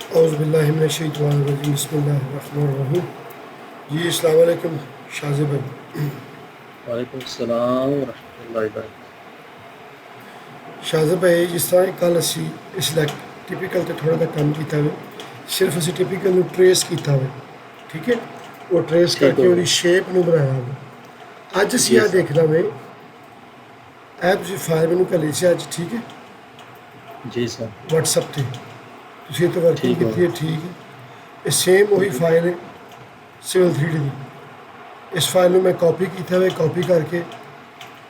औज़ुबिल्लाहिमिनश्शैतानिर्रजीम बिस्मिल्लाहिर्रहमानिर्रहीम। जी अस्सलाम वालेकुम शाज़िब भाई। वालेकुम सलाम व रहमतुल्लाहि व बरकातहू। शाज़िब भाई जिस तर੍ਹਾਂ ਕੱਲ ਅਸੀਂ ਇਸ ਦਾ ਟਿਪੀਕਲ ਤੇ ਥੋੜਾ ਜਿਹਾ ਕੰਮ ਕੀਤਾ ਵੇ, ਸਿਰਫ ਅਸੀਂ ਟਿਪੀਕਲ ਨੂੰ ਟਰੇਸ ਕੀਤਾ ਵੇ, ਠੀਕ ਹੈ। ਉਹ ਟਰੇਸ ठीक ਕਰਕੇ हो ਉਹਦੀ गया। ਸ਼ੇਪ ਨੂੰ ਬਣਾਇਆ ਵੇ। ਅੱਜ ਅਸੀਂ जी ਆ सर। ਦੇਖਣਾ ਵੇ, ਇਹ ਤੁਸੀਂ ਫਾਈਲ ਮੈਨੂੰ ਘੱਲੀ ਸੀ ਅੱਜ, ਠੀਕ ਹੈ, जी सर। WhatsApp ਤੇ ਤੁਸੀਂ ਇਹ ਤੋਂ ਵਰਕਿੰਗ ठीक हो ਕੀਤੀ ਹੈ, गया। ਠੀਕ ਹੈ। ਇਹ ਸੇਮ ਉਹੀ ਫਾਈਲ ਹੈ ਸਿਵਲ 3D ਦੀ। ਇਸ ਫਾਈਲ ਨੂੰ ਮੈਂ ਕਾਪੀ ਕੀਤਾ ਵੇ, ਕਾਪੀ ਕਰਕੇ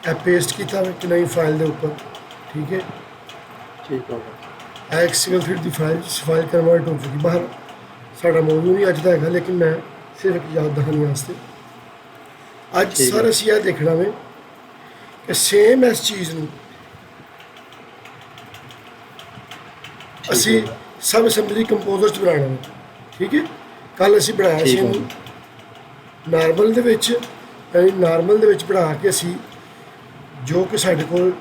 ਇਹ ਪੇਸਟ ਕੀਤਾ ਵੇ ਕਿ ਨਈ ਫਾਈਲ ਦੇ ਉੱਪਰ, ਠੀਕ ਹੈ। ठीक हो गया। ਇਹ ਇੱਕ ਸਿਵਲ 3D ਦੀ ਫਾਈਲ ਕਨਵਰਟ ਹੋ ਚੁੱਕੀ ਬਾਹਰ। ਸਾਡਾ ਮੌਜੂਦ ਨਹੀਂ ਅੱਜ ਦਾ ਹੈਗਾ, ਲੇਕਿਨ ਮੈਂ ਸਿਰਫ ਇੱਕ ਯਾਦ ਦਹਾਨੀ ਵਾਸਤੇ ਅੱਜ ठीक ਸਰ है। ਅਸੀਂ ਇਹ ਦੇਖਣਾ ਵੇ ਕਿ ਸੇਮ ਇਸ ਚੀਜ਼ ਨੂੰ ठीक ਅਸੀਂ हो गया। ਸਬ ਅਸੈਂਬਲੀ ਕੰਪੋਜ਼ਰ 'ਚ ਬਣਾਉਣਾ ਵੇ, ਠੀਕ ਹੈ। ਕੱਲ ਅਸੀਂ ਬਣਾਇਆ ਸੀ ठीक हो ਇਹਨੂੰ गया। ਨਾਰਮਲ ਦੇ ਵਿੱਚ, ਯਾਨੀ ਨਾਰਮਲ ਦੇ ਵਿੱਚ ਬਣਾ ਕੇ ਅਸੀਂ ਜੋ ਕਿ ਸਾਡੇ ਕੋਲ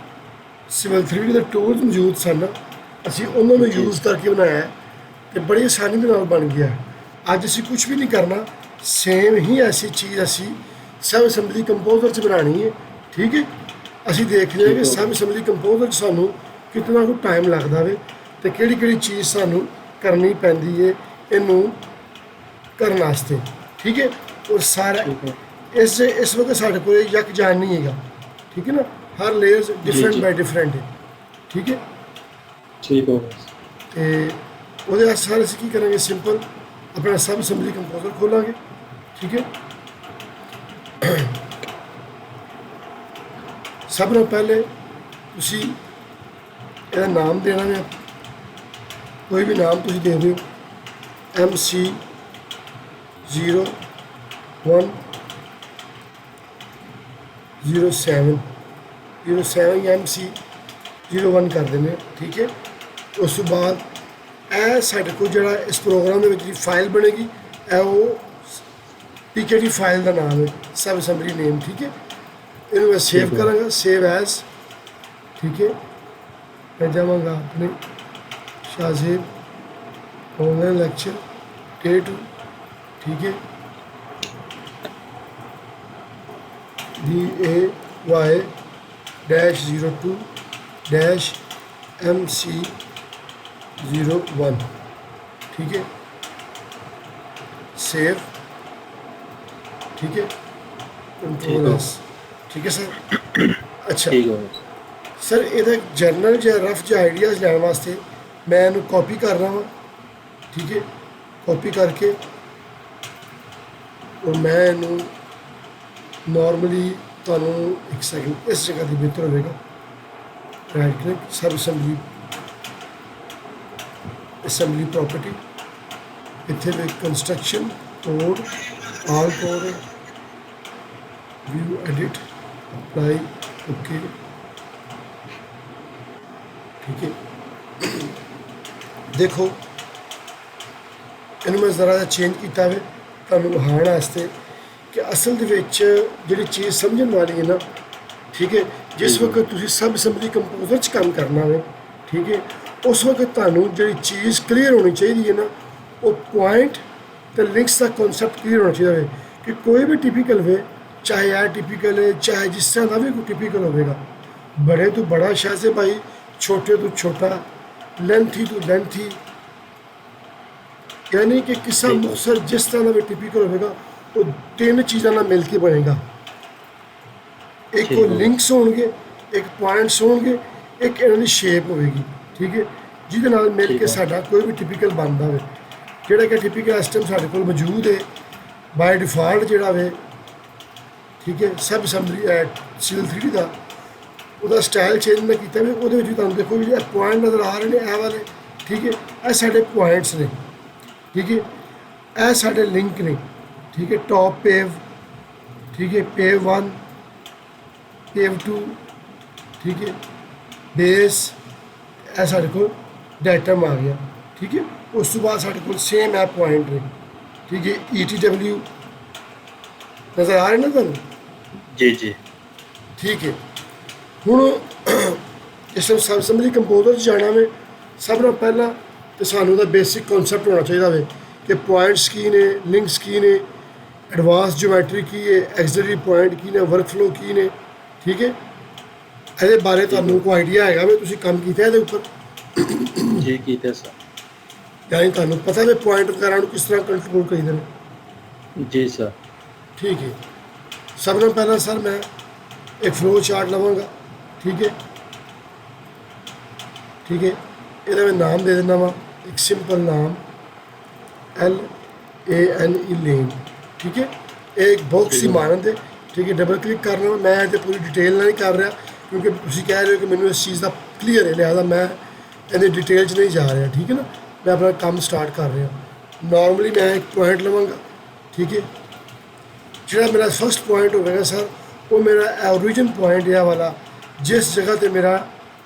ਸਿਵਲ 3D ਦੇ ਟੂਲਸ ਮੌਜੂਦ ਸਨ, ਅਸੀਂ ਉਹਨਾਂ ਨੂੰ जी ਯੂਜ਼ ਕਰਕੇ ਬਣਾਇਆ ਤੇ ਬੜੀ ਆਸਾਨੀ ਦੇ ਨਾਲ ਬਣ ਗਿਆ। ਅੱਜ ਅਸੀਂ ਕੁਝ ਵੀ ਨਹੀਂ ਕਰਨਾ, ਸੇਮ ਹੀ ਐਸੀ ਚੀਜ਼ ਅਸੀਂ ਸਬ ਅਸੈਂਬਲੀ ਕੰਪੋਜ਼ਰ 'ਚ ਬਣਾਉਣੀ ਹੈ, ਠੀਕ ਹੈ। ਅਸੀਂ ਦੇਖ ਰਹੇ ਹਾਂ ठीक ਕਿ हो ਸਬ गया। ਅਸੈਂਬਲੀ ਕੰਪੋਜ਼ਰ 'ਚ ਸਾਨੂੰ ਕਿੰਨਾ ਕੁ ਟਾਈਮ ਲੱਗਦਾ ਵੇ ਤੇ ਕਿਹੜੀ ਕਿਹੜੀ ਚੀਜ਼ ਸਾਨੂੰ ਕਰਨੀ ਪੈਂਦੀ ਹੈ ਇਹਨੂੰ ਕਰਨ ਵਾਸਤੇ, ਠੀਕ ਹੈ। ਔਰ ਸਾਰਾ ठीक हो। ਇਸ ਵਕਤ ਸਾਡੇ ਕੋਲ ਯਕਜਾਨ ਨਹੀਂ ਹੈਗਾ, ਠੀਕ ਹੈ ਨਾ। ਹਰ ਲੇਅਰਸ जी ਡਿਫਰੈਂਟ जी। ਬਾਈ ਡਿਫਰੈਂਟ ਹੈ, ਠੀਕ ਹੈ। ठीक हो गया। ਤੇ ਉਹਦੇ ਵਾਸਤੇ ਸਾਰੇ ਅਸੀਂ ਕੀ ਕਰਾਂਗੇ, ਸਿੰਪਲ ਆਪਣਾ ਸਬ ਅਸੈਂਬਲੀ ਕੰਪੋਜ਼ਰ ਖੋਲਾਂਗੇ, ਠੀਕ ਹੈ। ਸਭ ਤੋਂ ਪਹਿਲੇ ਤੁਸੀਂ ਇਹਦਾ ਨਾਮ ਦੇਣਾ ਹੈ, ਕੋਈ ਵੀ ਨਾਮ ਤੁਸੀਂ ਦੇ ਦਿਓ। MC0107 07 ਜਾਂ MC01 ਕਰ ਦਿੰਦੇ ਹਾਂ, ਠੀਕ ਹੈ। ਉਸ ਤੋਂ ਬਾਅਦ ਇਹ ਸਾਡੇ ਕੋਲ ਜਿਹੜਾ ਇਸ ਪ੍ਰੋਗਰਾਮ ਦੇ ਵਿੱਚ ਜਿਹੜੀ ਫਾਈਲ ਬਣੇਗੀ, ਇਹ ਉਹ PKT ਫਾਈਲ ਦਾ ਨਾਮ ਹੈ, ਸਬ ਅਸੈਂਬਲੀ ਨੇਮ, ਠੀਕ ਹੈ। ਇਹਨੂੰ ਮੈਂ ਸੇਵ ठीक हो। ਕਰਾਂਗਾ, ਸੇਵ ਐਜ਼, ਠੀਕ ਹੈ। मैं जाऊँगा अपने शाहजेब ऑनलाइन लेक्चर K2, ठीक है। DAY-02-MC01, ठीक है। सेव, ठीक है। कंट्रोल ठीक हो। एस, ठीक है सर। अच्छा ठीक हो गया। ਸਰ, ਇਹਦਾ ਜਰਨਲ ਜਾਂ ਰਫ ਜਿਹਾ ਆਈਡੀਆਜ਼ ਲੈਣ ਵਾਸਤੇ ਮੈਂ ਇਹਨੂੰ ਕਾਪੀ ਕਰ ਰਹਾ ਹਾਂ, ਠੀਕ ਹੈ। ਕਾਪੀ ਕਰਕੇ ਔਰ ਮੈਂ ਇਹਨੂੰ ਨਾਰਮਲੀ ਤੁਹਾਨੂੰ ਇੱਕ ਸੈਕਿੰਡ ਇਸ ਜਗ੍ਹਾ ਦੀ ਬਿਹਤਰ ਹੋਵੇਗਾ। Right click, sub assembly property, ਇੱਥੇ ਵੀ construction code, all code, view edit, apply, okay, ठीक है। देखो ਇਹਨੂੰ ਮੈਂ ਜ਼ਰਾ ਜਿਹਾ ਚੇਂਜ ਕੀਤਾ ਵੇ ਤੁਹਾਨੂੰ ਵਿਖਾਉਣ ਵਾਸਤੇ ਕਿ ਅਸਲ ਦੇ ਵਿੱਚ ਜਿਹੜੀ ਚੀਜ਼ ਸਮਝਣ ਵਾਲੀ ਹੈ ਨਾ, ਠੀਕ ਹੈ। ਜਿਸ ठीक हो। ਵਕਤ ਤੁਸੀਂ ਸਬ ਅਸੈਂਬਲੀ ਕੰਪੋਜ਼ਰ 'ਚ ਕੰਮ ਕਰਨਾ ਵੇ, ਠੀਕ ਹੈ, ਉਸ ਵਕਤ ਤੁਹਾਨੂੰ ਜਿਹੜੀ ਚੀਜ਼ ਕਲੀਅਰ ਹੋਣੀ ਚਾਹੀਦੀ ਹੈ ਨਾ, ਉਹ ਪੁਆਇੰਟ ਤੇ ਲਿੰਕਸ ਦਾ ਕਨਸੈਪਟ ਕਲੀਅਰ ਹੋਣਾ ਚਾਹੀਦਾ ਵੇ ਕਿ ਕੋਈ ਵੀ ਟਿਪੀਕਲ ਵੇ, ਚਾਹੇ ਇਹ ਟਿਪੀਕਲ ਹੈ, ਚਾਹੇ ਜਿਸ ਤਰ੍ਹਾਂ ਦਾ ਵੀ ਕੋਈ ਟਿਪੀਕਲ ਹੋਵੇਗਾ, ਬੜੇ ਤੋਂ ਬੜਾ ਸ਼ਾਹਜ਼ੇ ਭਾਈ, छोटे तो छोटा, लेंथी तो लेंथी, यानी कि किस्सा ठीक हो। मुख्तसर जिस तरह का भी टिपिकल होगा वो तीन चीज़ों ना मिल के बनेगा। एक ठीक वो हो। लिंक्स होंगे, एक पॉइंट्स होंगे, एक इन्होंने शेप होगी, ठीक है, जिहदे नाल मिल ठीक के हो। साडा कोई भी टिपिकल बनता है। जिहड़ा कि टिपिकल इस टाइम साडे कोल मौजूद है बाय डिफॉल्ट जिहड़ा वे, ठीक है। सब असैंबली सिविल 3D का ਉਹਦਾ ਸਟਾਈਲ ਚੇਂਜ ਮੈਂ ਕੀਤਾ ਵੀ ਉਹਦੇ ਵਿੱਚ ਵੀ ਤੁਹਾਨੂੰ ਦੇਖੋ ਵੀ ਇਹ ਪੁਆਇੰਟ ਨਜ਼ਰ ਆ ਰਹੇ ਨੇ, ਇਹ ਵਾਲੇ, ਠੀਕ ਹੈ। ਇਹ ਸਾਡੇ ਪੁਆਇੰਟਸ ਨੇ, ਠੀਕ ਹੈ। ਇਹ ਸਾਡੇ ਲਿੰਕ ਨੇ, ਠੀਕ ਹੈ। ਟੌਪ ਪੇਵ, ਠੀਕ ਹੈ, ਪੇਵ 1, ਪੇਵ 2, ਠੀਕ ਹੈ, ਬੇਸ, ਇਹ ਸਾਡੇ ਕੋਲ ਡਾਇਟਮ ਆ ਗਿਆ, ਠੀਕ ਹੈ। ਉਸ ਤੋਂ ਬਾਅਦ ਸਾਡੇ ਕੋਲ ਸੇਮ ਹੈ ਪੁਆਇੰਟ ਨੇ, ਠੀਕ ਹੈ। ETW ਨਜ਼ਰ ਆ ਰਹੇ ਨੇ ਤੁਹਾਨੂੰ, जी जी। ठीक है। ਹੁਣ ਇਸ ਨੂੰ ਸਬ ਅਸੈਂਬਲੀ ਕੰਪੋਜ਼ਰ 'ਚ ਜਾਣਾ ਵੇ, ਸਭ ਤੋਂ ਪਹਿਲਾਂ ਤੇ ਸਾਨੂੰ ਉਹਦਾ ਬੇਸਿਕ ਕਨਸੈਪਟ ਹੋਣਾ ਚਾਹੀਦਾ ਵੇ ਕਿ ਪੁਆਇੰਟਸ ਕੀ ਨੇ, ਲਿੰਕਸ ਕੀ ਨੇ, ਐਡਵਾਂਸ ਜਿਓਮੈਟਰੀ ਕੀ ਹੈ, ਐਕਸਿਲਰੀ ਪੁਆਇੰਟ ਕੀ ਨੇ, ਵਰਕਫਲੋ ਕੀ ਨੇ। ਠੀਕ ਹੈ, ਇਹਦੇ ਬਾਰੇ ਤੁਹਾਨੂੰ ਕੋਈ ਆਈਡੀਆ ਹੈਗਾ ਵੇ? ਤੁਸੀਂ ਕੰਮ ਕੀਤਾ ਇਹਦੇ ਉੱਪਰ? ਜੀ ਕੀਤੇ ਸਰ। ਯਾਨੀ ਤੁਹਾਨੂੰ ਪਤਾ ਵੇ ਪੁਆਇੰਟ ਵਗੈਰਾ ਨੂੰ ਕਿਸ ਤਰ੍ਹਾਂ ਕੰਟਰੋਲ ਕਰੀਦੇ ਨੇ? ਜੀ ਸਰ। ਠੀਕ ਹੈ, ਸਭ ਤੋਂ ਪਹਿਲਾਂ ਸਰ ਮੈਂ ਇੱਕ ਫਲੋ ਚਾਰਟ ਲਵਾਂਗਾ। ਠੀਕ ਹੈ, ਠੀਕ ਹੈ, ਇਹਦਾ ਮੈਂ ਨਾਮ ਦੇ ਦਿੰਦਾ ਵਾ, ਇੱਕ ਸਿੰਪਲ ਨਾਮ LANE ਲੇਨ। ਠੀਕ ਹੈ, ਇਹ ਇੱਕ ਬਾਕਸ ਦੀ ਮਾਨੰਦ ਹੈ। ਠੀਕ ਹੈ, ਡਬਲ ਕਲਿੱਕ ਕਰਨਾ। ਮੈਂ ਇਹਦੇ ਪੂਰੀ ਡਿਟੇਲ ਨਾਲ ਨਹੀਂ ਕਰ ਰਿਹਾ ਕਿਉਂਕਿ ਤੁਸੀਂ ਕਹਿ ਰਹੇ ਹੋ ਕਿ ਮੈਨੂੰ ਇਸ ਚੀਜ਼ ਦਾ ਕਲੀਅਰ ਹੈ, ਲਿਹਾਜ਼ਾ ਮੈਂ ਇਹਦੇ ਡਿਟੇਲ 'ਚ ਨਹੀਂ ਜਾ ਰਿਹਾ। ਠੀਕ ਹੈ ਨਾ, ਮੈਂ ਆਪਣਾ ਕੰਮ ਸਟਾਰਟ ਕਰ ਰਿਹਾ। ਨਾਰਮਲੀ ਮੈਂ ਇੱਕ ਪੁਆਇੰਟ ਲਵਾਂਗਾ। ਠੀਕ ਹੈ, ਜਿਹੜਾ ਮੇਰਾ ਫਸਟ ਪੁਆਇੰਟ ਹੋਵੇਗਾ ਸਰ, ਉਹ ਮੇਰਾ ਓਰੀਜਨ ਪੁਆਇੰਟ ਇਹ ਵਾਲਾ, ਜਿਸ ਜਗ੍ਹਾ ਤੇ ਮੇਰਾ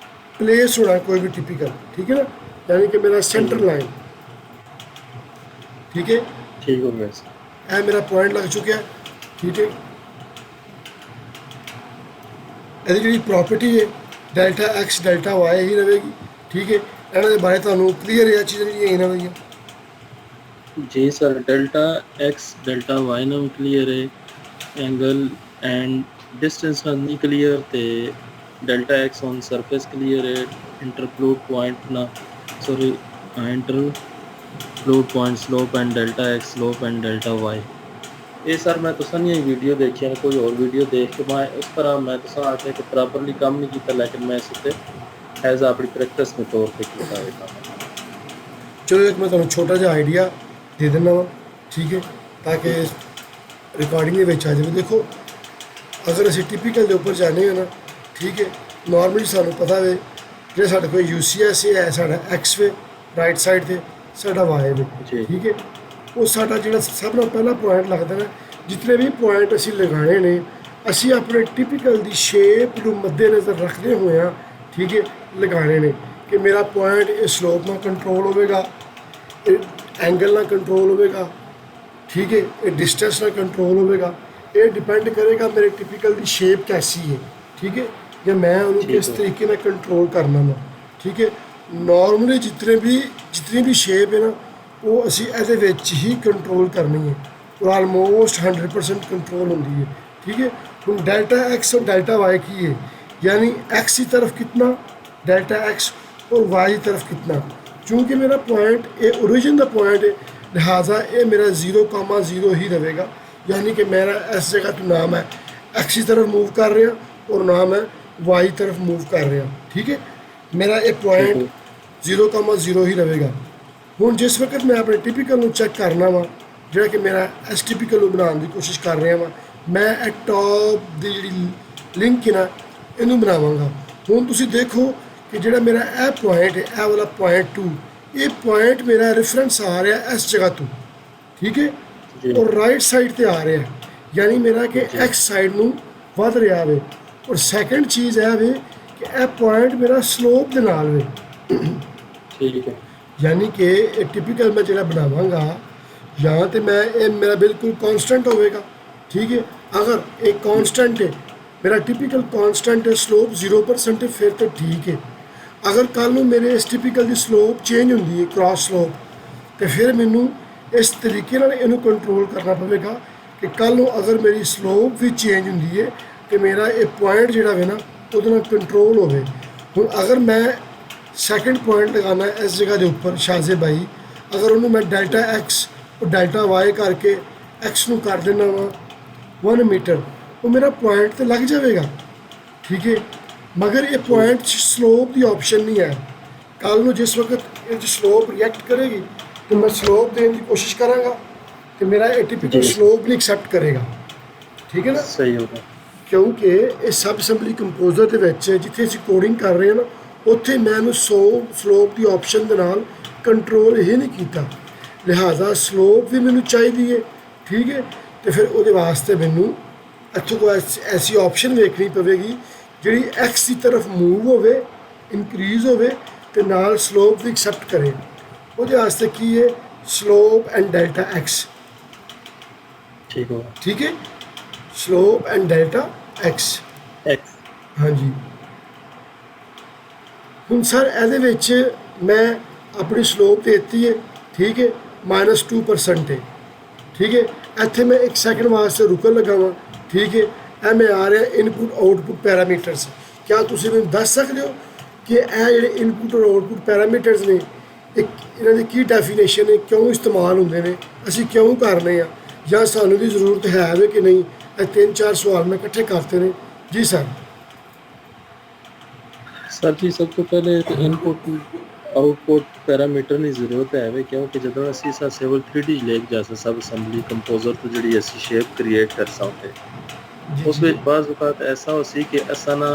ਪਲੇਸ ਹੋਣਾ ਕੋਈ ਵੀ ਟਿਪੀਕਲ। ਠੀਕ ਹੈ ਨਾ, ਯਾਨੀ ਕਿ ਮੇਰਾ ਸੈਂਟਰ ਲਾइन। ठीक है, ठीक हो गया सर। ਇਹ ਮੇਰਾ ਪੁਆਇੰਟ ਲੱਗ ਚੁੱਕਿਆ। ਠੀਕ ਹੈ, ਇਹਦੀ ਜਿਹੜੀ ਪ੍ਰੋਪਰਟੀ ਹੈ ਡੈਲਟਾ ਐਕਸ ਡੈਲਟਾ ਵਾਈ ਹੀ ਰਹੇਗੀ। ਠੀਕ ਹੈ, ਇਹਨਾਂ ਦੇ ਬਾਰੇ ਤੁਹਾਨੂੰ ਕਲੀਅਰ ਇਹ ਚੀਜ਼ਾਂ ਜਿਹੜੀਆਂ ਇਹਨਾਂ ਦੀਆਂ। जी sir, delta X delta Y नाम क्लियर है, एंगल एंड डिस्टेंस नहीं क्लियर थे, delta X on surface clear है, इंटरफ्लूड पॉइंट ना sorry interfluve point slope and delta X slope and delta Y. ये सर मैं तुसा नहीं वीडियो देखी, कोई और वीडियो देख के मैं उस तरह मैं तुसा आके कि प्रॉपरली काम नहीं किया, लेकिन मैं इस एज अपनी प्रैक्टिस के तौर पर किया है काम। ਚਲੋ ਇੱਕ ਮੈਂ ਤੁਹਾਨੂੰ ਛੋਟਾ ਜਿਹਾ ਆਈਡੀਆ ਦੇ ਦਿੰਦਾ ਵਾ। ਠੀਕ ਹੈ, ਤਾਂ ਕਿ ਰਿਕਾਰਡਿੰਗ ਦੇ ਵਿੱਚ ਆ ਜਾਵੇ। ਦੇਖੋ, ਅਗਰ ਅਸੀਂ ਟਿਪੀਕਲ ਦੇ ਉੱਪਰ ਜਾਂਦੇ ਹਾਂ ਨਾ, ਠੀਕ ਹੈ, ਨਾਰਮਲੀ ਸਾਨੂੰ ਪਤਾ ਵੇ ਜਿਹੜਾ ਸਾਡੇ ਕੋਲ UCS ਹੈ, ਸਾਡਾ ਐਕਸ ਵੇ ਰਾਈਟ ਸਾਈਡ 'ਤੇ, ਸਾਡਾ ਵਾਈ ਵੇ। ਠੀਕ ਹੈ, ਉਹ ਸਾਡਾ ਜਿਹੜਾ ਸਭ ਤੋਂ ਪਹਿਲਾ ਪੁਆਇੰਟ ਲੱਗਦਾ ਨਾ, ਜਿਤਨੇ ਵੀ ਪੁਆਇੰਟ ਅਸੀਂ ਲਗਾਉਣੇ ਨੇ, ਅਸੀਂ ਆਪਣੇ ਟਿਪੀਕਲ ਦੀ ਸ਼ੇਪ ਨੂੰ ਮੱਦੇਨਜ਼ਰ ਰੱਖਦੇ ਹੋਏ ਆ। ਠੀਕ ਹੈ, ਲਗਾਉਣੇ ਨੇ ਕਿ ਮੇਰਾ ਪੁਆਇੰਟ ਇਹ ਸਲੋਪ ਨਾਲ ਕੰਟਰੋਲ ਹੋਵੇਗਾ, ਇਹ ਐਂਗਲ ਨਾਲ ਕੰਟਰੋਲ ਹੋਵੇਗਾ। ਠੀਕ ਹੈ, ਇਹ ਡਿਸਟੈਂਸ ਨਾਲ ਕੰਟਰੋਲ ਹੋਵੇਗਾ। ਇਹ ਡਿਪੈਂਡ ਕਰੇਗਾ ਮੇਰੇ ਟਿਪੀਕਲ ਦੀ ਸ਼ੇਪ ਕੈਸੀ ਹੈ। ਠੀਕ ਹੈ, ਜਾਂ ਮੈਂ ਉਹਨੂੰ ਕਿਸ ਤਰੀਕੇ ਨਾਲ ਕੰਟਰੋਲ ਕਰਨਾ ਵਾ। ਠੀਕ ਹੈ, ਨਾਰਮਲੀ ਜਿਤਨੀ ਵੀ ਸ਼ੇਪ ਹੈ ਨਾ, ਉਹ ਅਸੀਂ ਇਹਦੇ ਵਿੱਚ ਹੀ ਕੰਟਰੋਲ ਕਰਨੀ ਹੈ ਔਰ ਆਲਮੋਸਟ 100% ਕੰਟਰੋਲ ਹੁੰਦੀ ਹੈ। ਠੀਕ ਹੈ, ਹੁਣ ਡੈਲਟਾ ਐਕਸ और डेल्टा वाई की है, यानी एक्स की तरफ कितना, डेल्टा एक्स और वाई की तरफ कितना। चूँकि मेरा पॉइंट ये ओरिजिन का पॉइंट है, लिहाजा ये मेरा 0,0 ही रहेगा। यानी कि मेरा इस जगह तो नाम है एक्स की तरफ मूव कर रहे हैं और नाम है वाई तरफ मूव कर रहे हैं। ठीक है, मेरा ये पॉइंट 0,0 ही रहेगा। ਹੁਣ ਜਿਸ ਵਕਤ ਮੈਂ ਆਪਣੇ ਟਿਪੀਕਲ ਨੂੰ ਚੈੱਕ ਕਰਨਾ ਵਾ, ਜਿਹੜਾ ਕਿ ਮੇਰਾ ਇਸ ਟਿਪੀਕਲ ਨੂੰ ਬਣਾਉਣ ਦੀ ਕੋਸ਼ਿਸ਼ ਕਰ ਰਿਹਾ ਵਾ, ਮੈਂ ਇਹ ਟੌਪ ਦੀ ਜਿਹੜੀ ਲਿੰਕ ਹੈ ਨਾ, ਇਹਨੂੰ ਬਣਾਵਾਂਗਾ। ਹੁਣ ਤੁਸੀਂ ਦੇਖੋ ਕਿ ਜਿਹੜਾ ਮੇਰਾ ਇਹ ਪੁਆਇੰਟ ਹੈ, ਇਹ ਵਾਲਾ ਪੁਆਇੰਟ 2, ਇਹ ਪੁਆਇੰਟ ਮੇਰਾ ਰੈਫਰੈਂਸ ਆ ਰਿਹਾ ਇਸ ਜਗ੍ਹਾ ਤੋਂ। ਠੀਕ ਹੈ, ਔਰ ਰਾਈਟ ਸਾਈਡ ਤੇ ਆ ਰਿਹਾ, ਯਾਨੀ ਮੇਰਾ ਕਿ ਐਕਸ ਸਾਈਡ ਨੂੰ ਵੱਧ ਰਿਹਾ ਵੇ। ਔਰ ਸੈਕੰਡ ਚੀਜ਼ ਇਹ ਵੇ ਕਿ ਇਹ ਪੁਆਇੰਟ ਮੇਰਾ ਸਲੋਪ ਦੇ ਨਾਲ ਵੇ। ठीक है, यानी कि एक टिपिकल मैं जो बनावांगा, यहाँ तो मैं ये मेरा बिल्कुल कांस्टेंट होएगा। ठीक है, अगर एक कांस्टेंट है, मेरा टिपिकल कांस्टेंट है, स्लोप 0% है, फिर तो ठीक है। अगर कल ਨੂੰ मेरे इस टिपिकल की स्लोप चेंज होती है, क्रॉस स्लोप, तो फिर मैनू इस तरीके नाल इहनूं कंट्रोल करना पवेगा कि कल ਨੂੰ अगर मेरी स्लोप भी चेंज होती है तो मेरा ये पॉइंट जिहड़ा वे ना ਉਹਦੇ ਨਾਲ कंट्रोल होवे। हुण अगर मैं सैकेंड पॉइंट लगाना है इस जगह के ऊपर शाहजे भाई, अगर उन्होंने मैं डेल्टा एक्स और डेल्टा वाई करके एक्स नू कर देना वा 1 मीटर, वो मेरा पॉइंट तो लग जाएगा। ठीक है, मगर ये पॉइंट स्लोप की ऑप्शन नहीं है। कल नू जिस वक्त ये स्लोप रिएक्ट करेगी तो मैं स्लोप देने की कोशिश कराँगा तो मेरा ये टिपिकल स्लोप नहीं एक्सेप्ट करेगा। ठीक है ना, सही होगा। क्योंकि ये सब असैंबली कंपोजर के जिथे असीं कोडिंग कर रहे हैं ना, ਉੱਥੇ ਮੈਂ ਇਹਨੂੰ ਸਲੋਪ ਦੀ ਆਪਸ਼ਨ ਦੇ ਨਾਲ ਕੰਟਰੋਲ ਹੀ ਨਹੀਂ ਕੀਤਾ, ਲਿਹਾਜ਼ਾ ਸਲੋਪ ਵੀ ਮੈਨੂੰ ਚਾਹੀਦੀ ਹੈ। ਠੀਕ ਹੈ, ਤੇ ਫਿਰ ਉਹਦੇ ਵਾਸਤੇ ਮੈਨੂੰ ਇੱਥੋਂ ਕੋਈ ਐਸੀ ਆਪਸ਼ਨ ਵੇਖਣੀ ਪਵੇਗੀ ਜਿਹੜੀ ਐਕਸ ਦੀ ਤਰਫ ਮੂਵ ਹੋਵੇ, ਇਨਕਰੀਜ਼ ਹੋਵੇ ਤੇ ਨਾਲ ਸਲੋਪ ਵੀ ਐਕਸੈਪਟ ਕਰੇ। ਉਹਦੇ ਵਾਸਤੇ ਕੀ ਹੈ, ਸਲੋਪ ਐਂਡ ਡੈਲਟਾ ਐਕਸ। ठीक होगा। ठीक है, स्लोप एंड डेल्टा एक्स। हाँ जी, ਹੁਣ ਸਰ ਇਹਦੇ ਵਿੱਚ ਮੈਂ ਆਪਣੀ ਸਲੋਪ ਦੇ ਦਿੱਤੀ ਹੈ, ਠੀਕ ਹੈ, -2% ਹੈ, ਠੀਕ ਹੈ। ਇੱਥੇ ਮੈਂ 1 ਸੈਕਿੰਡ ਵਾਸਤੇ ਰੁਕਣ ਲੱਗਾ ਵਾਂ, ਠੀਕ ਹੈ। ਇਹ ਮੈਂ ਆ ਰਿਹਾ ਇਨਪੁਟ ਆਊਟਪੁੱਟ ਪੈਰਾਮੀਟਰਸ। ਕਿਆ ਤੁਸੀਂ ਮੈਨੂੰ ਦੱਸ ਸਕਦੇ ਹੋ ਕਿ ਇਹ ਜਿਹੜੇ ਇਨਪੁਟ ਔਰ ਆਊਟਪੁੱਟ ਪੈਰਾਮੀਟਰਸ ਨੇ, ਇਹਨਾਂ ਦੀ ਕੀ ਡੈਫੀਨੇਸ਼ਨ ਹੈ, ਕਿਉਂ ਇਸਤੇਮਾਲ ਹੁੰਦੇ ਨੇ, ਅਸੀਂ ਕਿਉਂ ਕਰਨੇ ਆ, ਜਾਂ ਸਾਨੂੰ ਦੀ ਜ਼ਰੂਰਤ ਹੈ ਵੇ ਕਿ ਨਹੀਂ? ਇਹ 3-4 ਸਵਾਲ ਮੈਂ ਇਕੱਠੇ ਕਰਤੇ ਨੇ ਜੀ ਸਰ। ਸਰ ਜੀ ਸਭ ਤੋਂ ਪਹਿਲੇ ਤਾਂ ਇਨਪੁਟ ਆਊਟਪੁੱਟ ਪੈਰਾਮੀਟਰ ਦੀ ਜ਼ਰੂਰਤ ਹੈ ਵੇ, ਕਿਉਂਕਿ ਜਦੋਂ ਅਸੀਂ ਸਾ ਸਿਵਲ 3D ਲੇਕ ਜਾਸਾ ਸਬ ਅਸੈਂਬਲੀ ਕੰਪੋਜ਼ਰ ਤੋਂ ਜਿਹੜੀ ਅਸੀਂ ਸ਼ੇਪ ਕ੍ਰੀਏਟ ਕਰ ਸਕਦੇ ਉਸ ਵਿੱਚ ਬਾਜ਼ ਔਕਾਤ ਐਸਾ ਹੋ ਸੀ ਕਿ ਅਸਾਂ ਨਾ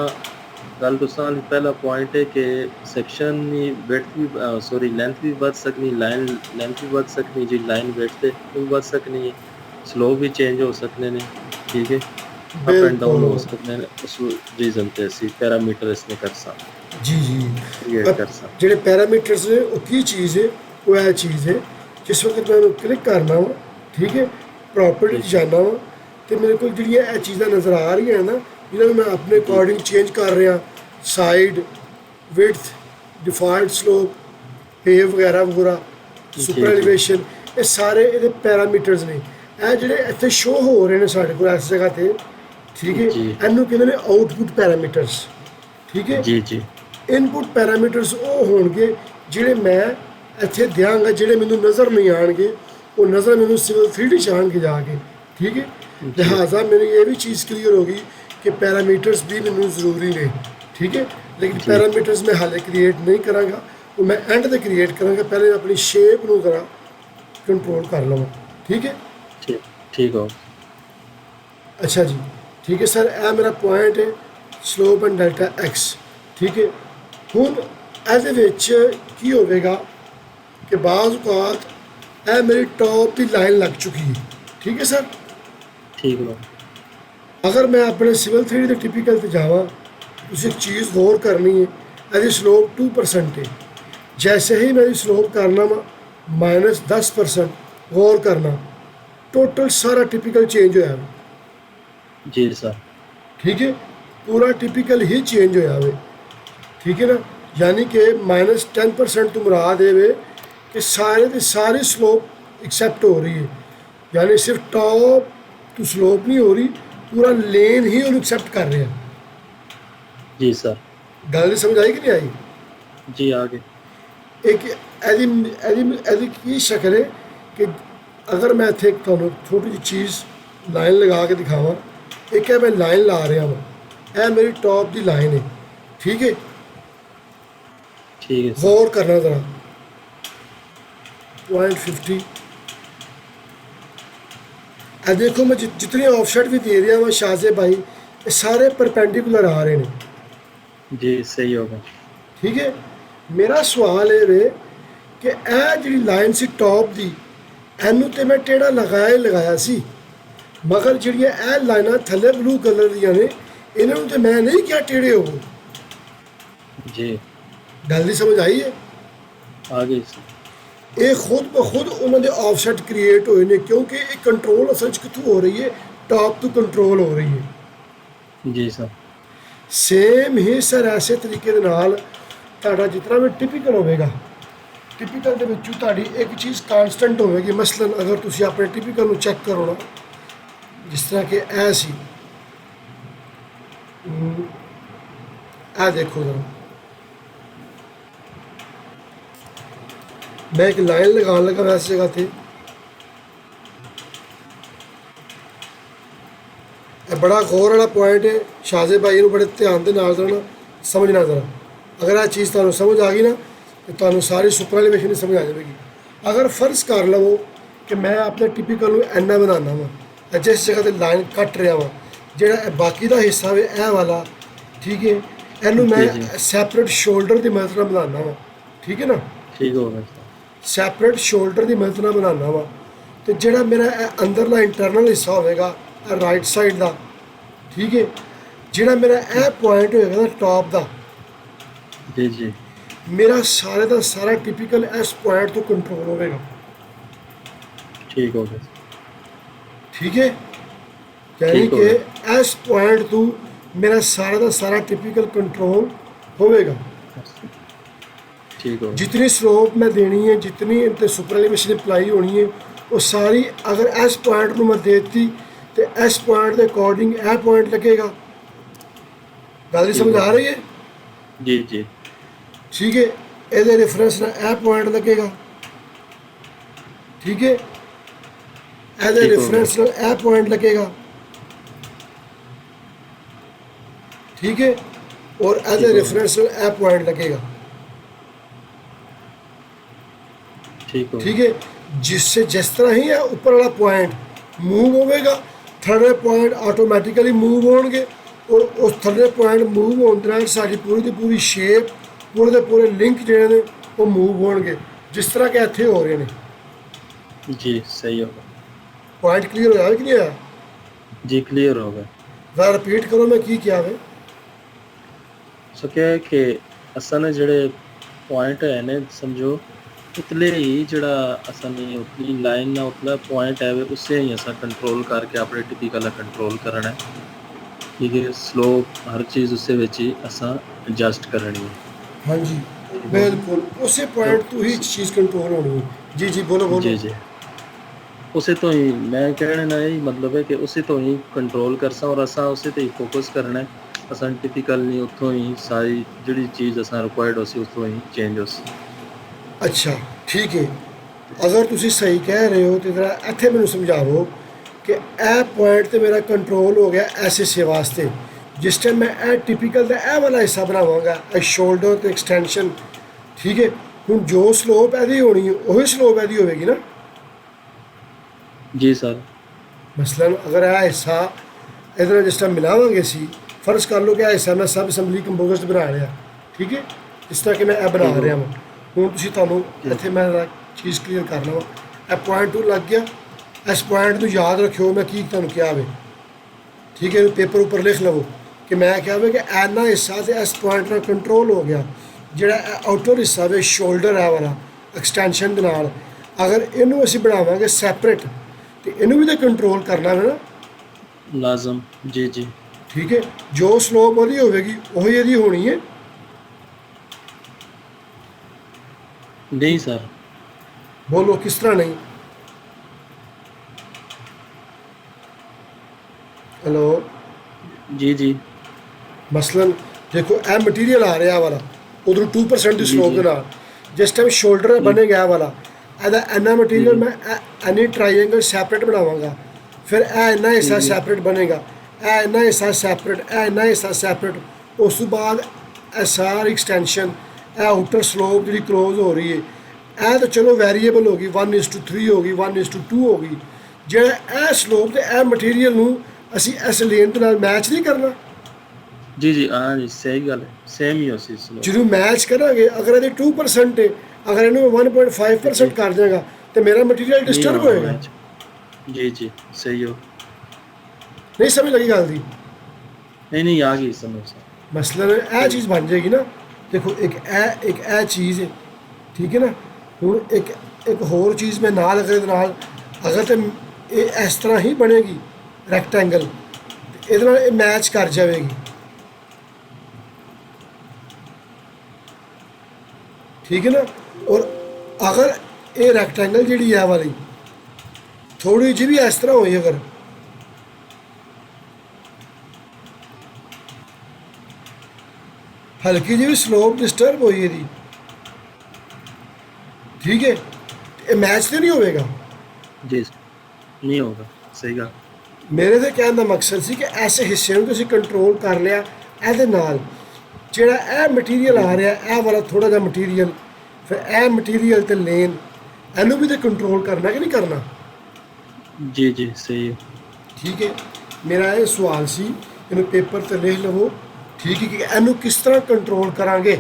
ਗੱਲ ਤੁਸਾਂ ਲਈ ਪਹਿਲਾ ਪੁਆਇੰਟ ਹੈ ਕਿ ਸੈਕਸ਼ਨ ਦੀ ਵਿਡਥ ਵੀ ਸੌਰੀ ਲੈਂਥ ਵੀ ਵੱਧ ਸਕਣੀ, ਲਾਈਨ ਲੈਂਥ ਵੀ ਵੱਧ ਸਕਣੀ ਜੀ, ਲਾਈਨ ਵਿਡਥ ਤੇ ਵੀ ਵੱਧ ਸਕਣੀ ਹੈ, ਸਲੋਪ ਵੀ ਚੇਂਜ ਹੋ ਸਕਨੇ ਨੇ, ਠੀਕ ਹੈ, ਅਪ ਐਂਡ ਡਾਊਨ ਹੋ ਸਕਨੇ ਨੇ। ਉਸ ਰੀਜ਼ਨ ਤੇ ਅਸੀਂ ਪੈਰਾਮੀਟਰ ਇਸ ਨੇ ਕਰ ਸਕਦੇ ਜੀ ਜੀ। ਕ੍ਰੀਏਟ ਕਰ ਸਕਦੇ। ਜਿਹੜੇ ਪੈਰਾਮੀਟਰਸ ਨੇ ਉਹ ਕੀ ਚੀਜ਼ ਹੈ? ਉਹ ਇਹ ਚੀਜ਼ ਹੈ ਜਿਸ ਵਕਤ ਮੈਂ ਉਹਨੂੰ ਕਲਿੱਕ ਕਰਨਾ ਵਾ, ਠੀਕ ਹੈ, ਪ੍ਰੋਪਰਟੀ 'ਚ ਜਾਣਾ ਵਾ, ਤੇ ਮੇਰੇ ਕੋਲ ਜਿਹੜੀਆਂ ਇਹ ਚੀਜ਼ਾਂ ਨਜ਼ਰ ਆ ਰਹੀਆਂ ਨਾ, ਇਹਨਾਂ ਨੂੰ ਮੈਂ ਆਪਣੇ ਅਕੋਰਡਿੰਗ ਚੇਂਜ ਕਰ ਰਿਹਾ, ਸਾਈਡ, ਵਿਡਥ, ਡਿਫਾਲਟ ਸਲੋਪ, ਪੇਵ ਵਗੈਰਾ ਵਗੈਰਾ, ਸੁਪਰ ਐਲੀਵੇਸ਼ਨ, ਇਹ ਸਾਰੇ ਇਹਦੇ ਪੈਰਾਮੀਟਰਸ ਨੇ। ਇਹ ਜਿਹੜੇ ਇੱਥੇ ਸ਼ੋ ਹੋ ਰਹੇ ਨੇ ਸਾਡੇ ਕੋਲ ਇਸ ਜਗ੍ਹਾ ਤੇ, ਠੀਕ ਹੈ, ਇਹਨੂੰ ਕਹਿੰਦੇ ਨੇ ਆਊਟਪੁੱਟ ਪੈਰਾਮੀਟਰਸ, ਠੀਕ ਹੈ ਜੀ ਜੀ। ਇਨਪੁਟ ਪੈਰਾਮੀਟਰਸ ਉਹ ਹੋਣਗੇ ਜਿਹੜੇ ਮੈਂ ਇੱਥੇ ਦਿਆਂਗਾ, ਜਿਹੜੇ ਮੈਨੂੰ ਨਜ਼ਰ ਨਹੀਂ ਆਣਗੇ, ਉਹ ਨਜ਼ਰ ਮੈਨੂੰ ਸਿਵਲ 3D 'ਚ ਆਣਗੇ ਜਾ ਕੇ, ਠੀਕ ਹੈ। ਲਿਹਾਜ਼ਾ ਮੈਨੂੰ ਇਹ ਵੀ ਚੀਜ਼ ਕਲੀਅਰ ਹੋ ਗਈ ਕਿ ਪੈਰਾਮੀਟਰਸ ਵੀ ਮੈਨੂੰ ਜ਼ਰੂਰੀ ਨੇ, ਠੀਕ ਹੈ। ਲੇਕਿਨ ਪੈਰਾਮੀਟਰਸ ਮੈਂ ਹਾਲੇ ਕ੍ਰੀਏਟ ਨਹੀਂ ਕਰਾਂਗਾ, ਉਹ ਮੈਂ ਐਂਡ ਤੇ ਕ੍ਰੀਏਟ ਕਰਾਂਗਾ। ਪਹਿਲੇ ਆਪਣੀ ਸ਼ੇਪ ਨੂੰ ਜ਼ਰਾ ਕੰਟਰੋਲ ਕਰ ਲਵਾਂ, ਠੀਕ ਹੈ। ਠੀਕ ਹੋ। ਅੱਛਾ ਜੀ, ਠੀਕ ਹੈ ਸਰ। ਇਹ ਮੇਰਾ ਪੁਆਇੰਟ ਹੈ ਸਲੋਪ ਐਂਡ ਡੈਲਟਾ ਐਕਸ, ਠੀਕ ਹੈ। ਹੁਣ ਇਹਦੇ ਵਿੱਚ ਕੀ ਹੋਵੇਗਾ ਕਿ ਬਾਜ਼ ਔਕਾਤ ਇਹ ਮੇਰੀ ਟੌਪ ਦੀ ਲਾਈਨ ਲੱਗ ਚੁੱਕੀ ਹੈ, ਠੀਕ ਹੈ ਸਰ। ਠੀਕ ਹੋ। ਅਗਰ ਮੈਂ ਆਪਣੇ ਸਿਵਲ 3D ਦੇ ਟਿਪੀਕਲ ਤੇ ਜਾਵਾਂ, ਤੁਸੀਂ ਇੱਕ ਚੀਜ਼ ਗੌਰ ਕਰਨੀ ਹੈ, ਇਹਦੀ ਸਲੋਪ 2% ਹੈ। ਜੈਸੇ ਹੀ ਮੈਂ ਇਹਦੀ ਸਲੋਪ ਕਰਨਾ ਵਾ -10%, ਗੌਰ ਕਰਨਾ, ਟੋਟਲ ਸਾਰਾ ਟਿਪੀਕਲ ਚੇਂਜ ਹੋਇਆ ਵਾ। ਜੀ ਸਰ। ਠੀਕ ਹੈ, ਪੂਰਾ ਟਿਪੀਕਲ ਹੀ ਚੇਂਜ ਹੋਇਆ ਵੇ, ਠੀਕ ਹੈ ਨਾ। यानी कि -10% तो मुराद है वे कि सारे की सारी स्लोप एक्सेप्ट हो रही है, यानी सिर्फ टॉप तो स्लोप नहीं हो रही, पूरा लेन ही उन्हें एक्सेप्ट कर रहे हैं। जी सर। गल समझ आई कि नहीं आई? जी आगे एक एदी की शक्ल है कि अगर मैं इतने थोड़ी छोटी जी चीज़ लाइन लगा के दिखावा, एक है मैं लाइन ला रहा हूँ, यह मेरी टॉप की लाइन है, ठीक है। ठीक है, गौर करना ज़रा, 0.50 देखो मैं जितने ऑफसेट भी दे रहा हूँ शाहजे भाई, ये सारे परपेंडिकुलर आ रहे हैं। जी सही होगा। ठीक है, मेरा सवाल है वे कि यह जी लाइन सी टॉप की, एनू तो मैं टेढ़ा लगाया ही लगाया सी, मगर जिहड़ियां यह लाइनां थल्ले ब्लू कलर दियां ने, इन्हों तो मैं नहीं क्या टेढ़े हो। जी गल नहीं समझ आई है? आगे ये खुद ब खुद उन्होंने ऑफसेट क्रिएट हुए हैं, क्योंकि ये कंट्रोल असल कितों हो रही है, टॉप तो कंट्रोल हो रही है। जी सर। सेम ही सर ऐसे तरीके दे नाल तुहाडा जितना भी टिपिकल होगा, टिपिकल दे विचों तुहाडी एक चीज़ कांस्टेंट होगी। मसलन अगर तुसी अपने टिपिकल नूं चेक करो ना, जिस तरह के ऐ सी, आ देखो जरा, मैं एक लाइन लगाने लगा वैसे जगह थे, बड़ा गौर वाला पॉइंट है, शाहजे भाई बड़े ध्यान के नाल जरा समझना जरा। अगर यह चीज़ तुहानूं समझ आ गई ना, तो तुहानूं सारी सुपर एलिवेशन समझ आ जाएगी। अगर फर्ज कर लवो कि मैं अपने टिपिकल नूं इन्ना बनाना वा, जिस जगह ते लाइन कट रहा वा, जिहड़ा बाकी दा हिस्सा वे ऐ वाला, ठीक है, इनू मैं सैपरेट शोल्डर की मदद नाल बनाना वा, ठीक है ना। ठीक हो गया। सैपरेट शोल्डर की मदद नाल बनाना वा, तो जिहड़ा मेरा अंदरला इंटरनल हिस्सा होगा राइट साइड का, ठीक है, जिहड़ा मेरा यह पॉइंट होएगा ना टॉप का, जी जी, मेरा सारे का सारा टिपिकल इस पॉइंट तो कंट्रोल होगा। ठीक हो गया। ठीक है, यानी कि इस पॉइंट तो मेरा सारा का सारा टिपिकल कंट्रोल होगा। ठीक हो गया। जितनी स्लोप मैं देनी है, जितनी इनते सुपर एलिवेशन अप्लाई होनी है, वो सारी अगर इस पॉइंट में मैं देती तो इस पॉइंट के अकॉर्डिंग यह पॉइंट लगेगा। गल समझ आ रही है? जी जी ठीक है, ये रेफरेंस ना यह पॉइंट लगेगा। ठीक है, ये ठीक हो रेफरेंस ना यह पॉइंट लगेगा। ठीक है, और ठीक ये हो रेफरेंस ना यह पॉइंट लगेगा। ठीक हो ठीक है, जिससे जिस तरह ही है ऊपर वाला पॉइंट मूव होगा, थर्ड पॉइंट ऑटोमैटिकली मूव होंगे, और उस थर्ड पॉइंट मूव होने ਨਾਲ ਸਾਡੀ पूरी की पूरी शेप, पूरे के पूरे लिंक ਜਿਹੜੇ ਨੇ ਉਹ मूव होंगे, जिस तरह के ਇੱਥੇ हो रहे हैं। जी सही होगा पॉइंट क्लियर होया कि नहीं होया? जी क्लियर होगा। जरा रिपीट करो मैं की क्या है। सो क्या है कि असां ने जड़े पॉइंट है ने समझो उतले ही जड़ा असां ने उतली लाइन ना उतला पॉइंट है उससे ही असां कंट्रोल करके अपने टिपिकल कंट्रोल करना है। ठीक है, स्लोप हर चीज़ उससे विच ही असां एडजस्ट करनी है। हाँ जी बिल्कुल, उसी पॉइंट तो ही चीज़ कंट्रोल होनी है। जी जी बोलो बोलो। जी जी उसे तो ही मैं कहने ना यही मतलब है कि उसे तो ही कंट्रोल कर सा और असा उसे तो ही फोकस करना है। असा टिपिकल नहीं उतों ही सारी जड़ी चीज़ असा रिक्वायर्ड हो सी उतों ही चेंज हो सी। अच्छा ठीक है, अगर तुसी सही कह रहे हो तो जरा इत्थे मैनू समझाओ कि यह पॉइंट तो मेरा कंट्रोल हो गया ऐसे हिस्से वास्ते, जिस टाइम मैं यह टिपिकल का यह वाला हिस्सा बनावांगा, यह शोल्डर तो एक्सटेंशन। ठीक है, हुण जो स्लोप यदी होनी है वही स्लोप यदी होगी ना। जी सर मसलन अगर यह हिस्सा इधर जिस टाइम मिलावांगे सी, फर्ज कर लो कि यह हिस्सा मैं सब असैम्बली कंपोजिट बना रहा। ठीक है, जिस तरह कि मैं यह बना रहा वा, हूँ तुसीं तुहानूं इत्थे मैं चीज़ क्लीयर करना वा। यह पॉइंट टू लग गया, इस पॉइंट को याद रखियो मैं की तुहानूं क्या वे। ठीक है, पेपर ऊपर लिख लवो कि मैं क्या वे कि इन्ना हिस्सा तो इस पॉइंट नाल कंट्रोल हो गया, जिहड़ा आउटर हिस्सा वे शोल्डर है वाला एक्सटेंशन दे नाल, अगर इनू असीं बनावांगे सैपरेट तो इनू भी तो कंट्रोल करना है ना। लाजम जी जी ठीक है, जो स्लोप वही होगी वही यदि होनी है। नहीं सर बोलो किस तरह नहीं? हेलो, जी जी मसलन देखो ए मटीरियल आ रहा वाला उधर 2% की जी स्लोप जी के नाल, जिस टाइम शोल्डर बनेगा वाला एदा इन्ना मटीरियल जी मैं एनी ट्राइएंगल सैपरेट बनावांगा, फिर ए इन्ना हिस्सा जी सैपरेट बनेगा, ए इन्ना हिस्सा सैपरेट, ए इन्ना हिस्सा सैपरेट। उस तो बाद ए सारी एक्सटेंशन, ए आउटर स्लोप जी क्लोज हो रही है, ए तो चलो वेरीएबल होगी, 1:3 होगी, 1:2 होगी। ਜਿਹੜਾ ਇਹ ਸਲੋਪ ਤੇ ਇਹ ਮਟੀਰੀਅਲ ਨੂੰ ਅਸੀਂ ਇਸ ਲੇਨ ਦੇ ਨਾਲ ਮੈਚ ਨਹੀਂ ਕਰਨਾ। जी जी हाँ जी सही गल है सेम ही हो सी स्लो ਜਦੋਂ ਮੈਚ ਕਰਾਂਗੇ, ਅਗਰ ਇਹਦੇ 2% ਹੈ, ਅਗਰ ਇਹਨੂੰ ਮੈਂ 1.5% ਕਰ ਦਿਆਂਗਾ ਤੇ ਮੇਰਾ ਮਟੀਰੀਅਲ नहीं ਡਿਸਟਰਬ होगा ਹੋਏਗਾ। मैच। जी जी सही हो ਨਹੀਂ ਸਮਝ ਲੱਗੀ ਗੱਲ ਦੀ? नहीं नहीं आ गई समझ सर। ਮਸਲਨ ਇਹ ਚੀਜ਼ ਬਣ ਜਾਏਗੀ ਨਾ। ਦੇਖੋ ਇੱਕ ਇਹ ਚੀਜ਼ ਹੈ, ਠੀਕ ਹੈ ਨਾ। ਹੁਣ ਇੱਕ ਹੋਰ ਚੀਜ਼ ਮੈਂ ਨਾਲ ਅਗਰ ਇਹਦੇ ਨਾਲ ਅਗਰ ਤੇ ਇਹ ਇਸ ਤਰ੍ਹਾਂ ਹੀ ਬਣੇਗੀ ਰੈਕਟੈਂਗਲ, ਤੇ ਇਹਦੇ ਨਾਲ ਇਹ ਮੈਚ ਕਰ ਜਾਵੇਗੀ। ठीक है ना, और अगर ये रैक्टेंगल जी है वाली थोड़ी जी भी इस तरह हुई, अगर हल्की जी भी स्लोप डिस्टर्ब हुई है, ठीक है, ये मैच तो नहीं होगा। जी नहीं होगा सही गल। मेरे तो कहने का मकसद सी कि ऐसे हिस्से में तुसीं कंट्रोल कर लिया, ਇਹਦੇ ਨਾਲ ਜਿਹੜਾ ਇਹ ਮਟੀਰੀਅਲ ਆ ਰਿਹਾ, ਇਹ ਵਾਲਾ ਥੋੜਾ ਜਿਹਾ ਮਟੀਰੀਅਲ, ਫਿਰ ਇਹ ਮਟੀਰੀਅਲ ਤੇ ਲੇਨ, ਇਹਨੂੰ ਵੀ ਤੇ ਕੰਟਰੋਲ ਕਰਨਾ ਕਿ ਨਹੀਂ ਕਰਨਾ। जी जी सही है ਠੀਕ ਹੈ, ਮੇਰਾ ਇਹ ਸਵਾਲ ਸੀ, ਇਹਨੂੰ ਪੇਪਰ ਤੇ ਲਿਖ ਲਵੋ। ਠੀਕ ਹੈ, ਕਿ ਇਹਨੂੰ ਕਿਸ ਤਰ੍ਹਾਂ ਕੰਟਰੋਲ ਕਰਾਂਗੇ।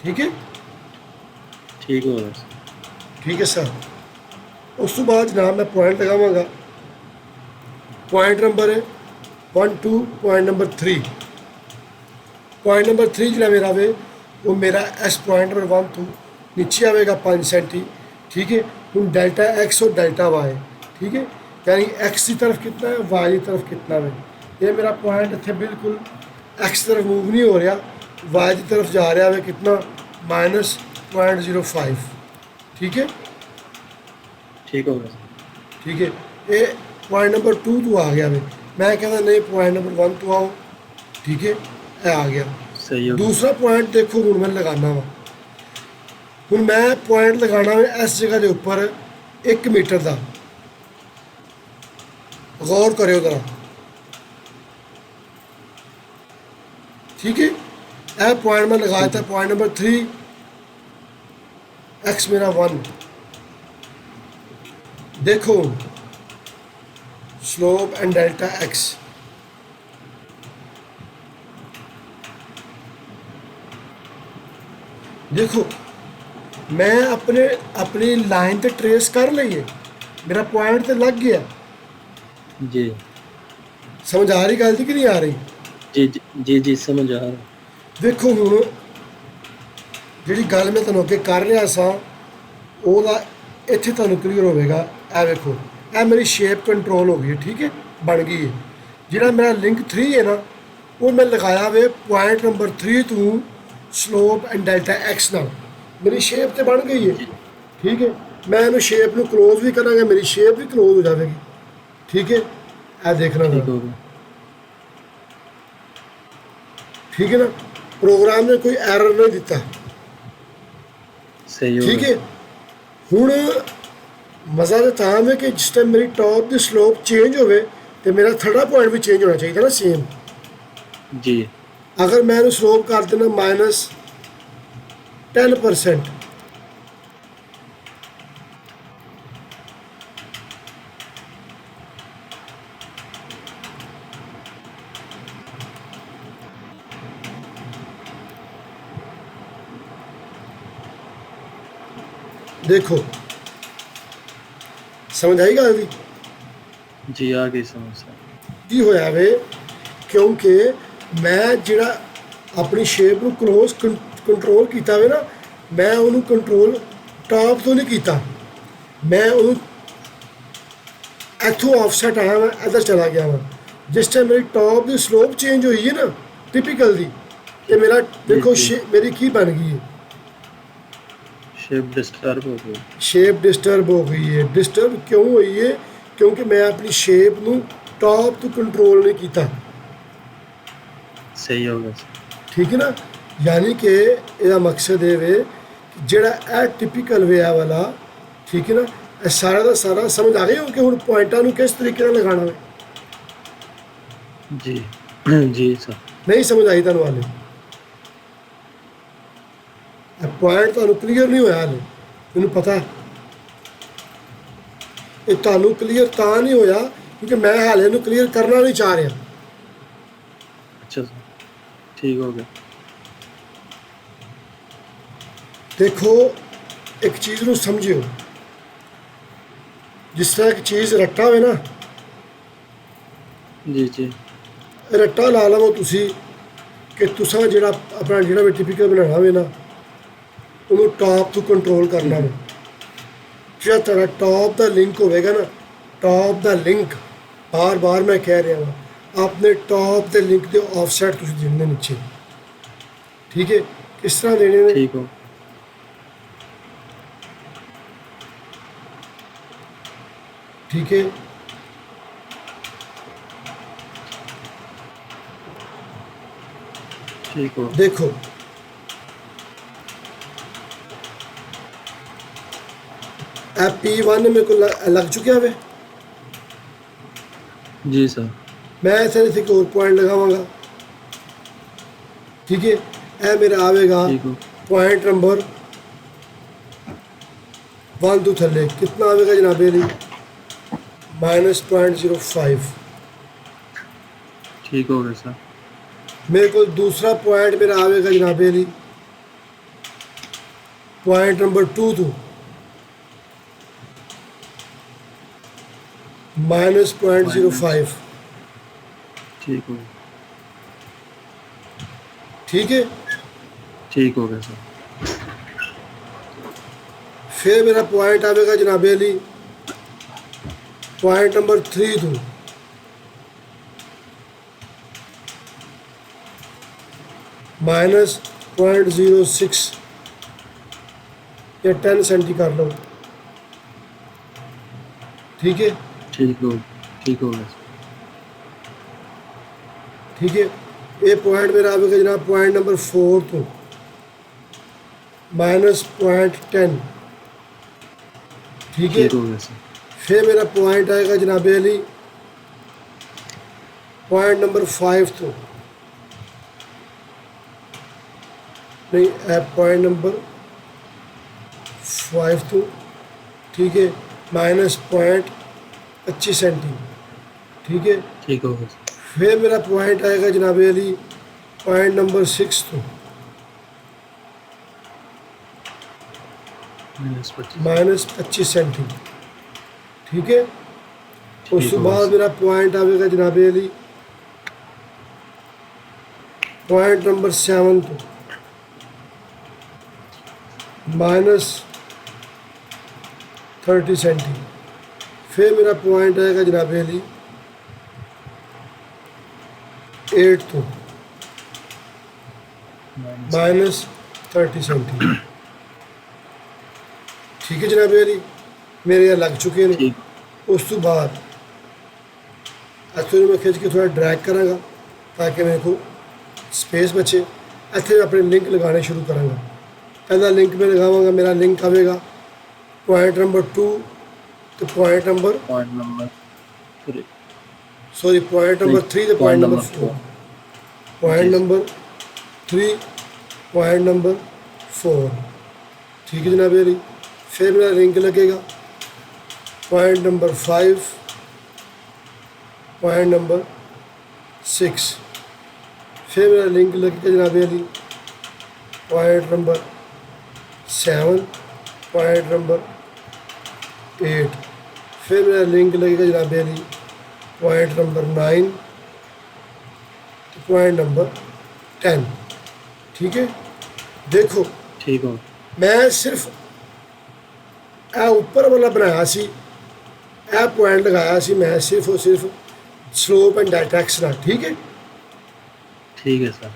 ਠੀਕ ਹੈ ठीक होगा सर। ਠੀਕ ਹੈ ਸਰ। ਉਸ ਤੋਂ ਬਾਅਦ ਜਨਾਬ ਮੈਂ ਪੁਆਇੰਟ ਲਗਾਵਾਂਗਾ। ਪੁਆਇੰਟ ਨੰਬਰ ਹੈ 1 2, ਪੁਆਇੰਟ ਨੰਬਰ 3। ਪੁਆਇੰਟ ਨੰਬਰ 3 ਜਿਹੜਾ ਮੇਰਾ ਵੇ ਉਹ ਮੇਰਾ ਇਸ ਪੁਆਇੰਟ ਨੰਬਰ 1 ਤੋਂ नीचे आएगा 5 सेंटी। ठीक है, हम डेल्टा एक्स और डेल्टा वाई, ठीक है, यानी एक्स की तरफ कितना है, वाई की तरफ कितना है। ये मेरा पॉइंट इतने बिल्कुल एक्स की तरफ मूव नहीं हो रहा, वाई की तरफ जा रहा है कितना, -0.05 ठीक है ठीक हो गया ठीक है ये पॉइंट नंबर 2 तो आ गया वे मैं कहता नहीं पॉइंट नंबर 1 तो आओ ठीक है ये आ गया सही हो गया दूसरा पॉइंट देखो हूँ मैं लगाना वा हूँ मैं पॉइंट लगाना वा इस जगह के उपर 1 मीटर का गौर करो जरा ठीक है यह पॉइंट मैं लगा दिता पॉइंट नंबर 3 एक्स मेरा 1 देखो स्लोप एंड डेल्टा एक्स देखो मैं अपनी लाइन तो ट्रेस कर ली है मेरा पॉइंट तो लग गया जी समझ आ रही गल कि नहीं आ रही जी जी जी जी समझ आ रहा देखो हूँ जी गल मैं तुहानूं अगे कर रहा सा ਉਹਦਾ ਇੱਥੇ ਤੁਹਾਨੂੰ ਕਲੀਅਰ ਹੋਵੇਗਾ ਇਹ ਵੇਖੋ ਇਹ ਮੇਰੀ ਸ਼ੇਪ ਕੰਟਰੋਲ ਹੋ ਗਈ ਹੈ ਠੀਕ ਹੈ ਬਣ ਗਈ ਹੈ ਜਿਹੜਾ ਮੇਰਾ ਲਿੰਕ 3 ਹੈ ਨਾ ਉਹ ਮੈਂ ਲਗਾਇਆ ਵੇ ਪੁਆਇੰਟ ਨੰਬਰ 3 ਤੋਂ ਸਲੋਪ ਐਂਡ ਡੈਲਟਾ ਐਕਸ ਨਾਲ ਮੇਰੀ ਸ਼ੇਪ ਤੇ ਬਣ ਗਈ ਹੈ ਠੀਕ ਹੈ ਮੈਂ ਇਹਨੂੰ ਸ਼ੇਪ ਨੂੰ ਕਲੋਜ਼ ਵੀ ਕਰਾਂਗਾ ਮੇਰੀ ਸ਼ੇਪ ਵੀ ਕਲੋਜ਼ ਹੋ ਜਾਵੇਗੀ ਠੀਕ ਹੈ ਇਹ ਦੇਖਣਾ ठीक हो गया ठीक है ना प्रोग्राम ने कोई एरर नहीं दिता सही हो ठीक गया है ਹੁਣ ਮਜ਼ਾ ਤਾਂ ਹੈ ਕਿ ਜਿਸ ਟਾਈਮ ਮੇਰੀ ਟੌਪ ਦੀ ਸਲੋਪ ਚੇਂਜ ਹੋਵੇ ਤੇ ਮੇਰਾ ਥਰਡਾ ਪੁਆਇੰਟ ਵੀ ਚੇਂਜ ਹੋਣਾ ਚਾਹੀਦਾ ਨਾ ਸੇਮ जी ਅਗਰ ਮੈਂ ਇਹਨੂੰ ਸਲੋਪ ਕਰ ਦੇਣਾ -10% देखो समझ आई गल दी जी आ गई समझ सर की होया वे क्योंकि मैं जिहड़ा अपनी शेप ਨੂੰ क्लोज कंट्रोल ਕੀਤਾ ਵੇ ਨਾ मैं ਉਹਨੂੰ कंट्रोल टॉप ਤੋਂ नहीं ਕੀਤਾ मैं ਉਹਨੂੰ ਇੱਥੋਂ ਆਫਸੈਟ ਆਇਆ ਮੈਂ ਇੱਧਰ ਚਲਾ ਗਿਆ ਵਾਂ ਜਿਸ ਟਾਈਮ ਮੇਰੀ ਟੌਪ ਦੀ ਸਲੋਪ ਚੇਂਜ ਹੋਈ ਹੈ ਨਾ ਟਿਪੀਕਲ ਦੀ ਤੇ ਮੇਰਾ ਦੇਖੋ ਮੇਰੀ ਕੀ ਬਣ ਗਈ ਹੈ शेप डिस्टर्ब हो गई शेप डिस्टर्ब हो गई है डिस्टर्ब क्यों हुई है क्योंकि मैं अपनी शेप ਨੂੰ टॉप ਤੋਂ कंट्रोल नहीं ਕੀਤਾ सही हो गया सर ठीक है ना यानी कि ਇਹਦਾ ਮਕਸਦ ਇਹ ਵੇ ਕਿ ਜਿਹੜਾ ਇਹ ਟਿਪੀਕਲ ਵੇ ਆ ਵਾਲਾ ਠੀਕ ਹੈ ਨਾ ਇਹ ਸਾਰਾ ਦਾ ਸਾਰਾ ਸਮਝ ਆ ਗਿਆ ਕਿ ਹੁਣ ਪੁਆਇੰਟਾਂ ਨੂੰ ਕਿਸ ਤਰੀਕੇ ਨਾਲ ਲਗਾਉਣਾ ਹੈ जी जी सर ਨਹੀਂ ਸਮਝ ਆਈ ਤੁਹਾਨੂੰ ਹਾਲੇ ਇਹ ਪੁਆਇੰਟ ਤੁਹਾਨੂੰ ਕਲੀਅਰ ਨਹੀਂ ਹੋਇਆ ਹਾਲੇ ਮੈਨੂੰ ਪਤਾ ਇਹ ਤੁਹਾਨੂੰ ਕਲੀਅਰ ਤਾਂ ਨਹੀਂ ਹੋਇਆ ਕਿਉਂਕਿ ਮੈਂ ਹਾਲੇ ਇਹਨੂੰ ਕਲੀਅਰ ਕਰਨਾ ਨਹੀਂ ਚਾਹ ਰਿਹਾ अच्छा सर ठीक हो गया देखो एक चीज़ ਨੂੰ ਸਮਝਿਓ ਜਿਸ ਤਰ੍ਹਾਂ ਇੱਕ ਚੀਜ਼ ਰੱਟਾ ਹੋਵੇ ਨਾ जी जी ਰੱਟਾ ਲਾ ਲਵੋ ਤੁਸੀਂ ਕਿ ਤੁਸੀਂ ਜਿਹੜਾ ਆਪਣਾ ਜਿਹੜਾ ਵੀ ਟਿਪੀਕਲ ਬਣਾਉਣਾ ਹੋਵੇ ਨਾ ਉਹਨੂੰ ਟਾਪ ਤੋਂ ਕੰਟਰੋਲ ਕਰਨਾ ਵੇ ਜਿਹੜਾ ਤੁਹਾਡਾ ਟਾਪ ਦਾ ਲਿੰਕ ਹੋਵੇਗਾ ਨਾ ਟਾਪ ਦਾ ਲਿੰਕ ਬਾਰ ਮੈਂ ਕਹਿ ਰਿਹਾ ਹਾਂ ਆਪਣੇ ਟਾਪ ਦੇ ਲਿੰਕ ਦੇ ਆਫਸੈਟ ਤੁਸੀਂ ਦੇਣੇ ਨੀਚੇ ਠੀਕ ਹੈ ਕਿਸ ਤਰ੍ਹਾਂ ਦੇਣੇ ਨੇ ठीक हो ठीक है ठीक हो देखो P1 मेरे को लग चुका है जी सर मैं ऐसे एक और पॉइंट लगावांगा ठीक है ए मेरा आवेगा ठीक हो पॉइंट नंबर 1 तो थले कितना आवेगा जनाबे अली -0.05 ठीक हो गया सर मेरे को दूसरा पॉइंट मेरा आवेगा जनाबे अली पॉइंट नंबर 2 तो -0.05 ठीक हो ठीक है ठीक हो गया सर फिर मेरा पॉइंट आवेगा जनाबे अली पॉइंट नंबर 3 तो -0.06 ਜਾਂ 10 ਸੈਂਟੀ ਕਰ ਲਓ, ਠੀਕ ਹੈ। ठीक हो गया सर। ठीक है, ये पॉइंट मेरा आएगा जनाब पॉइंट नंबर 4 तो -0.10, ठीक है। ठीक हो गया सर। फिर मेरा पॉइंट आएगा जनाब अली पॉइंट नंबर 5 तो नहीं, पॉइंट नंबर 5 तो, ठीक है, -0.25 सेंटी, ठीक है। ठीक हो गया सर। फिर मेरा पॉइंट आएगा जनाब अली पॉइंट नंबर 6 तो -25 सेंटी, ठीक है। उसके बाद मेरा पॉइंट आएगा जनाब अली पॉइंट नंबर 7 तो -30 सेंटी। फिर मेरा पॉइंट आएगा जनाब अली 8 तो -30 सेंटी, ठीक है जनाब अली। मेरे यहाँ लग चुके हैं। ठीक। उस तो बाद इतों मैं खिंच के थोड़ा ड्रैग करांगा ताकि मेरे को स्पेस बचे। इतने मैं अपने लिंक लगाने शुरू करांगा। पहला लिंक में लगावांगा, मेरा लिंक आएगा पॉइंट नंबर 2 तो point number 3 sorry point number 3 तो point number 4, point number 3 point number 4, ठीक है जनाब अली। फिर मेरा लिंक लगेगा पॉइंट नंबर 5 पॉइंट नंबर 6। फिर मेरा लिंक लगेगा जनाब Ali point number 7 point number 8। फिर मेरा लिंक लगेगा जनाब Ali point number 9 point number 10, ठीक है। देखो ठीक हो। मैं सिर्फ ए ऊपर वाला बनाया सी, ए पॉइंट लगाया सी मैं सिर्फ और सिर्फ स्लोप एंड डायटैक्स ना, ठीक है। ठीक है सर।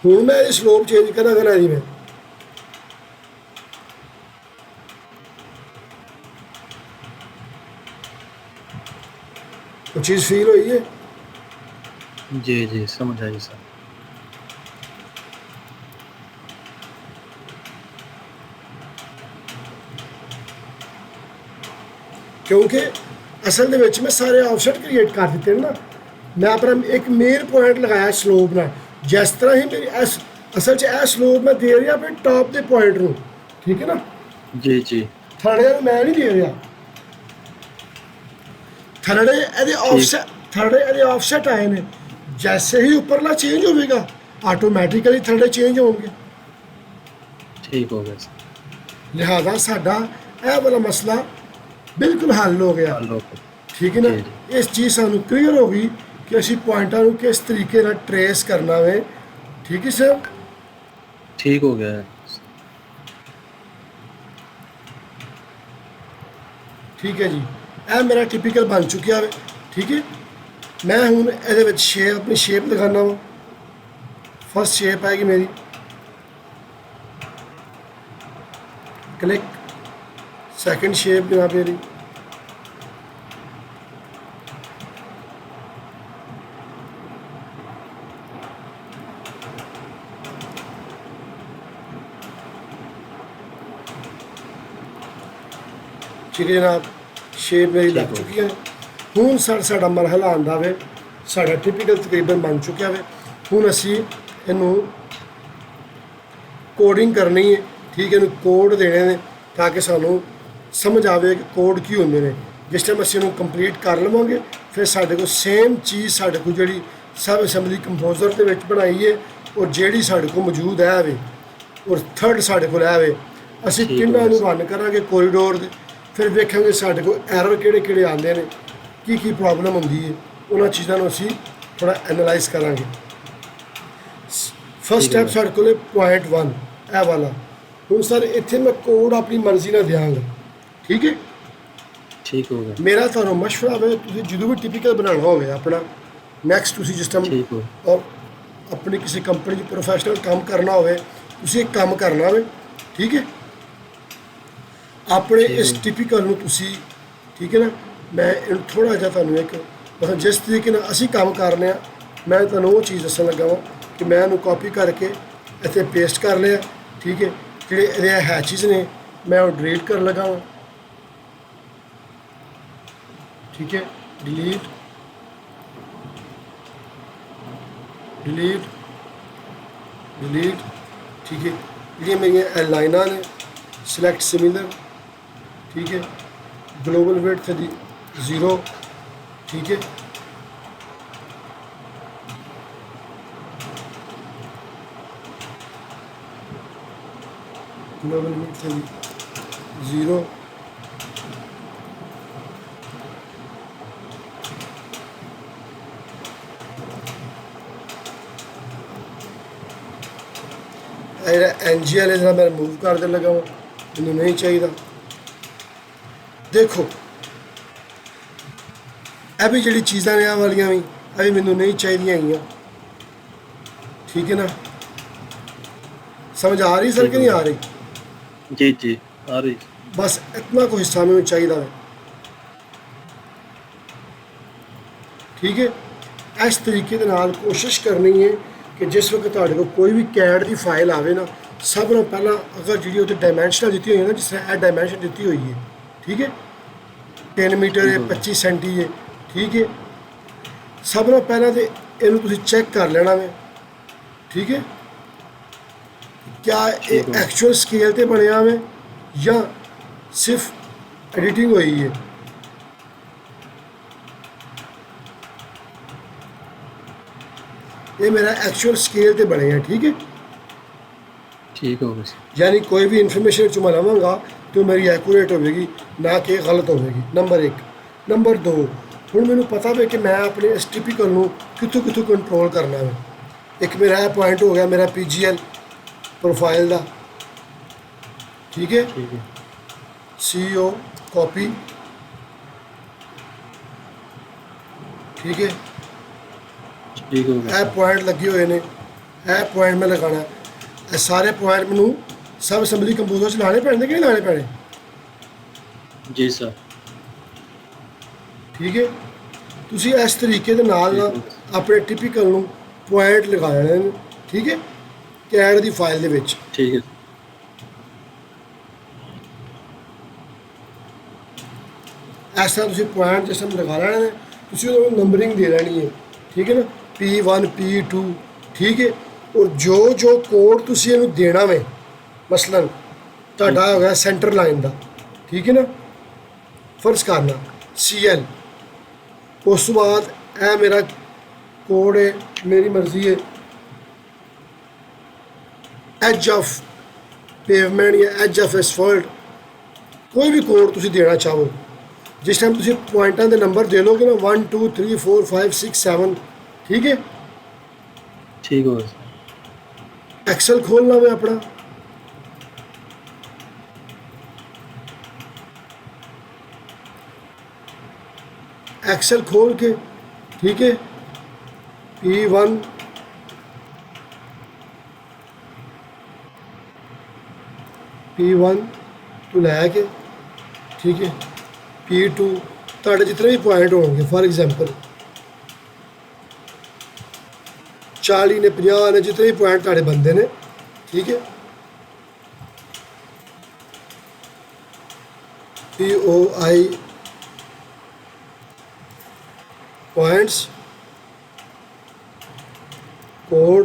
हूँ मैं स्लोप चेंज करा जी मैं कुछ चीज़ फील हुई है। जी जी समझ आई सर। क्योंकि असल ਦੇ ਵਿੱਚ ਮੈਂ ਸਾਰੇ ਆਫਸੈਟ ਕ੍ਰੀਏਟ ਕਰ ਦਿੱਤੇ ਨੇ ਨਾ। ਮੈਂ ਆਪਣਾ ਇੱਕ ਮੇਨ ਪੁਆਇੰਟ ਲਗਾਇਆ ਸਲੋਪ ਨਾਲ, ਜਿਸ ਤਰ੍ਹਾਂ ਹੀ ਮੇਰੀ ਅਸਲ 'ਚ ਇਹ ਸਲੋਪ ਮੈਂ ਦੇ ਰਿਹਾ ਆਪਣੇ ਟਾਪ ਦੇ ਪੁਆਇੰਟ ਨੂੰ, ਠੀਕ ਹੈ ਨਾ। जी जी ਥਰੜੇ ਨੂੰ ਮੈਂ ਨਹੀਂ ਦੇ ਰਿਹਾ। ਥਰੜੇ ਇਹਦੇ ਆਫਸੈਟ ਆਏ ਨੇ, ਜੈਸੇ ਹੀ ਉੱਪਰਲਾ ਚੇਂਜ ਹੋਵੇਗਾ ਆਟੋਮੈਟਿਕਲੀ ਥਰੜੇ ਚੇਂਜ ਹੋਣਗੇ। ठीक हो गया सर। ਲਿਹਾਜ਼ਾ ਸਾਡਾ ਇਹ ਵਾਲਾ ਮਸਲਾ ਬਿਲਕੁਲ ਹੱਲ ਹੋ ਗਿਆ, हेलो। ਠੀਕ ਹੈ ਨਾ। ਜੀ, ਇਸ ਚੀਜ਼ ਸਾਨੂੰ ਕਲੀਅਰ ਹੋ ਗਈ ਕਿ ਅਸੀਂ ਪੁਆਇੰਟਾਂ ਨੂੰ ਕਿਸ ਤਰੀਕੇ ਨਾਲ ਟਰੇਸ ਕਰਨਾ ਵੇ, ਠੀਕ ਹੈ ਸਰ। ठीक हो गया है। ਠੀਕ ਹੈ ਜੀ, ਇਹ ਮੇਰਾ ਟਿਪੀਕਲ ਬਣ ਚੁੱਕਿਆ ਵੇ, ਠੀਕ ਹੈ। ਮੈਂ ਹੁਣ ਇਹਦੇ ਵਿੱਚ ਆਪਣੀ ਸ਼ੇਪ ਦਿਖਾਉਣਾ ਵਾ। ਫਸਟ ਸ਼ੇਪ ਆਏਗੀ ਮੇਰੀ ਕਲਿੱਕ, ਸੈਕੰਡ ਸ਼ੇਪ ਜਨਾਬ ਮੇਰੀ ठीक है जनाब, शेप मेरी लग चुकी है। हूँ साड़ा मरहला आंदा वे, साड़ा टिपिकल तकरीबन बन चुका है। हूँ असी इनू कोडिंग करनी है, ठीक है। इनू कोड देने ने ताकि सानू समझ आवे कि कोड की होंगे ने। जिस टाइम असी इनू कंप्लीट कर लवांगे फिर साढ़े को सेम चीज़ साढ़े को जी सब असैम्बली कंपोजर के विच बनाई है और जी साढ़े को मौजूद है वे और थर्ड साढ़े को है वे। असी तिन्हां नू रन करांगे कोरीडोर दे, फिर वेखेंगे साढ़े को एरर किहड़े आते हैं, की प्रॉब्लम होंदी है, उन्होंने चीज़ों को असी थोड़ा एनालाइज करांगे। फर्स्ट स्टैप साढ़े को पॉइंट 1 ए वाला। हूँ सर इत्थे मैं कोड अपनी मर्जी ना देंगा, ठीक है। ठीक हो गया। मेरा तुहानू मशवरा है, जो भी टिपिकल बनाना हो अपना नैक्सट जिस टाइम ठीक हो। और अपनी किसी कंपनी प्रोफैशनल काम करना हो, एक काम करना हो, ठीक है। ਆਪਣੇ ਠੀਕ ਇਸ ਹੈ। ਟਿਪੀਕਲ ਨੂੰ ਤੁਸੀਂ, ਠੀਕ ਹੈ ਨਾ, ਮੈਂ ਇਹਨੂੰ ਥੋੜ੍ਹਾ ਜਿਹਾ ਤੁਹਾਨੂੰ ਇੱਕ ਮਤਲਬ ਜਿਸ ਤਰੀਕੇ ਨਾਲ ਅਸੀਂ ਕੰਮ ਕਰਨੇ ਆ, ਮੈਂ ਤੁਹਾਨੂੰ ਉਹ ਚੀਜ਼ ਦੱਸਣ ਲੱਗਾ ਵਾਂ ਕਿ ਮੈਂ ਇਹਨੂੰ ਕਾਪੀ ਕਰਕੇ ਇੱਥੇ ਪੇਸਟ ਕਰ ਲਿਆ। ਠੀਕ ਹੈ, ਜਿਹੜੇ ਇਹਦੇ ਹੈਚਿਸ ਨੇ ਮੈਂ ਉਹ ਡਿਲੀਟ ਕਰਨ ਲੱਗਾ ਵਾਂ। ਠੀਕ ਹੈ, ਡਿਲੀਟ ਡਿਲੀਟ ਡਿਲੀਟ। ਠੀਕ ਹੈ, ਜਿਹੜੀਆਂ ਮੇਰੀਆਂ ਇਹ ਲਾਈਨਾਂ ਨੇ, ਸਿਲੈਕਟ ਸਿਮਿਲਰ। ਠੀਕ ਹੈ, ਗਲੋਬਲ ਵਿਡਥ ਦੀ 0। ਠੀਕ ਹੈ, ਗਲੋਬਲ ਵਿਡਥ ਦੀ 0। ਜਿਹੜਾ NGL ਹੈ, ਜਿਹੜਾ ਮੈਂ ਰਿਮੂਵ ਕਰ ਦੇਣ ਲੱਗਾ ਵਾਂ, ਮੈਨੂੰ ਨਹੀਂ ਚਾਹੀਦਾ। ਦੇਖੋ ਇਹ ਵੀ ਜਿਹੜੀ ਚੀਜ਼ਾਂ ਨੇ, ਆਹ ਵਾਲੀਆਂ ਵੀ, ਇਹ ਵੀ ਮੈਨੂੰ ਨਹੀਂ ਚਾਹੀਦੀਆਂ ਹੈਗੀਆਂ। ਠੀਕ ਹੈ ਨਾ, ਸਮਝ ਆ ਰਹੀ ਸਰ ਕਿ ਨਹੀਂ ਆ ਰਹੀ? जी जी आ रही। ਬਸ ਇਤਨਾ ਕੁ ਹਿੱਸਾ ਮੈਨੂੰ ਚਾਹੀਦਾ ਹੈ। ਠੀਕ ਹੈ, ਇਸ ਤਰੀਕੇ ਦੇ ਨਾਲ ਕੋਸ਼ਿਸ਼ ਕਰਨੀ ਹੈ ਕਿ ਜਿਸ ਵਕਤ ਤੁਹਾਡੇ ਕੋਲ ਕੋਈ ਵੀ CAD ਦੀ ਫਾਈਲ ਆਵੇ ਨਾ, ਸਭ ਤੋਂ ਪਹਿਲਾਂ ਅਗਰ ਜਿਹੜੀ ਉਹਤੇ ਡਾਇਮੈਂਸ਼ਨਲ ਦਿੱਤੀ ਹੋਈ ਹੈ ਨਾ, ਜਿਸ ਤਰ੍ਹਾਂ ਇਹ ਡਾਇਮੈਂਸ਼ਨ ਦਿੱਤੀ ਹੋਈ ਹੈ, ਠੀਕ ਹੈ, 3 ਮੀਟਰ ਹੈ, 25 ਸੈਂਟੀ ਹੈ। ਠੀਕ ਹੈ, ਸਭ ਤੋਂ ਪਹਿਲਾਂ ਤੇ ਇਹਨੂੰ ਤੁਸੀਂ ਚੈੱਕ ਕਰ ਲੈਣਾ ਵੇ। ਠੀਕ ਹੈ, ਕਿਆ ਇਹ ਐਕਚੁਅਲ ਸਕੇਲ ਤੇ ਬਣਿਆ ਵੇ ਜਾਂ ਸਿਰਫ ਐਡੀਟਿੰਗ ਹੋਈ ਹੈ। ਇਹ ਮੇਰਾ ਐਕਚੁਅਲ ਸਕੇਲ ਤੇ ਬਣਿਆ। ਠੀਕ ਹੈ, ठीक हो गई। यानी कोई भी इंफॉर्मेशन जो मैं लवांगा तो मेरी एक्यूरेट होगी, ना कि गलत होगी। नंबर 1। नंबर 2, हुण मैनूं पता है कि मैं अपने इस टिपिकल नूं कित्थों कित्थों कंट्रोल करना है। एक मेरा यह पॉइंट हो गया मेरा PGL प्रोफाइल का। ठीक है, ठीक है। CO copy. ठीक है, ठीक हो गया। यह पॉइंट लगे हुए ने, यह पॉइंट मैं लगाना। ਇਹ ਸਾਰੇ ਪੁਆਇੰਟ ਮੈਨੂੰ ਸਬ ਅਸੈਂਬਲੀ ਕੰਪੋਜ਼ਰ 'ਚ ਲਾਣੇ ਪੈਣੇ ਕਿ ਨਹੀਂ ਲਾਣੇ ਪੈਣੇ? जी सर। ਠੀਕ ਹੈ, ਤੁਸੀਂ ਇਸ ਤਰੀਕੇ ਦੇ ਨਾਲ ਨਾ ਆਪਣੇ ਟਿਪੀਕਲ ਨੂੰ ਪੁਆਇੰਟ ਲਗਾ ਲੈਣੇ ਨੇ। ਠੀਕ ਹੈ, CAD ਦੀ ਫਾਈਲ ਦੇ ਵਿੱਚ। ठीक है। ਇਸ ਤਰ੍ਹਾਂ ਤੁਸੀਂ ਪੁਆਇੰਟ ਜਿਸ ਤਰ੍ਹਾਂ ਲਗਾ ਲੈਣੇ ਨੇ, ਤੁਸੀਂ ਉਹਨੂੰ ਨੰਬਰਿੰਗ ਦੇ ਲੈਣੀ ਹੈ। ਠੀਕ ਹੈ ਨਾ, P1 P2। ਠੀਕ ਹੈ, ਔਰ ਜੋ ਕੋਡ ਤੁਸੀਂ ਇਹਨੂੰ ਦੇਣਾ ਵੇ, ਮਸਲਨ ਤੁਹਾਡਾ ਹੋ ਗਿਆ ਸੈਂਟਰ ਲਾਈਨ ਦਾ। ਠੀਕ ਹੈ ਨਾ, ਫਰਜ਼ ਕਰਨਾ CL। ਉਸ ਤੋਂ ਬਾਅਦ ਇਹ ਮੇਰਾ ਕੋਡ ਹੈ, ਮੇਰੀ ਮਰਜ਼ੀ ਹੈ, ਐਜ ਆਫ ਪੇਵਮੈਂਟ ਜਾਂ ਐਜ ਆਫ ਐਸਫਾਲਟ, ਕੋਈ ਵੀ ਕੋਡ ਤੁਸੀਂ ਦੇਣਾ ਚਾਹੋ। ਜਿਸ ਟਾਈਮ ਤੁਸੀਂ ਪੁਆਇੰਟਾਂ ਦੇ ਨੰਬਰ ਦੇ ਲੋਗੇ ਨਾ 1 2 3 4 5 6 7। ਠੀਕ ਹੈ, ठीक हो गया। एक्सेल खोलना है अपना। एक्सेल खोल के, ठीक है, P1 तो लैके, ठीक है, P2 ਤੁਹਾਡੇ जितने भी पॉइंट होंगे, फॉर एग्जांपल 40 ने 50 ने, जितने भी पॉइंट ਤੁਹਾਡੇ ਬੰਦੇ ਨੇ। ठीक है, POI points, code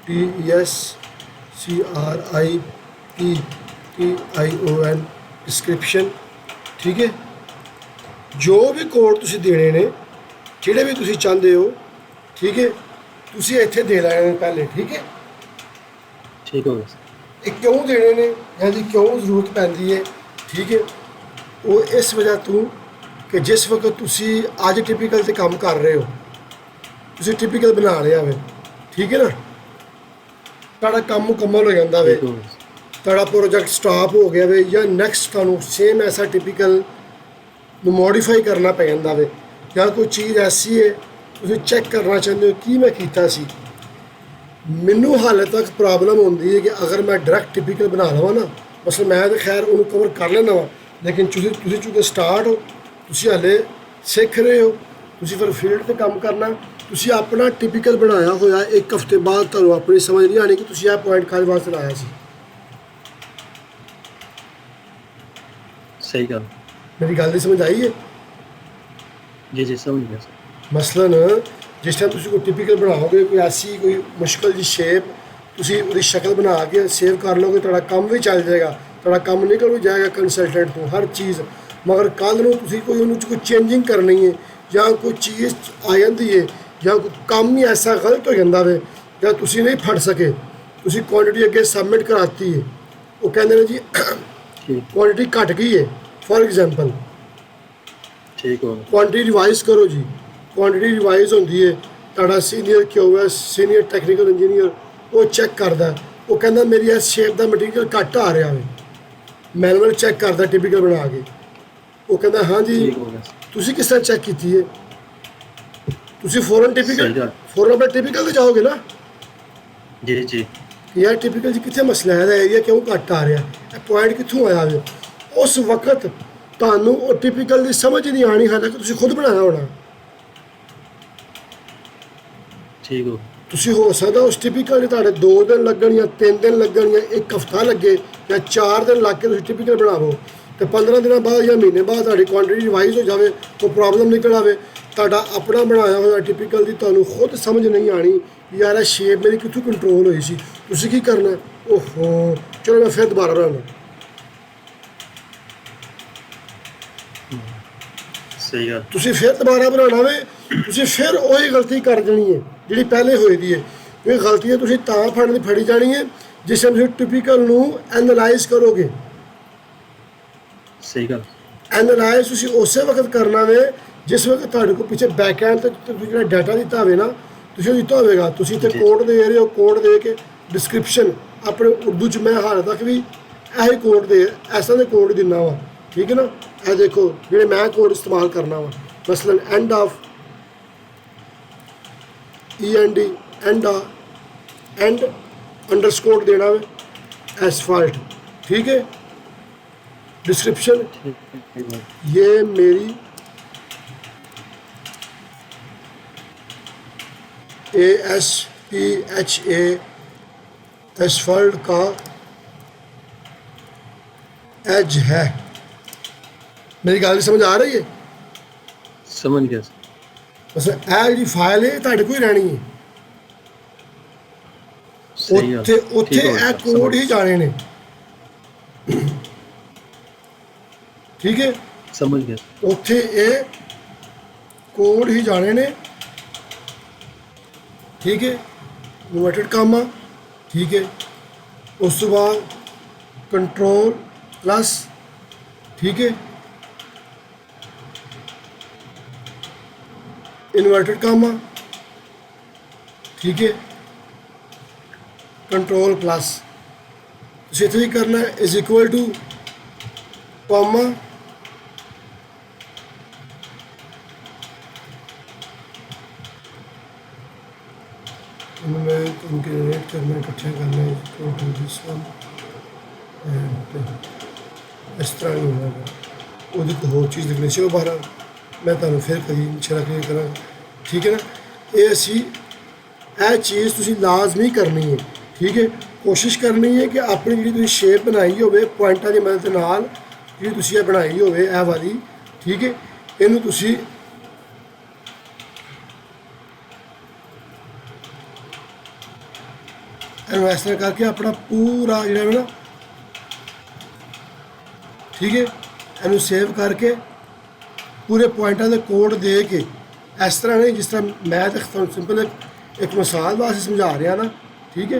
TESCRIPTION, description. ठीक है, जो भी कोड ਤੁਸੀਂ ਦੇਣੇ ਨੇ, ਜਿਹੜੇ ਵੀ ਤੁਸੀਂ ਚਾਹੁੰਦੇ ਹੋ, ਠੀਕ ਹੈ, ਤੁਸੀਂ ਇੱਥੇ ਦੇ ਲੈਣੇ ਪਹਿਲੇ। ਠੀਕ ਹੈ, ठीक हो गया। ਇਹ ਕਿਉਂ ਦੇਣੇ ਨੇ, ਇਹਦੀ ਕਿਉਂ ਜ਼ਰੂਰਤ ਪੈਂਦੀ ਹੈ? ਠੀਕ ਹੈ, ਉਹ ਇਸ ਵਜ੍ਹਾ ਤੋਂ ਕਿ ਜਿਸ ਵਕਤ ਤੁਸੀਂ ਅੱਜ ਟਿਪੀਕਲ ਤੇ ਕੰਮ ਕਰ ਰਹੇ ਹੋ, ਤੁਸੀਂ ਟਿਪੀਕਲ ਬਣਾ ਲਿਆ ਵੇ। ਠੀਕ ਹੈ ਨਾ, ਤੁਹਾਡਾ ਕੰਮ ਮੁਕੰਮਲ ਹੋ ਜਾਂਦਾ ਵੇ, ठीक हो गया। ਤੁਹਾਡਾ ਪ੍ਰੋਜੈਕਟ ਸਟਾਪ ਹੋ ਗਿਆ ਵੇ, ਜਾਂ ਨੈਕਸਟ ਤੁਹਾਨੂੰ ਸੇਮ ਐਸਾ ਟਿਪੀਕਲ ਨੂੰ ਮੋਡੀਫਾਈ ਕਰਨਾ ਪੈ ਜਾਂਦਾ ਵੇ, ਜਾਂ ਕੋਈ ਚੀਜ਼ ਐਸੀ ਹੈ ਤੁਸੀਂ ਚੈੱਕ ਕਰਨਾ ਚਾਹੁੰਦੇ ਹੋ ਕੀ ਮੈਂ ਕੀਤਾ ਸੀ। ਮੈਨੂੰ ਹਾਲੇ ਤੱਕ ਪ੍ਰੋਬਲਮ ਹੁੰਦੀ ਹੈ ਕਿ ਅਗਰ ਮੈਂ ਡਾਇਰੈਕਟ ਟਿਪੀਕਲ ਬਣਾ ਲਵਾਂ ਨਾ, ਮਸਲ ਮੈਂ ਤਾਂ ਖੈਰ ਉਹਨੂੰ ਕਵਰ ਕਰ ਲੈਂਦਾ ਵਾ, ਲੇਕਿਨ ਤੁਸੀਂ ਚੂੰਕਿ ਸਟਾਰਟ ਹੋ, ਤੁਸੀਂ ਹਾਲੇ ਸਿੱਖ ਰਹੇ ਹੋ, ਤੁਸੀਂ ਫਿਰ ਫੀਲਡ 'ਤੇ ਕੰਮ ਕਰਨਾ। ਤੁਸੀਂ ਆਪਣਾ ਟਿਪੀਕਲ ਬਣਾਇਆ ਹੋਇਆ, 1 ਹਫ਼ਤੇ ਬਾਅਦ ਤੁਹਾਨੂੰ ਆਪਣੀ ਸਮਝ ਨਹੀਂ ਆਣੀ ਕਿ ਤੁਸੀਂ ਇਹ ਪੁਆਇੰਟ ਕਾਹਦੇ ਵਾਸਤੇ ਲਾਇਆ ਸੀ। सही गल। ਮੇਰੀ ਗੱਲ ਦੀ ਸਮਝ ਆਈ ਹੈ? जी जी समझ गया सर। ਮਸਲਨ ਜਿਸ ਟਾਈਮ ਤੁਸੀਂ ਕੋਈ ਟਿਪੀਕਲ ਬਣਾਓਗੇ, ਕੋਈ ਐਸੀ ਕੋਈ ਮੁਸ਼ਕਲ ਜੀ ਸ਼ੇਪ, ਤੁਸੀਂ ਉਹਦੀ ਸ਼ਕਲ ਬਣਾ ਕੇ ਸੇਵ ਕਰ ਲਓਗੇ, ਤੁਹਾਡਾ ਕੰਮ ਵੀ ਚੱਲ ਜਾਏਗਾ, ਤੁਹਾਡਾ ਕੰਮ ਨਿਕਲ ਵੀ ਜਾਏਗਾ ਕੰਸਲਟੈਂਟ ਤੋਂ ਹਰ ਚੀਜ਼। ਮਗਰ ਕੱਲ੍ਹ ਨੂੰ ਤੁਸੀਂ ਕੋਈ ਉਹਨੂੰ 'ਚ ਕੋਈ ਚੇਂਜਿੰਗ ਕਰਨੀ ਹੈ ਜਾਂ ਕੋਈ ਚੀਜ਼ ਆ ਜਾਂਦੀ ਹੈ ਜਾਂ ਕੋਈ ਕੰਮ ਹੀ ਐਸਾ ਗਲਤ ਹੋ ਜਾਂਦਾ ਵੇ ਜਾਂ ਤੁਸੀਂ ਨਹੀਂ ਫੜ ਸਕੇ, ਤੁਸੀਂ ਕੁਆਂਟੀਟੀ ਅੱਗੇ ਸਬਮਿਟ ਕਰਾਤੀ ਹੈ, ਉਹ ਕਹਿੰਦੇ ਨੇ ਜੀ ठीक ਕੁਆਂਟੀਟੀ ਘਟ ਗਈ ਹੈ, ਫॉर एग्जांपल ठीक हो ਕੁਆਂਟੀਟੀ ਰਿਵਾਈਜ਼ ਕਰੋ ਜੀ। ਕੁਆਂਟੀਟੀ ਰਿਵਾਈਜ਼ ਹੁੰਦੀ ਹੈ, ਤੁਹਾਡਾ senior QS senior technical engineer ਉਹ ਚੈੱਕ ਕਰਦਾ, ਉਹ ਕਹਿੰਦਾ ਮੇਰੀ ਇਸ ਸ਼ੇਪ ਦਾ ਮਟੀਰੀਅਲ ਘੱਟ ਆ ਰਿਹਾ ਵੇ, ਮੈਨੂਅਲ ਚੈੱਕ ਕਰਦਾ ਟਿਪੀਕਲ ਬਣਾ ਕੇ, ਉਹ ਕਹਿੰਦਾ ਹਾਂ ਜੀ ठीक हो गया सर। ਤੁਸੀਂ ਕਿਸ ਤਰ੍ਹਾਂ ਚੈੱਕ ਕੀਤੀ ਹੈ? ਤੁਸੀਂ ਫੌਰਨ सही ਟਿਪੀਕਲ गल। ਫੌਰਨ ਆਪਣੇ ਟਿਪੀਕਲ ਤੇ ਜਾਓਗੇ ਨਾ जी जी ਕਿ ਯਾਰ ਟਿਪੀਕਲ 'ਚ ਕਿੱਥੇ ਮਸਲਾ ਹੈ, ਇਹਦਾ ਏਰੀਆ ਕਿਉਂ ਘੱਟ ਆ ਰਿਹਾ, ਇਹ ਪੁਆਇੰਟ ਕਿੱਥੋਂ ਆਇਆ ਵੇ। ਉਸ ਵਕਤ ਤੁਹਾਨੂੰ ਉਹ ਟਿਪੀਕਲ ਦੀ ਸਮਝ ਹੀ ਨਹੀਂ ਆਣੀ, ਹਾਲਾਂਕਿ ਤੁਸੀਂ ਖੁਦ ਬਣਾਇਆ ਹੋਣਾ। ठीक हो ਤੁਸੀਂ ਹੋ ਸਕਦਾ ਉਸ ਟਿਪੀਕਲ 'ਚ ਤੁਹਾਡੇ 2 ਦਿਨ ਲੱਗਣ ਜਾਂ 3 ਦਿਨ ਲੱਗਣ ਜਾਂ 1 ਹਫ਼ਤਾ ਲੱਗੇ ਜਾਂ 4 ਦਿਨ ਲੱਗ ਕੇ ਤੁਸੀਂ ਟਿਪੀਕਲ ਬਣਾਵੋ, ਤੇ 15 ਦਿਨਾਂ ਬਾਅਦ ਜਾਂ ਮਹੀਨੇ ਬਾਅਦ ਤੁਹਾਡੀ ਕੁਆਂਟੀਟੀ ਰਿਵਾਈਜ਼ ਹੋ ਜਾਵੇ, ਕੋਈ ਪ੍ਰੋਬਲਮ ਨਿਕਲ ਆਵੇ, ਤੁਹਾਡਾ ਆਪਣਾ ਬਣਾਇਆ ਹੋਇਆ ਟਿਪੀਕਲ ਦੀ ਤੁਹਾਨੂੰ ਖੁਦ ਸਮਝ ਨਹੀਂ ਆਣੀ ਯਾਰ ਇਹ ਸ਼ੇਪ ਮੇਰੀ ਕਿੱਥੋਂ ਕੰਟਰੋਲ ਹੋਈ ਸੀ। ਤੁਸੀਂ ਕੀ ਕਰਨਾ, ਓਹੋ ਚਲੋ ਮੈਂ ਫਿਰ ਦੁਬਾਰਾ ਬਣਾਉਣਾ। सही गल। ਤੁਸੀਂ ਫਿਰ ਦੁਬਾਰਾ ਬਣਾਉਣਾ ਵੇ, ਤੁਸੀਂ ਫਿਰ ਉਹੀ ਗਲਤੀ ਕਰ ਦੇਣੀ ਹੈ ਜਿਹੜੀ ਪਹਿਲੇ ਹੋਈ ਦੀ ਹੈ। ਇਹ ਗਲਤੀਆਂ ਤੁਸੀਂ ਤਾਂ ਫੜੀ ਜਾਣੀ ਹੈ ਜਿਸ ਟਾਈਮ ਤੁਸੀਂ ਟਿਪੀਕਲ ਨੂੰ ਐਨਾਲਾਈਜ਼ ਕਰੋਗੇ। सही गल। ਐਨਾਲਾਈਜ਼ ਤੁਸੀਂ ਉਸੇ ਵਕਤ ਕਰਨਾ ਵੇ ਜਿਸ ਵਕਤ ਤੁਹਾਡੇ ਕੋਲ ਪਿੱਛੇ ਬੈਕ ਐਂਡ ਤੇ ਤੁਸੀਂ ਜਿਹੜਾ ਡਾਟਾ ਦਿੱਤਾ ਹੋਵੇ ਨਾ, ਤੁਸੀਂ ਉਹ ਦਿੱਤਾ ਹੋਵੇਗਾ, ਤੁਸੀਂ ਇੱਥੇ ਕੋਡ ਦੇ ਰਹੇ ਹੋ, ਕੋਡ ਦੇ ਕੇ ਡਿਸਕ੍ਰਿਪਸ਼ਨ ਆਪਣੇ ਉਰਦੂ 'ਚ ਮੈਂ ਹਾਲੇ ਤੱਕ ਵੀ ਇਹੀ ਕੋਡ ਦੇ ਐਸਾ ਦੇ ਕੋਡ ਦਿੰਦਾ ਵਾ, ਠੀਕ ਹੈ ਨਾ। ਇਹ ਦੇਖੋ ਜਿਹੜੇ ਮੈਂ ਕੋਡ ਇਸਤੇਮਾਲ ਕਰਨਾ ਵਾ, ਮਸਲਨ end of END end underscore ਦੇਣਾ ਵੇ ਐਸਫਾल्ट, ठीक है। डिस्क्रिप्शन ठीक हो ये मेरी ASPHA एसफाल्ट का एज है। मेरी गल समझ आ रही है? समझ गया सर। बस ਇਹ ਜਿਹੜੀ ਫਾਈਲ ਹੈ ਤੁਹਾਡੇ ਕੋਲ ਹੀ ਰਹਿਣੀ ਹੈ, सही गल। ਉੱਥੇ ਉੱਥੇ ठीक हो ਇਹ गया, ਕੋਡ ਹੀ ਜਾਣੇ ਨੇ, ਠੀਕ ਹੈ। समझ गया। ਉੱਥੇ ਇਹ ਕੋਡ ਹੀ ਜਾਣੇ ਨੇ, ਠੀਕ ਹੈ। ਇਨਵਰਟਡ ਕਾਮਾ, ਠੀਕ ਹੈ। ਉਸ ਤੋਂ ਬਾਅਦ ਕੰਟਰੋਲ ਪਲੱਸ, ਠੀਕ ਹੈ। ਇਨਵਰਟਡ ਕਾਮਾ, ਠੀਕ ਹੈ। ਕੰਟਰੋਲ ਪਲੱਸ ਤੁਸੀਂ ਇੱਥੇ ਹੀ ਕਰਨਾ ਇਜ਼ ਇਕੁਅਲ ਟੂ ਕਾਮਾ, मैं उनके रेट करना इकट्ठे करना है टोटल दिस वन एंड इस तरह नहीं होगा। ਉਹਦੀ ਕੋਈ ਹੋਰ ਚੀਜ਼ ਲਿਖਣੀ ਸੀ, ਉਹ ਬਾਹਰ ਮੈਂ ਤੁਹਾਨੂੰ ਫਿਰ ਕਦੀ ਇਨਸ਼ਾਅੱਲਾ ਕਲੀਅਰ ਕਰਾਂਗਾ, ਠੀਕ ਹੈ ਨਾ। ਇਹ ਅਸੀਂ ਇਹ ਚੀਜ਼ ਤੁਸੀਂ ਲਾਜ਼ਮੀ ਕਰਨੀ ਹੈ, ਠੀਕ ਹੈ। ਕੋਸ਼ਿਸ਼ ਕਰਨੀ ਹੈ ਕਿ ਆਪਣੀ ਜਿਹੜੀ ਤੁਸੀਂ ਸ਼ੇਪ ਬਣਾਈ ਹੋਵੇ ਪੁਆਇੰਟਾਂ ਦੀ ਮਦਦ ਨਾਲ, ਜਿਹੜੀ ਤੁਸੀਂ ਇਹ ਬਣਾਈ ਹੋਵੇ ਇਹ ਵਾਲੀ, ਠੀਕ ਹੈ, ਇਹਨੂੰ ਤੁਸੀਂ ਇਹਨੂੰ ਇਸ ਤਰ੍ਹਾਂ ਕਰਕੇ ਆਪਣਾ ਪੂਰਾ ਜਿਹੜਾ ਹੈ ਨਾ, ਠੀਕ ਹੈ, ਇਹਨੂੰ ਸੇਵ ਕਰਕੇ ਪੂਰੇ ਪੁਆਇੰਟਾਂ ਦੇ ਕੋਡ ਦੇ ਕੇ, ਇਸ ਤਰ੍ਹਾਂ ਨਹੀਂ ਜਿਸ ਤਰ੍ਹਾਂ ਮੈਂ ਤਾਂ ਤੁਹਾਨੂੰ ਸਿੰਪਲ ਇੱਕ ਮਿਸਾਲ ਵਾਸਤੇ ਸਮਝਾ ਰਿਹਾ ਨਾ, ਠੀਕ ਹੈ।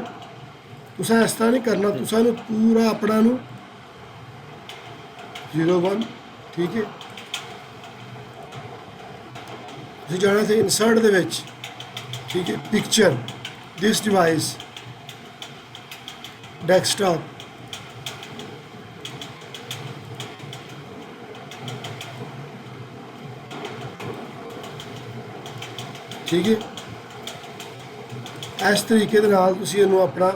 ਤੁਸੀਂ ਇਸ ਤਰ੍ਹਾਂ ਨਹੀਂ ਕਰਨਾ, ਤੁਸੀਂ ਇਹਨੂੰ ਪੂਰਾ ਆਪਣਾ ਨੂੰ 01, ਠੀਕ ਹੈ। ਤੁਸੀਂ ਜਾਣਾ ਸੀ ਇਨਸਰਟ ਦੇ ਵਿੱਚ, ਠੀਕ ਹੈ, ਪਿਕਚਰ ਦਿਸ ਡਿਵਾਈਸ डेस्कटॉप, ठीक है। इस तरीके ਦੇ ਨਾਲ ਤੁਸੀਂ ਇਹਨੂੰ ਆਪਣਾ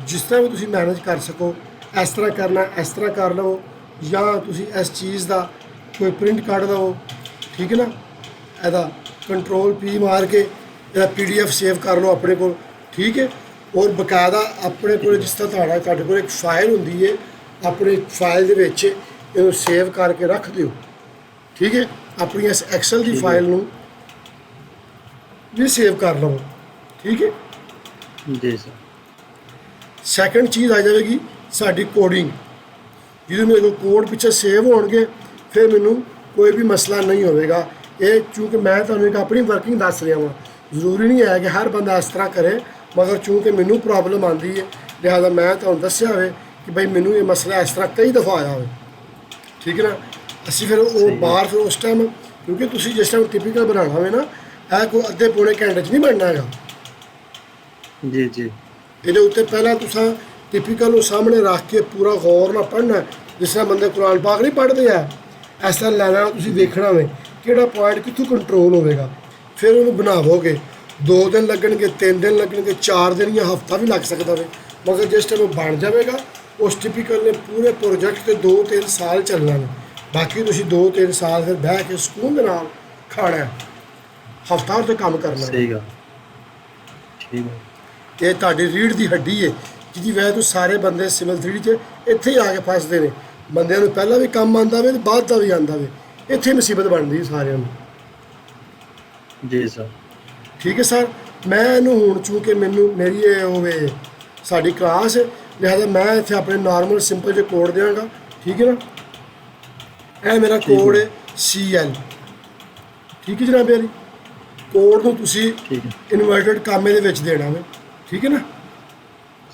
ਜਿਸ ਤਰ੍ਹਾਂ ਵੀ ਤੁਸੀਂ ਮੈਨੇਜ ਕਰ ਸਕੋ ਇਸ ਤਰ੍ਹਾਂ ਕਰਨਾ, ਇਸ ਤਰ੍ਹਾਂ ਕਰ ਲਓ, ਜਾਂ ਤੁਸੀਂ ਇਸ ਚੀਜ਼ ਦਾ ਕੋਈ ਪ੍ਰਿੰਟ ਕੱਢ ਲਓ, ਠੀਕ ਹੈ ਨਾ। ਇਹਦਾ ਕੰਟਰੋਲ P ਮਾਰ ਕੇ ਇਹਦਾ PDF ਸੇਵ ਕਰ ਲਓ ਆਪਣੇ ਕੋਲ, ਠੀਕ ਹੈ। ਔਰ ਬਕਾਇਦਾ ਆਪਣੇ ਕੋਲ ਜਿਸ ਤਰ੍ਹਾਂ ਤੁਹਾਡੇ ਕੋਲ ਇੱਕ ਫਾਈਲ ਹੁੰਦੀ ਹੈ, ਆਪਣੀ ਫਾਈਲ ਦੇ ਵਿੱਚ ਇਹਨੂੰ ਸੇਵ ਕਰਕੇ ਰੱਖ ਦਿਓ, ਠੀਕ ਹੈ। ਆਪਣੀ ਇਸ ਐਕਸਲ ਦੀ ਠੀਕ ਹੈ। ਫਾਈਲ ਨੂੰ ਵੀ ਸੇਵ ਕਰ ਲਓ, ਠੀਕ ਹੈ। ਜੀ ਸਰ। ਸੈਕੰਡ ਚੀਜ਼ ਆ ਜਾਵੇਗੀ ਸਾਡੀ ਕੋਡਿੰਗ, ਜਿਹਦੇ ਮੇਰੇ ਕੋਲ ਕੋਡ ਪਿੱਛੇ ਸੇਵ ਹੋਣਗੇ, ਫਿਰ ਮੈਨੂੰ ਕੋਈ ਵੀ ਮਸਲਾ ਨਹੀਂ ਹੋਵੇਗਾ। ਇਹ ਚੂँਕਿ ਮੈਂ ਤੁਹਾਨੂੰ ਇੱਕ ਆਪਣੀ ਵਰਕਿੰਗ ਦੱਸ ਰਿਹਾ ਹਾਂ, ਜ਼ਰੂਰੀ ਨਹੀਂ ਹੈ ਕਿ ਹਰ ਬੰਦਾ ਇਸ ਤਰ੍ਹਾਂ ਕਰੇ, ਮਗਰ ਚੂँਕਿ ਮੈਨੂੰ ਪ੍ਰੋਬਲਮ ਆਉਂਦੀ ਹੈ, ਲਿਹਾਜ਼ਾ ਮੈਂ ਤੁਹਾਨੂੰ ਦੱਸਿਆ ਹੋਵੇ ਕਿ ਭਾਈ ਮੈਨੂੰ ਇਹ ਮਸਲਾ ਇਸ ਤਰ੍ਹਾਂ ਕਈ ਦਫਾ ਆਇਆ ਹੋਵੇ, ਠੀਕ ਹੈ ਨਾ। ਅਸੀਂ ਫਿਰ ਉਹ ਬਾਹਰ ਫਿਰ ਉਸ ਟਾਈਮ, ਕਿਉਂਕਿ ਤੁਸੀਂ ਜਿਸ ਟਾਈਮ ਟਿਪੀਕਲ ਬਣਾਉਣਾ ਹੋਵੇ ਨਾ, ਇਹ ਕੋਈ ਅੱਧੇ ਪੌਣੇ ਘੰਟੇ 'ਚ ਨਹੀਂ ਬਣਨਾ ਹੈਗਾ। ਜੀ ਜੀ। ਇਹਦੇ ਉੱਤੇ ਪਹਿਲਾਂ ਤੁਸੀਂ ਟਿਪੀਕਲ ਨੂੰ ਸਾਹਮਣੇ ਰੱਖ ਕੇ ਪੂਰਾ ਗੌਰ ਨਾਲ ਪੜ੍ਹਨਾ, ਜਿਸ ਤਰ੍ਹਾਂ ਬੰਦੇ ਕੁਰਾਨ ਪਾਕ ਨਹੀਂ ਪੜ੍ਹਦੇ ਆ, ਇਸ ਤਰ੍ਹਾਂ ਲੈਣਾ, ਤੁਸੀਂ ਦੇਖਣਾ ਹੋਵੇ ਕਿਹੜਾ ਪੁਆਇੰਟ ਕਿੱਥੋਂ ਕੰਟਰੋਲ ਹੋਵੇਗਾ, ਫਿਰ ਉਹਨੂੰ ਬਣਾਵੋਗੇ। 2 ਦਿਨ ਲੱਗਣਗੇ, 3 ਦਿਨ ਲੱਗਣਗੇ, 4 ਦਿਨ ਜਾਂ ਹਫ਼ਤਾ ਵੀ ਲੱਗ ਸਕਦਾ ਵੇ, ਮਗਰ ਜਿਸ ਟਾਈਮ ਉਹ ਬਣ ਜਾਵੇਗਾ, ਉਸ ਟਿਪੀਕਲ ਨੇ ਪੂਰੇ ਪ੍ਰੋਜੈਕਟ ਤੇ 2-3 ਸਾਲ ਚੱਲਣਾ ਨੇ। ਬਾਕੀ ਤੁਸੀਂ 2-3 ਸਾਲ ਫਿਰ ਬਹਿ ਕੇ ਸਕੂਨ ਦੇ ਨਾਲ ਖਾਣਾ, ਹਫ਼ਤਾ ਉੱਤੇ ਕੰਮ ਕਰਨਾ। ਸਹੀ ਗੱਲ। ਠੀਕ ਹੈ। ਇਹ ਤੁਹਾਡੀ ਰੀੜ੍ਹ ਦੀ ਹੱਡੀ ਹੈ, ਜਿਹਦੀ ਵਜ੍ਹਾ ਤੋਂ ਸਾਰੇ ਬੰਦੇ ਸਿਵਲ 3D 'ਚ ਇੱਥੇ ਹੀ ਆ ਕੇ ਫਸਦੇ ਨੇ। ਬੰਦਿਆਂ ਨੂੰ ਪਹਿਲਾਂ ਵੀ ਕੰਮ ਆਉਂਦਾ ਵੇ ਤੇ ਬਾਅਦ ਦਾ ਵੀ ਆਉਂਦਾ ਵੇ, ਇੱਥੇ ਮੁਸੀਬਤ ਬਣਦੀ ਹੈ ਸਾਰਿਆਂ ਨੂੰ। ਜੀ ਸਰ। ਠੀਕ ਹੈ ਸਰ। ਮੈਂ ਇਹਨੂੰ ਹੁਣ ਚੂँਕਿ ਮੇਰੀ ਇਹ ਹੋਵੇ ਸਾਡੀ ਕਲਾਸ, ਲਿਹਾਜ਼ਾ ਮੈਂ ਇੱਥੇ ਆਪਣੇ ਨਾਰਮਲ ਸਿੰਪਲ ਜਿਹੇ ਕੋਡ ਦਿਆਂਗਾ, ਠੀਕ ਹੈ ਨਾ। ਇਹ ਮੇਰਾ ਕੋਡ ਹੈ CL, ਠੀਕ ਹੈ ਜਨਾਬ ਯਾਰੀ। ਕੋਡ ਨੂੰ ਤੁਸੀਂ ਠੀਕ ਹੈ। ਇਨਵਰਟਡ ਕਾਮੇ ਦੇ ਵਿੱਚ ਦੇਣਾ ਵੇ, ਠੀਕ ਹੈ ਨਾ।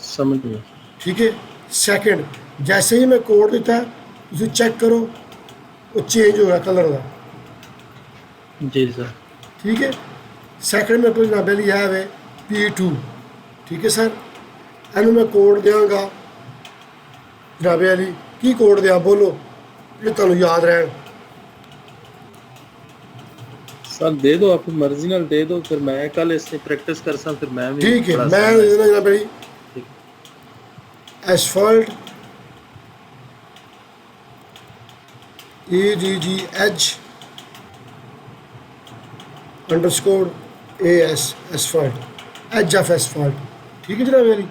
ਸਮਝ ਗਿਆ। ठीक है। सेकंड, जैसे ही मैं कोड देता है उसे चेक करो, वो चेंज हो गया कलर का, जी सर। ठीक है। सेकंड मेरे को जनाब लिया है P2, ठीक है सर। एनू मैं कोड देंगा जनाब अली, की कोड दिया बोलो जो तुहानू याद रहन। सर दे दो, अपनी मर्जी नाल दे दो, फिर मैं कल इससे प्रैक्टिस कर सा, फिर मैं भी ठीक है। पढ़ा मैं सकता। जनाब Ali asphalt EDGH underscore AS asphalt, edge of asphalt, ठीक है जनाब अली।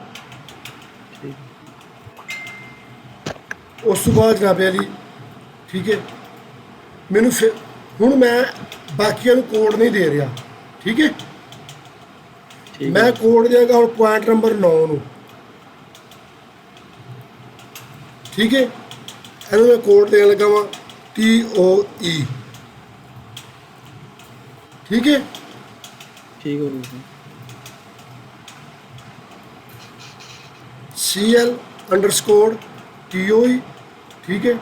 उस तो बाद जनाब अली, ठीक है। मैनू फिर हुण मैं बाकियों को कोड नहीं दे रहा, ठीक है। ठीक मैं है। कोड देगा और पॉइंट नंबर 9 नू, ठीक है। ਇਹਨੂੰ मैं कोड देने लगा वा TOE, ठीक है। ठीक हो गया। CL अंडरस्कोर TOE, ठीक है।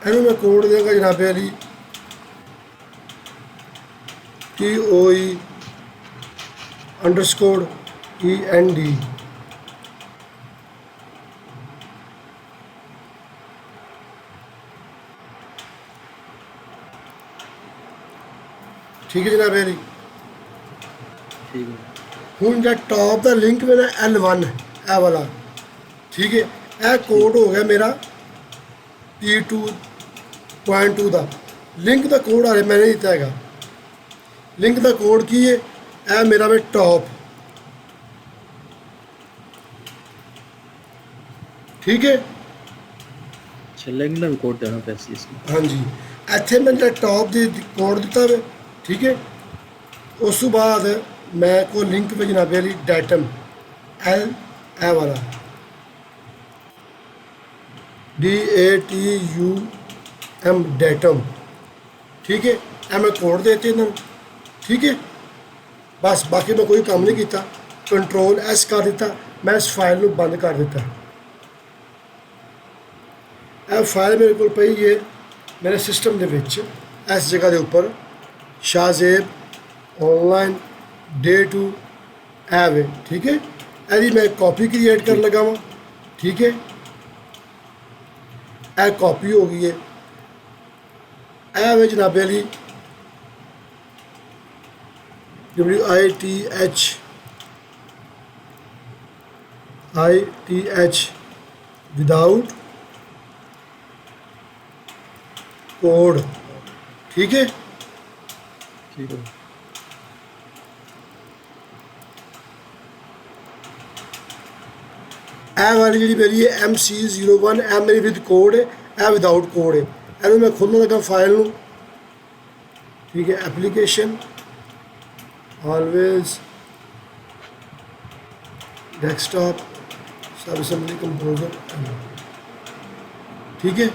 ਇਹਨੂੰ मैं कोड देगा जनाब अली TOE अंडरस्कोर END, ठीक है जनाब अली। ठीक है। ਹੁਣ ਜਿਹੜਾ ਟੌਪ ਦਾ ਲਿੰਕ ਮੇਰਾ L1 ਇਹ ਵਾਲਾ, ਠੀਕ ਹੈ। ਇਹ ਕੋਡ ਹੋ ਗਿਆ ਮੇਰਾ P2.2 ਦਾ। ਲਿੰਕ ਦਾ ਕੋਡ ਹਾਲੇ ਮੈਂ ਨਹੀਂ ਦਿੱਤਾ ਹੈਗਾ। ਲਿੰਕ ਦਾ ਕੋਡ ਕੀ ਹੈ? ਇਹ ਮੇਰਾ ਵੇ ਟੌਪ, ਠੀਕ ਹੈ। लिंक ना भी कोड देना पैसे इसमें। हाँ जी, ਇੱਥੇ ਮੈਂ ਜਿਹੜਾ ਟੌਪ ਦੇ ਕੋਡ ਦਿੱਤਾ ਵੇ, ਠੀਕ ਹੈ। ਉਸ ਤੋਂ ਬਾਅਦ ਮੈਂ ਕੋ ਲਿੰਕ ਵਿੱਚ ਜਨਾਬ ਅਲੀ ਡੈਟਮ L ਇਹ ਵਾਲਾ DATUM ਡੈਟਮ, ठीक है। ਇਹ ਮੈਂ ਕੋਡ ਦੇਤੇ ਇਹਨਾਂ ਨੂੰ, ठीक है। ਬਸ ਬਾਕੀ ਮੈਂ ਕੋਈ ਕੰਮ ਨਹੀਂ ਕੀਤਾ, ਕੰਟਰੋਲ S ਕਰ ਦਿੱਤਾ, ਮੈਂ ਇਸ ਫਾਈਲ ਨੂੰ ਬੰਦ ਕਰ ਦਿੱਤਾ। ਇਹ ਫਾਈਲ ਮੇਰੇ ਕੋਲ ਪਈ ਹੈ ਮੇਰੇ ਸਿਸਟਮ ਦੇ ਵਿੱਚ, ਇਸ ਜਗ੍ਹਾ ਦੇ ਉੱਪਰ ਸ਼ਾਹਜ਼ੇਬ ऑनलाइन Day 2 ਐਵੇ, ठीक है। ਇਹਦੀ ਮੈਂ ਕਾਪੀ ਕ੍ਰੀਏਟ ਕਰਨ ਲੱਗਾ ਵਾਂ, ठीक है। ਇਹ ਕਾਪੀ ਹੋ ਗਈ ਹੈ। ਇਹ ਵੇ ਜਨਾਬ Ali WITH ITH without code. ठीक है, ठीक है ਇਹ ਵਾਲੀ ਜਿਹੜੀ ਮੇਰੀ ਹੈ MC01, ਇਹ ਮੇਰੀ ਵਿਦ ਕੋਡ ਹੈ, ਇਹ ਵਿਦਾਊਟ ਕੋਡ ਹੈ। ਇਹਨੂੰ ਮੈਂ ਖੋਲ੍ਹਣ ਲੱਗਾ ਫਾਈਲ ਨੂੰ। ਠੀਕ ਹੈ, ਐਪਲੀਕੇਸ਼ਨ ਆਲਵੇਜ਼ ਡੈਸਕਟॉप सब असेंबली कंपोजर। ठीक है,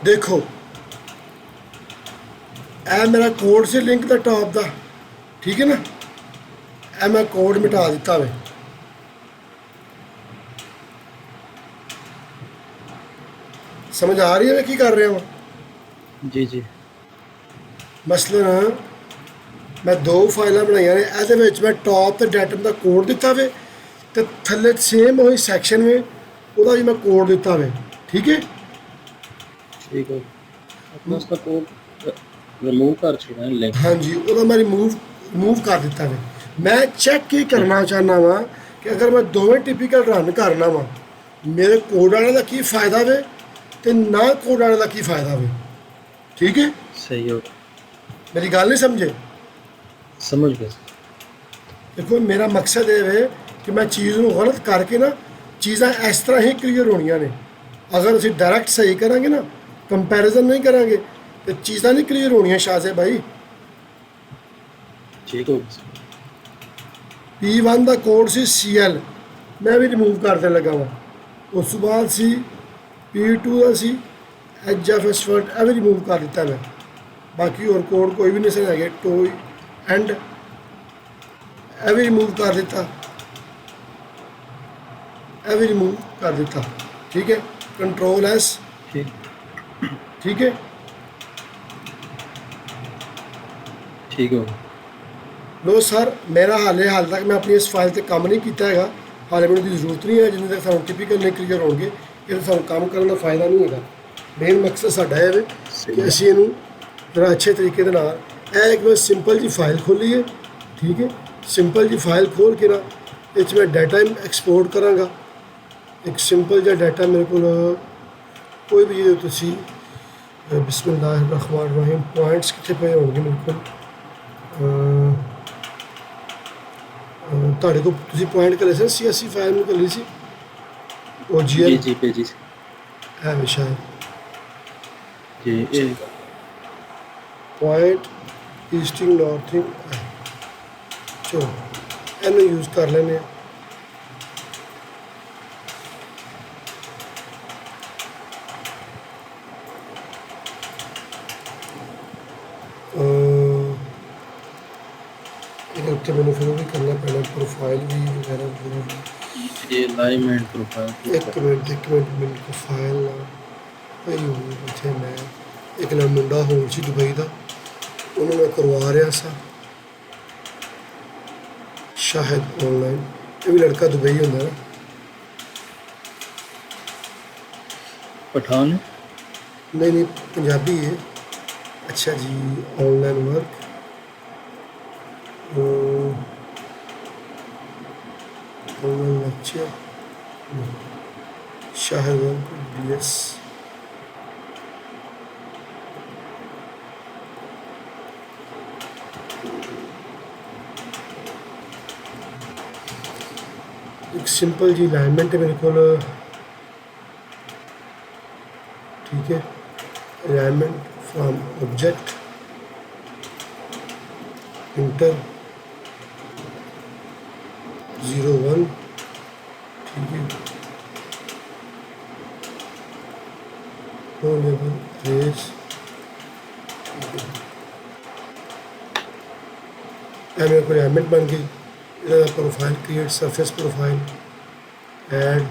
देखो ਇਹ ਮੇਰਾ ਕੋਡ ਸੀ ਲਿੰਕ ਦਾ ਟਾਪ ਦਾ। ਠੀਕ ਹੈ ਨਾ, ਇਹ ਮੈਂ ਕੋਡ ਮਿਟਾ ਦਿੱਤਾ ਵੇ। ਸਮਝ ਆ ਰਹੀ ਹੈ ਮੈਂ ਕੀ ਕਰ ਰਿਹਾ ਹਾਂ? जी जी ਮਸਲਨ ਮੈਂ ਦੋ ਫਾਈਲਾਂ ਬਣਾਈਆਂ ਨੇ, ਇਹਦੇ ਵਿੱਚ ਮੈਂ ਟਾਪ ਤੇ ਡੈਟਮ ਦਾ ਕੋਡ ਦਿੱਤਾ ਵੇ, ਤੇ ਥੱਲੇ ਸੇਮ ਉਹੀ ਸੈਕਸ਼ਨ ਵੇ, ਉਹਦਾ ਵੀ ਮੈਂ ਕੋਡ ਦਿੱਤਾ ਵੇ। ਠੀਕ ਹੈ, ठीक है अपना उसका कोड रिमूव कर छोड़ा है लिंक। ਹਾਂਜੀ ਉਹਦਾ ਮੈਂ ਰਿਮੂਵ ਕਰ ਦਿੱਤਾ ਵੇ। ਮੈਂ ਚੈੱਕ ਕੀ ਕਰਨਾ ਚਾਹੁੰਦਾ ਵਾਂ ਕਿ ਅਗਰ ਮੈਂ ਦੋਵੇਂ ਟਿਪੀਕਲ ਰਨ ਕਰਨਾ ਵਾਂ, ਮੇਰੇ ਕੋਡ ਵਾਲੇ ਦਾ ਕੀ ਫਾਇਦਾ ਵੇ ਤੇ ਨਾ ਕੋਡ ਵਾਲੇ ਦਾ ਕੀ ਫਾਇਦਾ ਵੇ। ਠੀਕ ਹੈ, सही हो ਮੇਰੀ ਗੱਲ ਨਹੀਂ ਸਮਝੇ? समझ गए ਦੇਖੋ ਮੇਰਾ ਮਕਸਦ ਇਹ ਵੇ ਕਿ ਮੈਂ ਚੀਜ਼ ਨੂੰ ਗਲਤ ਕਰਕੇ ਨਾ ਚੀਜ਼ਾਂ ਇਸ ਤਰ੍ਹਾਂ ਹੀ ਕਲੀਅਰ ਹੋਣੀਆਂ ਨੇ। ਅਗਰ ਅਸੀਂ ਡਾਇਰੈਕਟ ਸਹੀ ਕਰਾਂਗੇ ਨਾ, ਕੰਪੈਰੀਜ਼ਨ ਨਹੀਂ ਕਰਾਂਗੇ, ਤੇ ਚੀਜ਼ਾਂ ਨਹੀਂ ਕਲੀਅਰ ਹੋਣੀਆਂ ਸ਼ਾਜ਼ੇ ਭਾਈ। ठीक हो P1 ਦਾ ਕੋਡ ਸੀ CL, ਮੈਂ ਵੀ ਰਿਮੂਵ ਕਰਨ ਲੱਗਾ ਵਾਂ। ਉਸ ਤੋਂ ਬਾਅਦ ਸੀ P2 ਦਾ ਸੀ HFS ਵਰਡ, ਇਹ ਵੀ ਰਿਮੂਵ ਕਰ ਦਿੱਤਾ ਮੈਂ। ਬਾਕੀ ਹੋਰ ਕੋਡ ਕੋਈ ਵੀ ਨਹੀਂ ਸੀ ਹੈਗੇ। ਟੋਈ ਐਂਡ ਇਹ ਵੀ ਰਿਮੂਵ ਕਰ ਦਿੱਤਾ, ਇਹ ਵੀ ਰਿਮੂਵ ਕਰ ਦਿੱਤਾ। ਠੀਕ ਹੈ, ਕੰਟਰੋਲ S। ठीक ਠੀਕ ਹੈ, ठीक हो ਲੋ ਸਰ ਮੇਰਾ ਹਾਲੇ ਤੱਕ ਮੈਂ ਆਪਣੀ ਇਸ ਫਾਈਲ ਤੇ ਕੰਮ ਨਹੀਂ ਕੀਤਾ ਹੈਗਾ। ਹਾਲੇ ਮੈਨੂੰ ਦੀ ਜ਼ਰੂਰਤ ਨਹੀਂ ਹੈ, ਜਿੰਨੇ ਤੱਕ ਸਾਨੂੰ ਟਿਪੀਕਲ ਨਹੀਂ ਕਲੀਅਰ ਹੋਣਗੇ ਇਹ ਸਾਨੂੰ ਕੰਮ ਕਰਨ ਦਾ ਫਾਇਦਾ ਨਹੀਂ ਹੈਗਾ। ਮੇਨ ਮਕਸਦ ਸਾਡਾ ਇਹ ਹੈ ਕਿ ਅਸੀਂ ਇਹਨੂੰ ਜਰਾ ਅੱਛੇ ਤਰੀਕੇ ਦੇ ਨਾਲ, ਇਹ ਇੱਕ ਮੈਂ ਸਿੰਪਲ ਜੀ ਫਾਈਲ ਖੋਲੀ ਹੈ। ਠੀਕ ਹੈ, ਸਿੰਪਲ ਜੀ ਫਾਈਲ ਖੋਲ ਕੇ ਨਾ ਇਹ 'ਚ ਮੈਂ ਡਾਟਾ ਐਕਸਪੋਰਟ ਕਰਾਂਗਾ। ਇੱਕ ਸਿੰਪਲ ਜਿਹਾ ਡਾਟਾ ਮੇਰੇ ਕੋਲ ਕੋਈ ਵੀ ਜੇ ਤੁਸੀਂ ਬਿਸਮਿਲ੍ਲਾਹਿਰ ਰਹਿਮਾਨਿਰ ਰਹੀਮ ਪੁਆਇੰਟਸ ਕਿੱਥੇ ਪਏ ਹੋਣਗੇ ਮੇਰੇ ਕੋਲ, ਤੁਹਾਡੇ ਕੋਲ ਤੁਸੀਂ ਪੁਆਇੰਟ ਕਰੇ ਸੀ CSV ਫਾਈਲ ਨੂੰ ਕਰੀ ਸੀ ਉਹ जी GL जी पेजेस ਹੈ ਵਿਸ਼ਾ जी ये ਪੁਆਇੰਟ ਈਸਟਿੰਗ ਨਾਰਥਿੰਗ। ਚਲੋ ਇਹਨੂੰ ਯੂਜ਼ ਕਰ ਲੈਂਦੇ ਹਾਂ। ਇਹਦੇ ਉੱਤੇ ਮੈਨੂੰ ਫਿਰ ਉਹ ਵੀ ਕਰਨਾ ਪੈਣਾ, ਪ੍ਰੋਫਾਈਲ ਵੀ ਵਗੈਰਾ ਵਗੈਰਾ। ये अलाइनमेंट प्रोफाइल ਇੱਕ ਮਿੰਟ ਮੈਨੂੰ ਪ੍ਰੋਫਾਈਲ ਨਾ ਪਈ ਹੋਣੀ ਉੱਥੇ। ਮੈਂ ਇੱਕ ਨਾ ਮੁੰਡਾ ਹੋਣ ਸੀ ਦੁਬਈ ਦਾ, ਉਹਨੂੰ ਮੈਂ ਕਰਵਾ ਰਿਹਾ ਸਾਂ ਸ਼ਾਹਿਦ ਆਨਲਾਈਨ। ਇਹ ਵੀ ਲੜਕਾ ਦੁਬਈ ਹੁੰਦਾ ਨਾ। पठान नहीं पंजाबी है। अच्छा जी, online work online lecture Shahid DS। एक सिंपल जी अलाइनमेंट है मेरे को। ठीक है, अलाइनमेंट फ्रॉम ऑब्जेक्ट इंटर 01। ठीक है, नो लेवल रेस। मेरे को अलाइनमेंट बन गई। Profile create surface profile add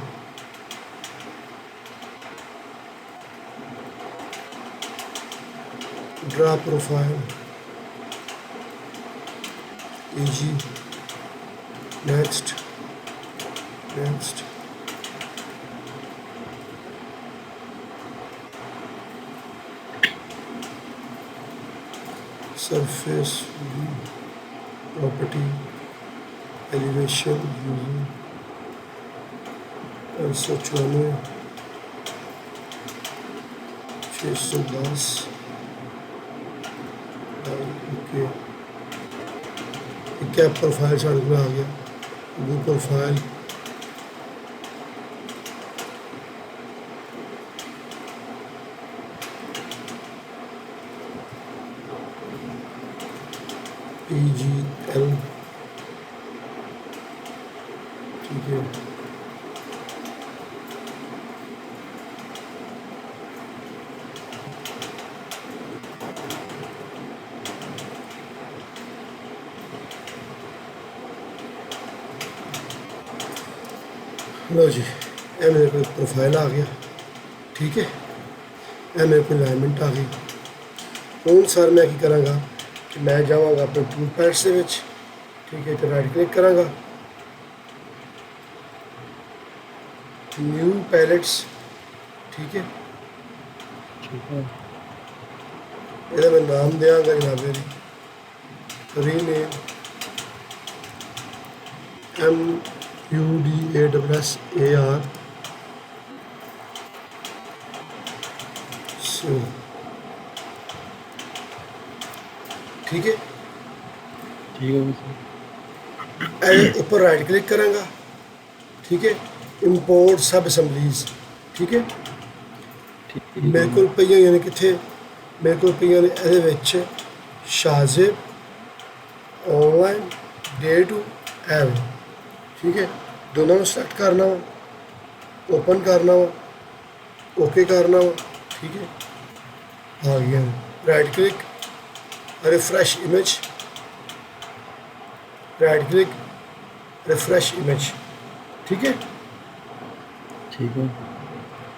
draw profile easy next surface property elevation 594 610 okay क्या प्रोफाइल साढ़े को आ गया वो प्रोफाइल PGL ठीक है लो जी ये मेरे को प्रोफाइल आ गया ठीक है ये मेरे को अलाइनमेंट आ गई हूँ सर मैं की करांगा कि मैं जावांगा अपने टूल पैड्स ਦੇ ਵਿੱਚ ठीक है तो राइट क्लिक करांगा न्यू पैलेट्स ठीक है ਇਹਦਾ मैं नाम देंगा जनाब रीनेम MUDASSAR so ठीक है ऊपर राइट क्लिक करांगा ठीक है इंपोर्ट सब असैम्बलीज ठीक है मेरे को पईयां यानी किथे मेरे को पईयां ने ਇਹਦੇ ਵਿੱਚ शाहजेब ऑनलाइन डे टू एव ठीक है दोनों को सेलेक्ट करना वा ओपन करना वा ओके करना वा ठीक है आ गया right click refresh image right click refresh image ठीक है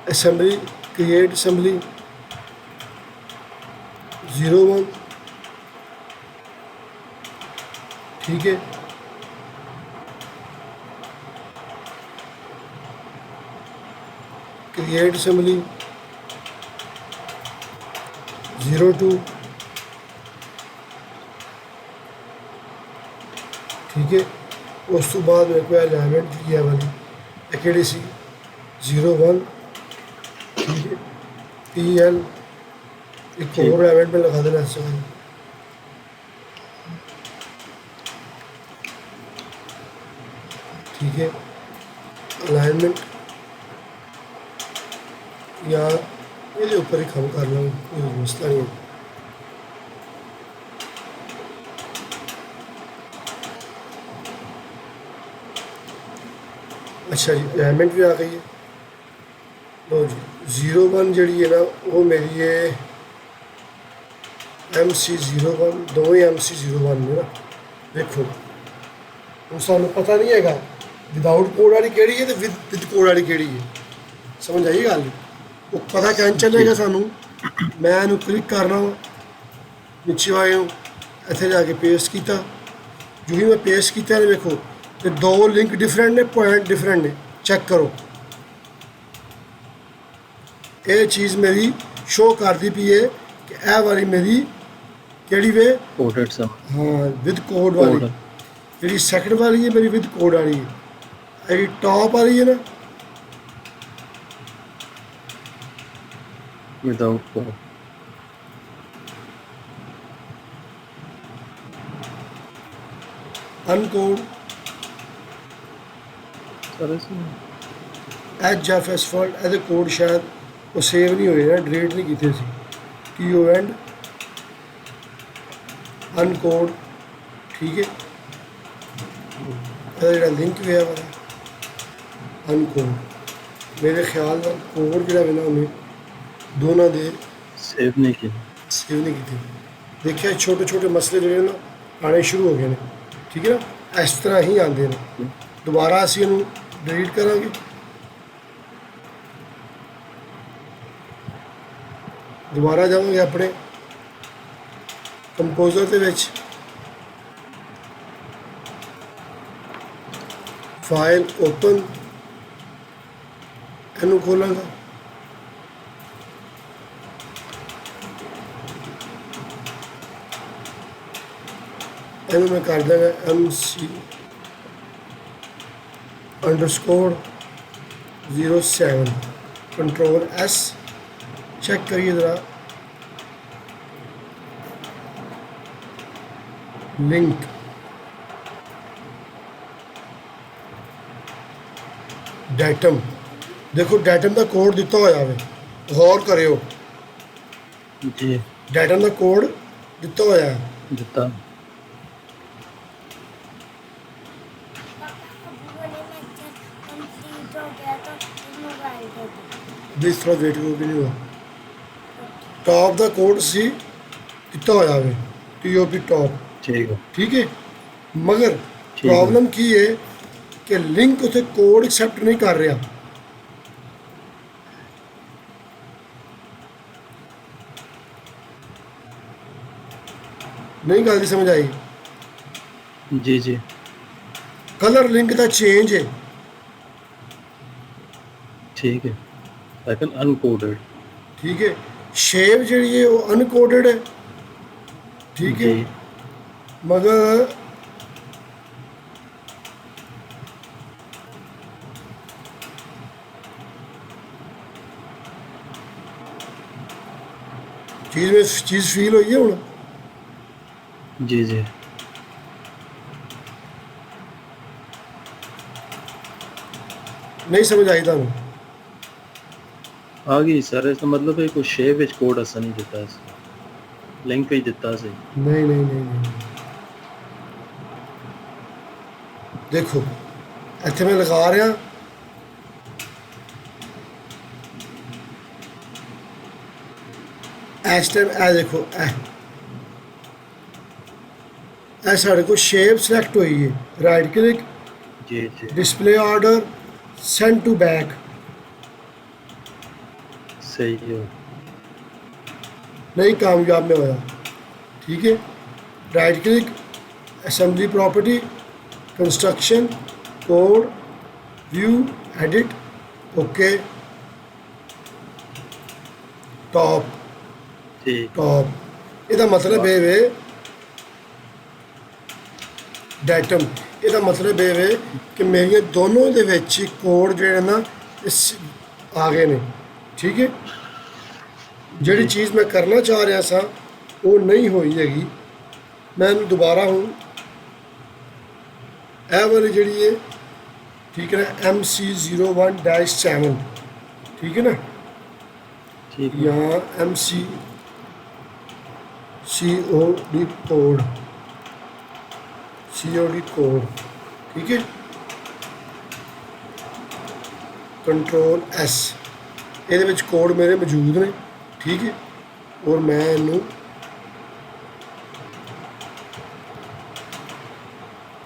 असेंबली क्रिएट असेंबली 01 ठीक है क्रिएट असेंबली 02 ठीक है उस तो बाद मेरे को अलाइनमेंट लिया वाली अकेडी सी 01 ठीक है PL एक और अलाइनमेंट में लगा देना ऐसे ठीक है अलाइनमेंट या ये ऊपर ही काम कर लूँ कोई मसला नहीं अच्छा जी अलाइनमेंट भी आ गई है लो जी 01 जी है ना वो मेरी है MC01 दोवें MC01 ने ना देखो हम सानू पता नहीं है विदाउट कोड वाली केड़ी है तो विद कोड वाली केड़ी है समझ आई गल वो पता कैं चलेगा सानू मैं इन्हू क्लिक करना वा नीचे आए हूँ इतने जाके पेस्ट किया जो ही मैं पेस्ट किया ने देखो तो दो लिंक डिफरेंट ने पॉइंट डिफरेंट ने चेक करो ये चीज़ मेरी शो करती पी है कि यह वाली मेरी केड़ी वे कोडेड सब हाँ विद कोड वाली जी सैकंड वाली है मेरी विद कोड वाली है जी टॉप वाली है ना without code uncode H F asphalt A code शायद वो सेव नहीं होए ना डिलीट नहीं किए सी TO एंड अनकोड ठीक है जो लिंक हुआ वाला अनकोड मेरे ख्याल में कोड जो उन्हें दोनों दे सेव नहीं किए देखिए छोटे छोटे मसले जो ना आने शुरू हो गए हैं ठीक है ना इस तरह ही आते हैं दोबारा असी इन्हू डिलीट करांगे दोबारा जावांगे अपने कंपोजर के विच फाइल ओपन इनू खोलांगा ਇਹਨੂੰ ਮੈਂ ਕਰ ਦਾਂਗਾ MC underscore 07 control S check ਕਰੀਏ ज़रा लिंक ਡੈਟਮ देखो ਡੈਟਮ ਦਾ ਕੋਡ ਦਿੱਤਾ ਹੋਇਆ ਵੇ ਗੌਰ ਕਰਿਓ जी ਡੈਟਮ ਦਾ ਕੋਡ ਦਿੱਤਾ ਹੋਇਆ ਹੈ ਦਿੱਤਾ कंप्लीट हो गया तो फिर मोबाइल दे दो ਵੀ ਇਸ ਤਰ੍ਹਾਂ ਵੇਟ ਕਰੋ ਵੀ ਨਹੀਂ ਹੋਇਆ ਟਾਪ ਦਾ ਕੋਡ ਸੀ ਦਿੱਤਾ ਹੋਇਆ ਵੇ TOP ਟਾਪ ਠੀਕ ਹੈ ਠੀਕ ਹੈ ਮਗਰ ਠੀਕ ਹੈ। ਪ੍ਰੋਬਲਮ ਕੀ ਹੈ ਕਿ ਲਿੰਕ ਉਥੇ ਕੋਡ ਐਕਸੈਪਟ ਨਹੀਂ ਕਰ ਰਿਹਾ ਨਹੀਂ ਗੱਲ ਦੀ ਸਮਝ ਆਈ जी जी ਕਲਰ ਲਿੰਕ ਦਾ ਚੇਂਜ ਹੈ ठीक है लेकिन अनकोडेड ਠੀਕ ਹੈ ਸ਼ੇਪ ਜਿਹੜੀ ਹੈ ਉਹ ਅਨਕੋਡਡ ਹੈ ਠੀਕ ਹੈ जी ਮਗਰ चीज़ फील हुई है हूँ जी जी नहीं समझ आई तुम आ गई सर इसका मतलब है कोई शेप विच कोड असा नहीं दिता लिंक ही दिता सी नहीं नहीं नहीं नहीं देखो इतने मैं लगा रहा इस टाइम ए देखो ए साढ़े को शेप सिलेक्ट हुई है राइट क्लिक जी जी display order send to back सही है नहीं कामयाब में होया ठीक है right click assembly property construction code view edit okay top ठीक टॉप ਇਹਦਾ ਮਤਲਬ ਇਹ ਵੇ ਡੈਟਮ ਇਹਦਾ ਮਤਲਬ ਇਹ ਵੇ ਕਿ ਮੇਰੀਆਂ ਦੋਨੋਂ ਦੇ ਵਿੱਚ ਕੋਡ ਜਿਹੜੇ ਨਾ ਆ ਗਏ ਨੇ ਠੀਕ ਹੈ ਜਿਹੜੀ ਚੀਜ਼ ਮੈਂ ਕਰਨਾ ਚਾਹ ਰਿਹਾ ਸਾਂ ਉਹ ਨਹੀਂ ਹੋਈ ਹੈਗੀ ਮੈਂ ਇਹਨੂੰ ਦੁਬਾਰਾ ਹੁਣ ਇਹ ਵਾਲੀ ਜਿਹੜੀ ਹੈ ਠੀਕ ਹੈ ਨਾ MC01-7 ਠੀਕ ਹੈ ਨਾ ठीक है यहाँ COD कोड ठीक है कंट्रोल S ਇਹਦੇ ਵਿੱਚ ਕੋਡ ਮੇਰੇ ਮੌਜੂਦ ਨੇ ਠੀਕ ਹੈ ਔਰ ਮੈਂ ਇਹਨੂੰ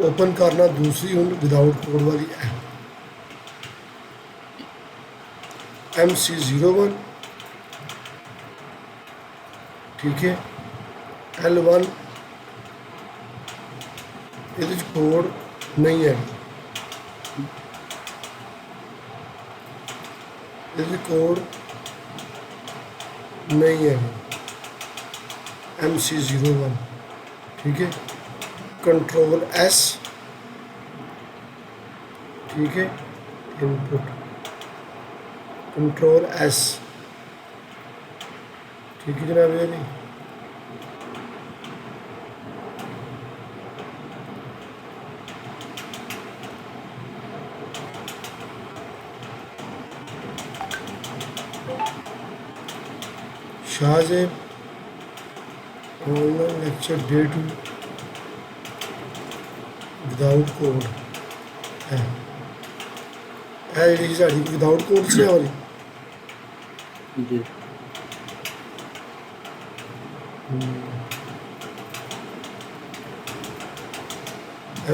ओपन करना दूसरी हूँ विदाउट कोड वाली है MC01 ठीक है L1 ਇਹਦੇ ਚ ਕੋਡ ਨਹੀਂ ਹੈ ਇਹਦੇ ਚ ਕੋਡ नहीं है MC01 ठीक है कंट्रोल S ठीक है इनपुट कंट्रोल S ठीक है जनाब ये नहीं Shahzeb online lecture day two without code है जी साड़ी विदाउट कोड से वाली जी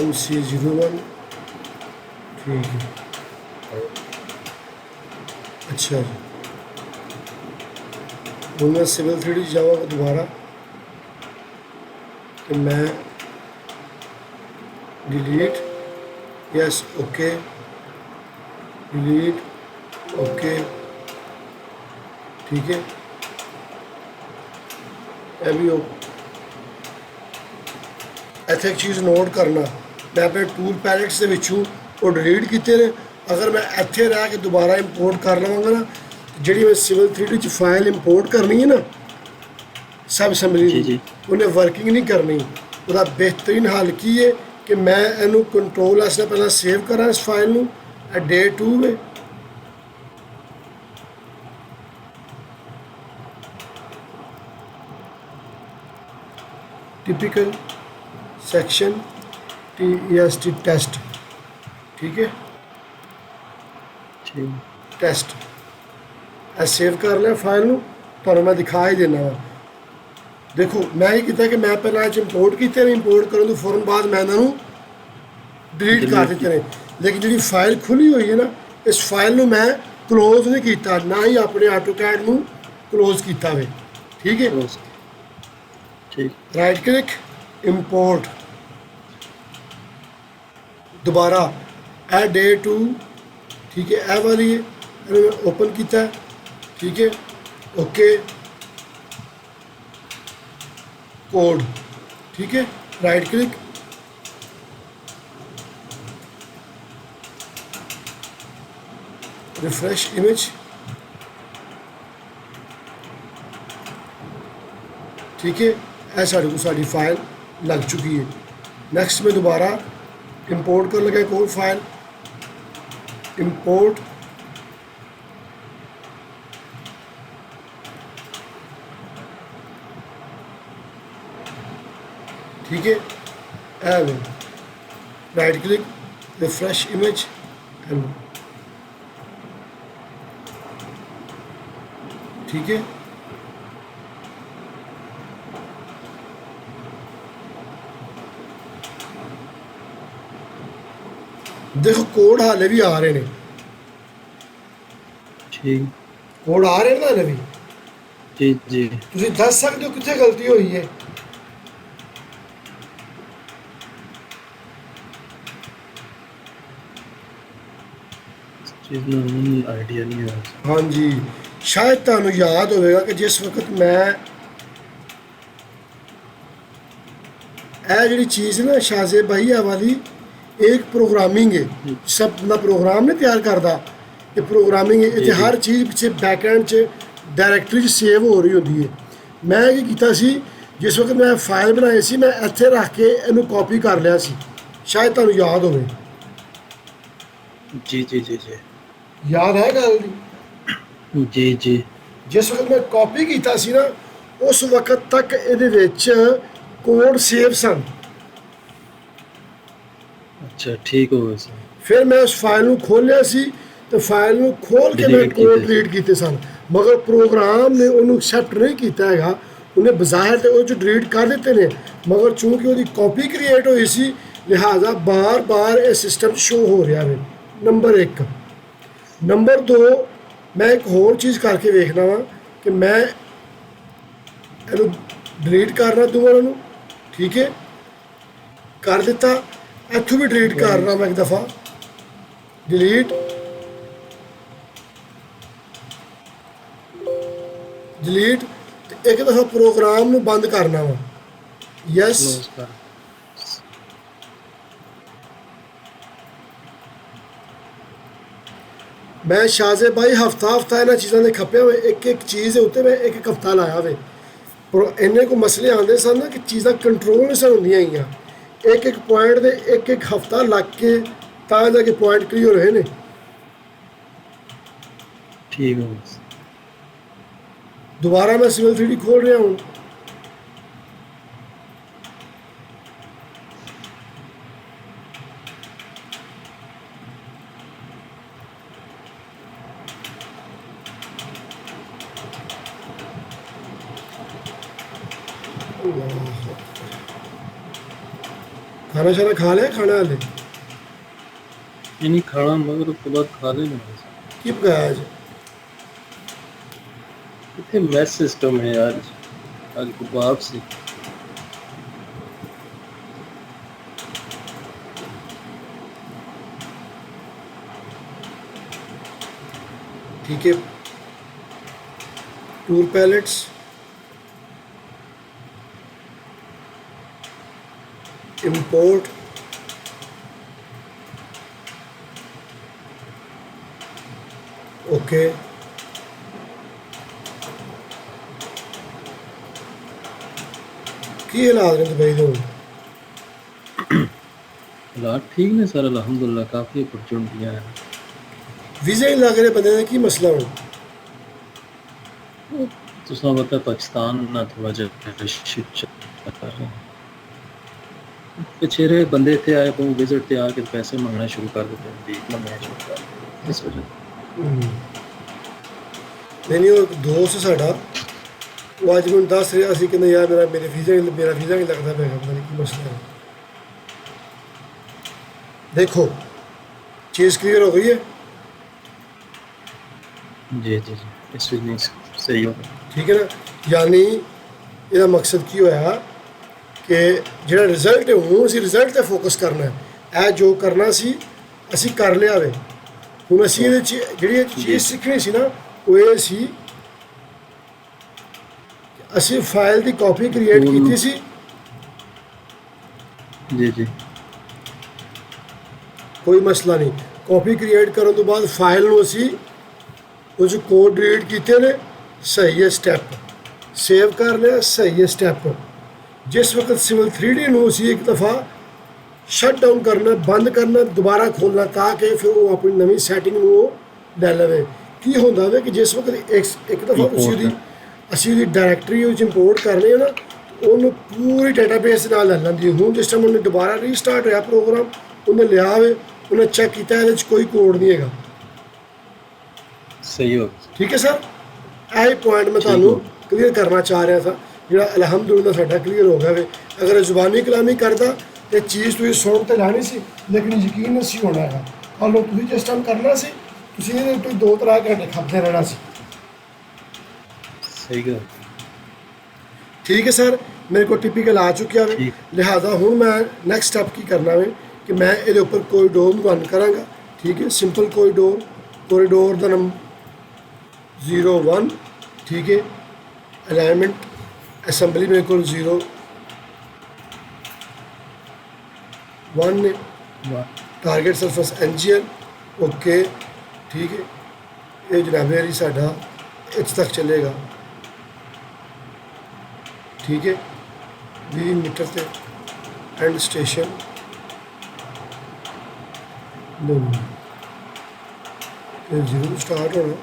MC01 ठीक है अच्छा जी हूँ मैं सिविल 3D जाऊँगा दोबारा तो मैं delete yes okay delete okay ठीक है अभी ਇੱਥੇ ਇੱਕ ਚੀਜ਼ ਨੋਟ ਕਰਨਾ, ਮੈਂ ਆਪਣੇ ਟੂਲ ਪੈਲੇਟਸ ਦੇ ਵਿੱਚੋਂ ਉਹ ਡਿਲੀਟ ਕੀਤੇ ਨੇ। ਅਗਰ ਮੈਂ ਇੱਥੇ ਰਹਿ ਕੇ ਦੁਬਾਰਾ ਇੰਪੋਰਟ ਕਰ ਲਵਾਂਗਾ ਨਾ, ਜਿਹੜੀ ਮੈਂ ਸਿਵਲ 3D 'ਚ ਫਾਈਲ ਇੰਪੋਰਟ ਕਰਨੀ ਹੈ ਨਾ ਸਬ ਅਸੈਂਬਲੀ ਜੀ, ਦੀ, ਜੀ। ਉਹਨੇ ਵਰਕਿੰਗ ਨਹੀਂ ਕਰਨੀ। ਉਹਦਾ ਬਿਹਤਰੀਨ ਹੱਲ ਕੀ ਹੈ ਕਿ ਮੈਂ ਇਹਨੂੰ ਕੰਟਰੋਲ ਐਸ ਨਾਲ ਪਹਿਲਾਂ ਸੇਵ ਕਰਾਂ ਇਸ ਫਾਈਲ ਨੂੰ, ਇਹ ਡੇ 2 ਹੈ। टिपिकल सेक्शन TEST टेस्ट, ठीक है, ठीक टेस्ट ਇਹ ਸੇਵ ਕਰ ਲਿਆ ਫਾਈਲ ਨੂੰ, ਤੁਹਾਨੂੰ ਮੈਂ ਦਿਖਾ ਹੀ ਦੇਣਾ ਵਾ। ਦੇਖੋ ਮੈਂ ਇਹ ਕੀਤਾ ਕਿ ਮੈਂ ਪਹਿਲਾਂ ਇਹ 'ਚ ਇੰਪੋਰਟ ਕੀਤੇ ਨੇ, ਇੰਪੋਰਟ ਕਰਨ ਤੋਂ ਫੌਰਨ ਬਾਅਦ ਮੈਂ ਇਹਨਾਂ ਨੂੰ ਡਿਲੀਟ ਕਰ ਦਿੱਤੇ ਨੇ। ਲੇਕਿਨ ਜਿਹੜੀ ਫਾਈਲ ਖੁੱਲੀ ਹੋਈ ਹੈ ਨਾ, ਇਸ ਫਾਈਲ ਨੂੰ ਮੈਂ ਕਲੋਜ਼ ਨਹੀਂ ਕੀਤਾ, ਨਾ ਹੀ ਆਪਣੇ AutoCAD ਨੂੰ ਕਲੋਜ਼ ਕੀਤਾ ਵੇ, ਠੀਕ ਹੈ। क्लोज ठीक राइट क्लिक इंपोर्ट, दोबारा ए डे 2, ठीक है, ए वाली है ओपन किया, ठीक है, ओके कोड, ठीक है, राइट क्लिक रिफ्रेश इमेज, ठीक है, ਇਹ ਸਾਡੇ ਕੋਲ ਸਾਡੀ ਫਾਈਲ ਲੱਗ ਚੁੱਕੀ ਹੈ। ਨੈਕਸਟ ਮੈਂ ਦੁਬਾਰਾ ਇੰਪੋਰਟ ਕਰਨ ਲੱਗਾ ਇੱਕ ਹੋਰ ਫਾਈਲ, ਇੰਪੋਰਟ, ਠੀਕ ਹੈ, ਇਹ ਵੇ right click refresh image and ਠੀਕ ਹੈ। ਦੇਖੋ ਕੋਡ ਹਾਲੇ ਵੀ ਆ ਰਹੇ ਨੇ, ठीक ਕੋਡ ਆ ਰਹੇ ਨੇ ਹਾਲੇ ਵੀ। जी जी ਤੁਸੀਂ ਦੱਸ ਸਕਦੇ ਹੋ ਕਿੱਥੇ ਗਲਤੀ ਹੋਈ ਹੈ? चीज़ में आइडिया नहीं है। ਹਾਂਜੀ, ਸ਼ਾਇਦ ਤੁਹਾਨੂੰ ਯਾਦ ਹੋਵੇਗਾ ਕਿ ਜਿਸ ਵਕਤ ਮੈਂ ਇਹ ਜਿਹੜੀ ਚੀਜ਼ ਨਾ ਸ਼ਾਜ਼ੇ ਭਾਈਆ ਵਾਲੀ एक प्रोग्रामिंग है, सब ना प्रोग्राम नहीं तैयार करता, ये प्रोग्रामिंग है। इतने हर चीज़ पिछले बैकएंड च डायरैक्टरी सेव हो रही होती है। मैं ये कीता सी, जिस वक्त मैं फाइल बनाई सी, मैं इत्थे रख के इनू कॉपी कर लिया सी, शायद तुहानू याद होवे। जी जी जी जी याद है गल दी? जी जी जिस वक्त मैं कॉपी कीता सी ना, उस वक्त तक इहदे विच कोड सेव सन। अच्छा ठीक हो गया सर। फिर मैं उस फाइल ਨੂੰ ਖੋਲਿਆ ਸੀ ਤੇ ਫਾਈਲ ਨੂੰ ਖੋਲ ਕੇ ਮੈਂ Delete ਕੋਡ ਕੀਤੇ ਡਿਲੀਟ ਕੀਤੇ ਸਨ, ਮਗਰ ਪ੍ਰੋਗਰਾਮ ਨੇ ਉਹਨੂੰ ਐਕਸੈਪਟ ਨਹੀਂ ਕੀਤਾ ਹੈਗਾ। ਉਹਨੇ ਬਜ਼ਾਹਿਰ ਤੇ ਉਹ ਚ ਡਿਲੀਟ ਕਰ ਦਿੱਤੇ ਨੇ, ਮਗਰ ਚੂੰਕਿ ਉਹਦੀ ਕਾਪੀ ਕ੍ਰੀਏਟ ਹੋਈ ਸੀ, ਲਿਹਾਜ਼ਾ ਬਾਰ-ਬਾਰ ਇਹ ਸਿਸਟਮ ਸ਼ੋ ਹੋ ਰਿਹਾ ਹੈ। ਨੰਬਰ 1। ਨੰਬਰ 2, ਮੈਂ ਇੱਕ ਹੋਰ ਚੀਜ਼ ਕਰਕੇ ਵੇਖਣਾ ਵਾ ਕਿ ਮੈਂ ਇਹਨੂੰ ਡਿਲੀਟ ਕਰਨਾ ਦੋਵਾਂ ਨੂੰ, ਠੀਕ ਹੈ, ਕਰ ਦਿੱਤਾ। ਇੱਥੋਂ ਵੀ ਡਿਲੀਟ ਕਰ ਰਹਾ ਮੈਂ ਇੱਕ ਦਫਾ, ਡਿਲੀਟ, ਡਿਲੀਟ, ਤੇ ਇੱਕ ਦਫਾ ਪ੍ਰੋਗਰਾਮ ਨੂੰ ਬੰਦ ਕਰਨਾ ਵਾ, ਯੈਸ। क्लोज कर ਮੈਂ ਸ਼ਾਜ਼ੇ ਭਾਈ ਹਫਤਾ ਇਹਨਾਂ ਚੀਜ਼ਾਂ ਦੇ ਖੱਪੇ ਹੋਏ, ਇੱਕ ਇੱਕ ਚੀਜ਼ ਦੇ ਉੱਤੇ ਮੈਂ ਇੱਕ ਇੱਕ ਹਫਤਾ ਲਾਇਆ ਵੇ। ਪਰ ਇੰਨੇ ਕੋ ਮਸਲੇ ਆਉਂਦੇ ਸਨ ਨਾ ਕਿ ਚੀਜ਼ਾਂ ਕੰਟਰੋਲ ਨਹੀਂ ਸਨ ਹੁੰਦੀਆਂ ਹੈਗੀਆਂ। ਇੱਕ ਇੱਕ ਪੁਆਇੰਟ ਦੇ ਇੱਕ ਇੱਕ ਹਫਤਾ ਲੱਗ ਕੇ ਤਾਂ ਜਾ ਕੇ ਪੁਆਇੰਟ ਕਲੀਅਰ ਹੋਏ ਨੇ। ठीक हो गया। दोबारा मैं सिविल 3D खोल रहा हूँ, खाना शाना खा लिया? खाना हाले ये नहीं खाना मगर उसके बाद खा लेना। की पकाया आज? कितने मैच सिस्टम है यार आज कबाब से। ठीक है, टूल पैलेट्स, import okay ਕੀ ਹਾਲਾਤ ਨੇ ਦੁਬਈ ਦੇ ਹੁਣ ਹਾਲਾਤ ਠੀਕ ਨੇ ਸਰ, ਅਲਹਮਦੁਲਿਲਾ ਕਾਫੀ ਅਪਰਚੁਨਿਟੀਆਂ ਹਨ। ਵੀਜ਼ੇ ਨਹੀਂ ਲੱਗ ਰਹੇ ਬੰਦੇ ਦਾ ਕੀ ਮਸਲਾ ਹੁਣ ਤੁਸੀਂ ਪਤਾ ਪਾਕਿਸਤਾਨ ਨਾਲ ਥੋੜਾ ਜਿਹਾ ਸ਼ਿਟ ਕਰ ਰਹੇ ਪਿਛੇਰੇ ਬੰਦੇ ਇੱਥੇ ਆਏ ਤੋਂ ਵਿਜ਼ਿਟ ਤੇ ਆ ਕੇ ਪੈਸੇ ਮੰਗਣਾ ਸ਼ੁਰੂ ਕਰ ਦਿੱਤੇ, ਵੀਕ ਮੰਗਣਾ ਸ਼ੁਰੂ ਕਰ ਦਿੱਤੇ ਇਸ ਵਜ੍ਹਾ ਨਹੀਂ ਉਹ ਇੱਕ ਦੋਸਤ ਸਾਡਾ ਉਹ ਅੱਜ ਮੈਨੂੰ ਦੱਸ ਰਿਹਾ ਸੀ ਕਿ ਨਹੀਂ ਯਾਰ ਮੇਰਾ ਵੀਜ਼ਾ ਨਹੀਂ ਲੱਗਦਾ ਪਿਆ, ਪਤਾ ਨਹੀਂ ਕੀ ਮਸਲਾ ਹੈ। ਦੇਖੋ ਚੀਜ਼ ਕਲੀਅਰ ਹੋ ਗਈ ਹੈ। ਜੀ ਜੀ ਜੀ ਇਸ ਵਿੱਚ ਨਹੀਂ ਸਹੀ ਹੋ ਗਿਆ। ਠੀਕ ਹੈ ਨਾ, ਯਾਨੀ ਇਹਦਾ ਮਕਸਦ ਕੀ ਹੋਇਆ ਕਿ ਜਿਹੜਾ ਰਿਜ਼ਲਟ ਹੈ ਹੁਣ ਅਸੀਂ ਰਿਜ਼ਲਟ 'ਤੇ ਫੋਕਸ ਕਰਨਾ ਹੈ। ਇਹ ਜੋ ਕਰਨਾ ਸੀ ਅਸੀਂ ਕਰ ਲਿਆ ਵੇ। ਹੁਣ ਅਸੀਂ ਇਹਦੇ 'ਚ ਜਿਹੜੀ ਇਹ ਚੀਜ਼ ਸਿੱਖਣੀ ਸੀ ਨਾ ਉਹ ਇਹ ਸੀ ਕਿ ਅਸੀਂ ਫਾਈਲ ਦੀ ਕਾਪੀ ਕ੍ਰੀਏਟ ਕੀਤੀ ਸੀ। ਜੀ ਜੀ ਕੋਈ ਮਸਲਾ ਨਹੀਂ। ਕਾਪੀ ਕ੍ਰੀਏਟ ਕਰਨ ਤੋਂ ਬਾਅਦ ਫਾਈਲ ਨੂੰ ਅਸੀਂ ਉਹ 'ਚ ਕੋਡ ਰੀਡ ਕੀਤੇ ਨੇ, ਸਹੀ ਹੈ ਸਟੈਪ ਸੇਵ ਕਰ ਲਿਆ, ਸਹੀ ਹੈ ਸਟੈਪ। ਜਿਸ ਵਕਤ ਸਿਵਲ 3D ਨੂੰ ਅਸੀਂ ਇੱਕ ਦਫਾ ਸ਼ਟ ਡਾਊਨ ਕਰਨਾ, ਬੰਦ ਕਰਨਾ, ਦੁਬਾਰਾ ਖੋਲ੍ਹਣਾ ਤਾਂ ਕਿ ਫਿਰ ਉਹ ਆਪਣੀ ਨਵੀਂ ਸੈਟਿੰਗ ਨੂੰ ਉਹ ਲੈ ਲਵੇ। ਕੀ ਹੁੰਦਾ ਵੇ ਕਿ ਜਿਸ ਵਕਤ ਇੱਕ ਦਫਾ ਅਸੀਂ ਉਹਦੀ ਡਾਇਰੈਕਟਰੀ ਉਹ 'ਚ ਇੰਪੋਰਟ ਕਰਨੀ ਹੈ ਨਾ, ਉਹਨੂੰ ਪੂਰੀ ਡਾਟਾਬੇਸ ਨਾਲ ਲੈ ਲੈਂਦੀ ਹੈ। ਹੁਣ ਜਿਸ ਟਾਈਮ ਉਹਨੇ ਦੁਬਾਰਾ ਰੀਸਟਾਰਟ ਹੋਇਆ ਪ੍ਰੋਗਰਾਮ, ਉਹਨੇ ਲਿਆ ਵੇ, ਉਹਨੇ ਚੈੱਕ ਕੀਤਾ ਇਹਦੇ 'ਚ ਕੋਈ ਕੋਡ ਨਹੀਂ ਹੈਗਾ। ਸਹੀ ਹੋ ਗਿਆ। ਠੀਕ ਹੈ ਸਰ, ਇਹ ਪੁਆਇੰਟ ਮੈਂ ਤੁਹਾਨੂੰ ਕਲੀਅਰ ਕਰਨਾ ਚਾਹ ਰਿਹਾ ਸਾਂ, ਜਿਹੜਾ ਅਲਹਮਦੁਲਿਲਾ ਸਾਡਾ ਕਲੀਅਰ ਹੋ ਗਿਆ ਵੇ। ਅਗਰ ਜ਼ੁਬਾਨੀ ਕਲਾਮੀ ਕਰਦਾ ਤੇ ਚੀਜ਼ ਤੁਸੀਂ ਸੁਣ ਤੇ ਲੈਣੀ ਸੀ, ਲੇਕਿਨ ਯਕੀਨ ਨਹੀਂ ਸੀ ਹੋਣਾ ਹੈਗਾ। ਔਰ ਲੋ ਤੁਸੀਂ ਜਿਸ ਟਾਈਮ ਕਰਨਾ ਸੀ ਤੁਸੀਂ ਇਹਦੇ ਉੱਤੇ 2-3 ਘੰਟੇ ਖਪਦੇ ਰਹਿਣਾ ਸੀ। ਸਹੀ ਗੱਲ। ਠੀਕ ਹੈ ਸਰ, ਮੇਰੇ ਕੋਲ ਟਿਪੀਕਲ ਆ ਚੁੱਕਿਆ ਵੇ। ਲਿਹਾਜ਼ਾ ਹੁਣ ਮੈਂ ਨੈਕਸਟ ਸਟੈਪ ਕੀ ਕਰਨਾ ਵੇ ਕਿ ਮੈਂ ਇਹਦੇ ਉੱਪਰ ਕੋਰੀਡੋਰ ਨੂੰ ਰਨ ਕਰਾਂਗਾ। ਠੀਕ ਹੈ, ਸਿੰਪਲ ਕੋਰੀਡੋਰ ਦਾ ਨੰਬਰ 01। ਠੀਕ ਹੈ, ਅਲਾਈਨਮੈਂਟ ਅਸੈਂਬਲੀ ਮੇਰੇ ਕੋਲ 01 ਨੇ, ਟਾਰਗੇਟ ਸਰਫੇਸ NGL ਓਕੇ। ਠੀਕ ਹੈ, ਇਹ ਜਨਾਬੇਰੀ ਸਾਡਾ ਇੱਥੇ ਤੱਕ ਚੱਲੇਗਾ। ਠੀਕ ਹੈ, 20 ਮੀਟਰ ਤੇ ਐਂਡ ਸਟੇਸ਼ਨ ਇਹ 0 ਸਟਾਰਟ ਹੋਣਾ,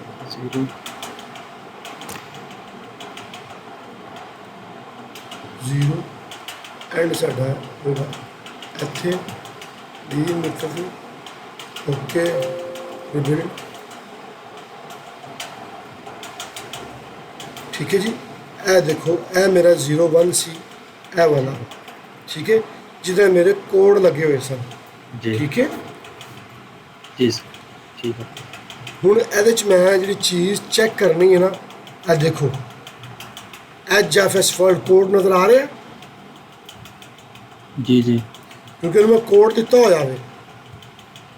0 ਐਂਡ ਸਾਡਾ ਹੋਗਾ ਇੱਥੇ 20 ਮੀਟਰ ਤੇ ਓਕੇ ਰਿਬਿਲਡ। ਠੀਕ ਹੈ ਜੀ, ਇਹ ਦੇਖੋ ਇਹ ਮੇਰਾ 01 ਸੀ ਇਹ ਵਾਲਾ। ਠੀਕ ਹੈ, ਜਿਹਦੇ ਮੇਰੇ ਕੋਡ ਲੱਗੇ ਹੋਏ ਸਨ। ਜੀ ਠੀਕ ਹੈ ਜੀ ਸਰ, ਠੀਕ ਹੈ। ਹੁਣ ਇਹਦੇ 'ਚ ਮੈਂ ਜਿਹੜੀ ਚੀਜ਼ ਚੈੱਕ ਕਰਨੀ ਹੈ ਨਾ, ਇਹ ਦੇਖੋ HFS ਫੋਲਡ ਕੋਡ ਨਜ਼ਰ ਆ ਰਿਹਾ ਜੀ ਜੀ ਕਿਉਂਕਿ ਉਹਨੂੰ ਮੈਂ ਕੋਡ ਦਿੱਤਾ ਹੋਇਆ ਵੇ।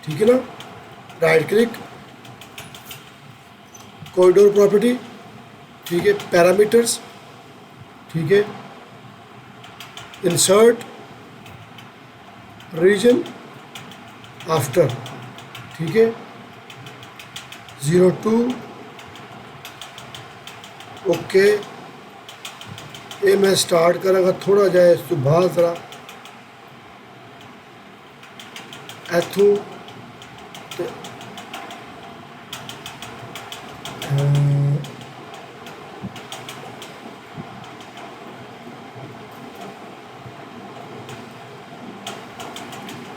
ਠੀਕ ਹੈ ਨਾ, ਰਾਈਟ ਕਲਿੱਕ ਕੋਰੀਡੋਰ ਪ੍ਰੋਪਰਟੀ। ठीक है, पैरामीटर्स। ठीक है, इंसर्ट रीजन आफ्टर। ठीक है, 02 ओके। ये मैं स्टार्ट करांगा थोड़ा जाए इस तो बाहर जरा इथों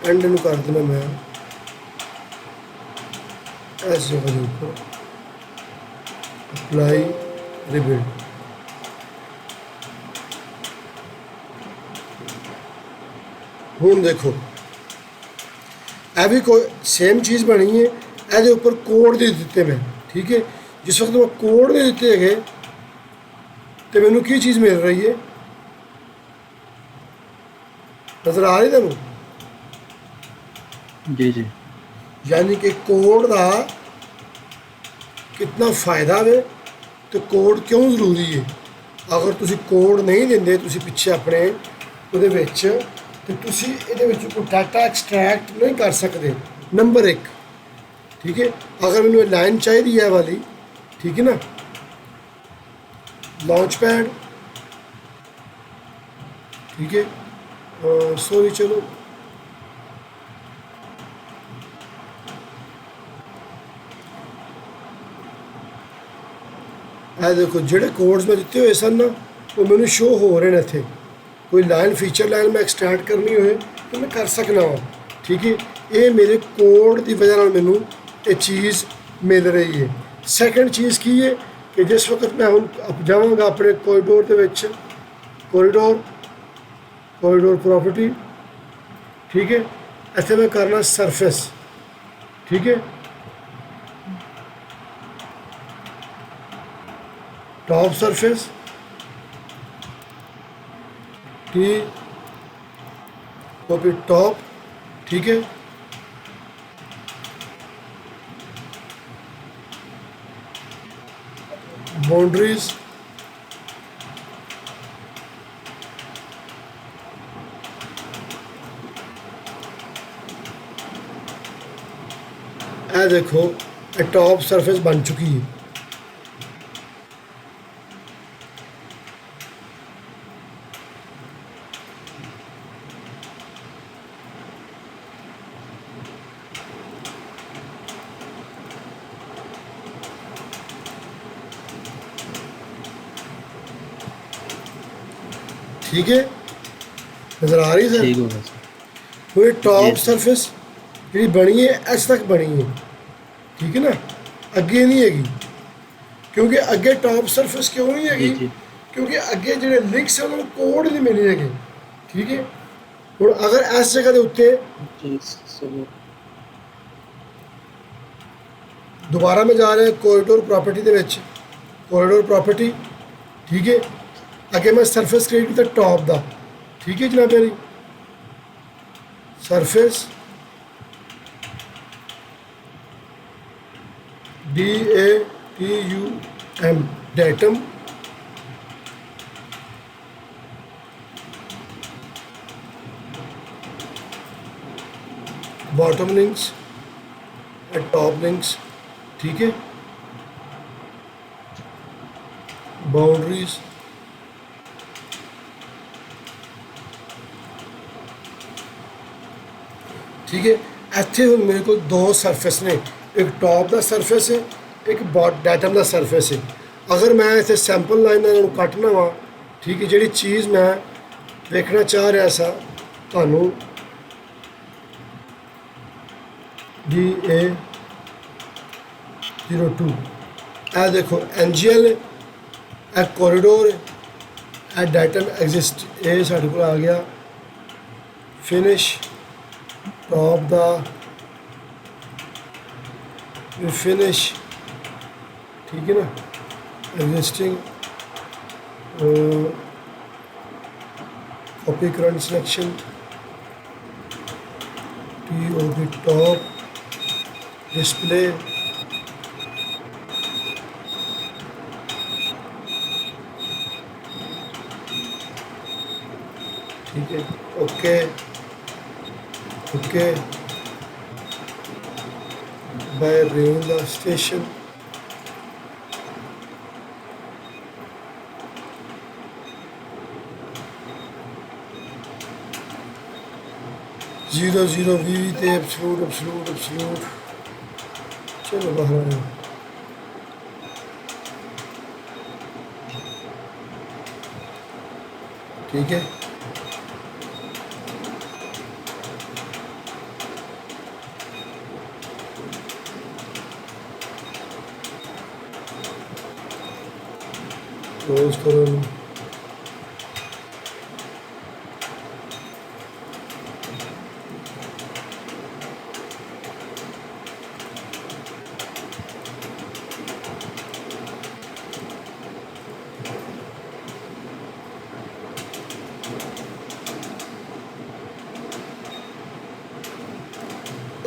एंड ਨੂੰ ਕਰ ਦੇਣਾ ਮੈਂ ਇਸ ਜਗ੍ਹਾ ਦੇ ਉੱਪਰ ਅਪਲਾਈ ਰਿਬਿਲਡ। ਹੁਣ ਦੇਖੋ ਇਹ ਵੀ ਕੋਈ ਸੇਮ ਚੀਜ਼ ਬਣੀ ਹੈ, ਇਹਦੇ ਉੱਪਰ ਕੋਡ ਦੇ ਦਿੱਤੇ ਮੈਂ। ਠੀਕ ਹੈ, ਜਿਸ ਵਕਤ ਮੈਂ ਕੋਡ ਦੇ ਦਿੱਤੇ ਹੈਗੇ ਤੇ ਮੈਨੂੰ ਕੀ ਚੀਜ਼ ਮਿਲ ਰਹੀ ਹੈ ਨਜ਼ਰ ਆ ਰਹੀ ਤੁਹਾਨੂੰ? जी जी यानी कि कोड का कितना फायदा है तो कोड क्यों जरूरी है। अगर तुसी कोड नहीं देंगे, तुसी पिछे अपने ਉਹਦੇ ਵਿੱਚ ਤੇ ਤੁਸੀਂ ਇਹਦੇ ਵਿੱਚ ਕੋਈ ਡਾਟਾ ਐਕਸਟ੍ਰੈਕਟ ਨਹੀਂ ਕਰ ਸਕਦੇ। ਨੰਬਰ 1, ਠੀਕ ਹੈ। ਅਗਰ ਮੈਨੂੰ ਇਹ ਲਾਈਨ ਚਾਹੀਦੀ ਹੈ ਵਾਲੀ, ਠੀਕ ਹੈ ਨਾ, ਲਾਂਚ ਪੈਡ, ठीक है, सॉरी चलो ਇਹ ਦੇਖੋ ਜਿਹੜੇ ਕੋਡਸ ਮੈਂ ਦਿੱਤੇ ਹੋਏ ਸਨ ਨਾ ਉਹ ਮੈਨੂੰ ਸ਼ੋ ਹੋ ਰਹੇ ਨੇ ਇੱਥੇ। ਕੋਈ ਲਾਈਨ ਫੀਚਰ ਲਾਈਨ ਮੈਂ ਐਕਸਟ੍ਰੈਕਟ ਕਰਨੀ ਹੋਏ ਤਾਂ ਮੈਂ ਕਰ ਸਕਦਾ ਹਾਂ, ਠੀਕ ਹੈ। ਇਹ ਮੇਰੇ ਕੋਡ ਦੀ ਵਜ੍ਹਾ ਨਾਲ ਮੈਨੂੰ ਇਹ ਚੀਜ਼ ਮਿਲ ਰਹੀ ਹੈ। ਸੈਕੰਡ ਚੀਜ਼ ਕੀ ਹੈ ਕਿ ਜਿਸ ਵਕਤ ਮੈਂ ਹੁਣ ਜਾਵਾਂਗਾ ਆਪਣੇ ਕੋਰੀਡੋਰ ਦੇ ਵਿੱਚ, ਕੋਰੀਡੋਰ प्रॉपर्टी, ठीक है, ऐसे में करना सरफेस, ठीक है, top surface T copy top, ठीक है, बाउंड्रीज, ਇਹ देखो ये टॉप सरफेस बन चुकी है। ठीक है, नजर आ रही है ठीक सर? होगा सर। पूरी टॉप Yes. सरफेस जी बनी है, ऐसे तक बनी है, ठीक है ना, अगे नहीं हैगी। क्योंकि अगे टॉप सरफेस क्यों नहीं हैगी? जी। क्योंकि अगे जो लिंक्स है उन्होंने कोड नहीं मिले है, ठीक है। और अगर इस जगह के उत्ते जी सर। दोबारा में जा रहे हैं कोरिडोर प्रॉपर्टी दे विच, कोरिडोर प्रॉपर्टी, ठीक है। अगे मैं सरफेस क्रिएट किया टॉप दा, ठीक है जनाब मेरी, surface DATUM, datum, bottom links and top links, ठीक है, बाउंड्रीज, ठीक है। ਇੱਥੇ ਹੁਣ ਮੇਰੇ ਕੋਲ ਦੋ ਸਰਫੇਸ ਨੇ, ਇੱਕ ਟੌਪ ਦਾ ਸਰਫੇਸ ਹੈ, ਇੱਕ ਡੈਟਮ ਦਾ ਸਰਫੇਸ ਹੈ। ਅਗਰ ਮੈਂ ਇੱਥੇ ਸੈਂਪਲ ਲਾਈਨਾਂ ਨੂੰ ਕੱਟਣਾ ਵਾ, ਠੀਕ ਹੈ, ਜਿਹੜੀ ਚੀਜ਼ ਮੈਂ ਵੇਖਣਾ ਚਾਹ ਰਿਹਾ ਸਾਂ ਤੁਹਾਨੂੰ, DA02, ਇਹ ਦੇਖੋ NGL, ਇਹ ਕੋਰੀਡੋਰ, ਇਹ ਡੈਟਮ ਐਗਜ਼ਿਸਟ, ਇਹ ਸਾਡੇ ਕੋਲ ਆ ਗਿਆ। ਫਿਨਿਸ਼ टॉप दा फिनिश, ठीक है ना, existing copy current selection, TOP top display, ठीक है, ओके ओके, बाय रेवला स्टेशन, जीरो जीरो वी ते एब्सोल्यूट चलो बाहर आए। ठीक है, क्लोज करो,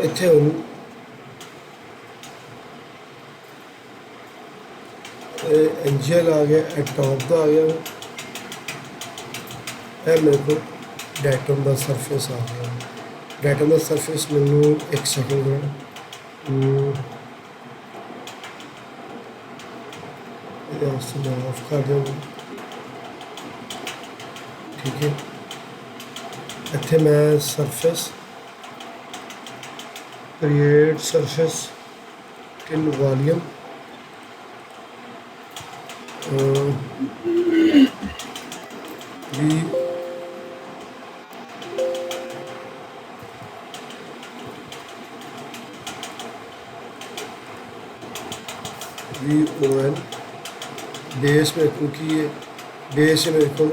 ਇੱਥੇ ਹੁਣ NGL आ गया, टॉप का आ गया, है मेरे को ਡੈਟਮ ਦਾ ਸਰਫੇਸ ਆ ਗਿਆ। ਡੈਟਮ ਦਾ ਸਰਫੇਸ ਮੈਨੂੰ ਇੱਕ ਸੈਕਿੰਡ ਦੇਣਾ। ਇਹਦੇ ਵਾਸਤੇ ਮੈਂ ਆਫ ਕਰ ਦਿਆਂਗਾ। ਠੀਕ ਹੈ, ਇੱਥੇ ਮੈਂ ਸਰਫੇਸ ਕ੍ਰੀਏਟ ਸਰਫੇਸ ਇਨ ਵੋਲੀਅਮ ਵੀ VON बेस में क्योंकि ये बेस में मेरे को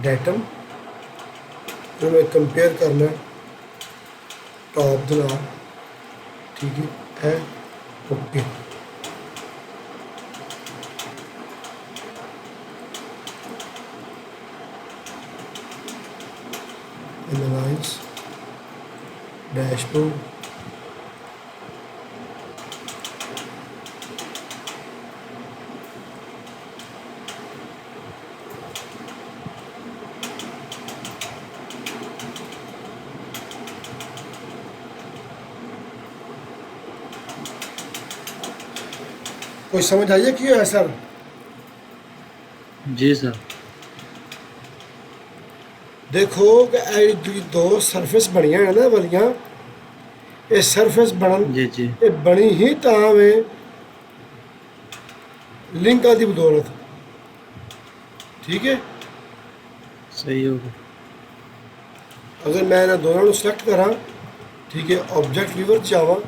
डेटम तो मैं कंपेयर करना टॉप के नाल। ठीक है ओके। एनालाइज डैशबोर्ड कोई समझ आई है क्यों है सर? जी सर। देखो कि ਇਹ ਦੋ ਸਰਫੇਸ ਬਣੀਆਂ ਹੈ ਨਾ ਵਾਲੀਆਂ, ਇਹ ਸਰਫੇਸ ਬਣਨ जी जी ਇਹ ਬਣੀ ਹੀ ਤਾਂ ਵੇ ਲਿੰਕਾਂ ਦੀ ਬਦੌਲਤ। ਠੀਕ ਹੈ, सही हो गया। ਅਗਰ ਮੈਂ ਇਹਨਾਂ ਦੋਨਾਂ ਨੂੰ ਸਿਲੈਕਟ ਕਰਾਂ, ਠੀਕ ਹੈ, ਆਬਜੈਕਟ ਵੀਵਰ ਚ ਆਵਾਂ,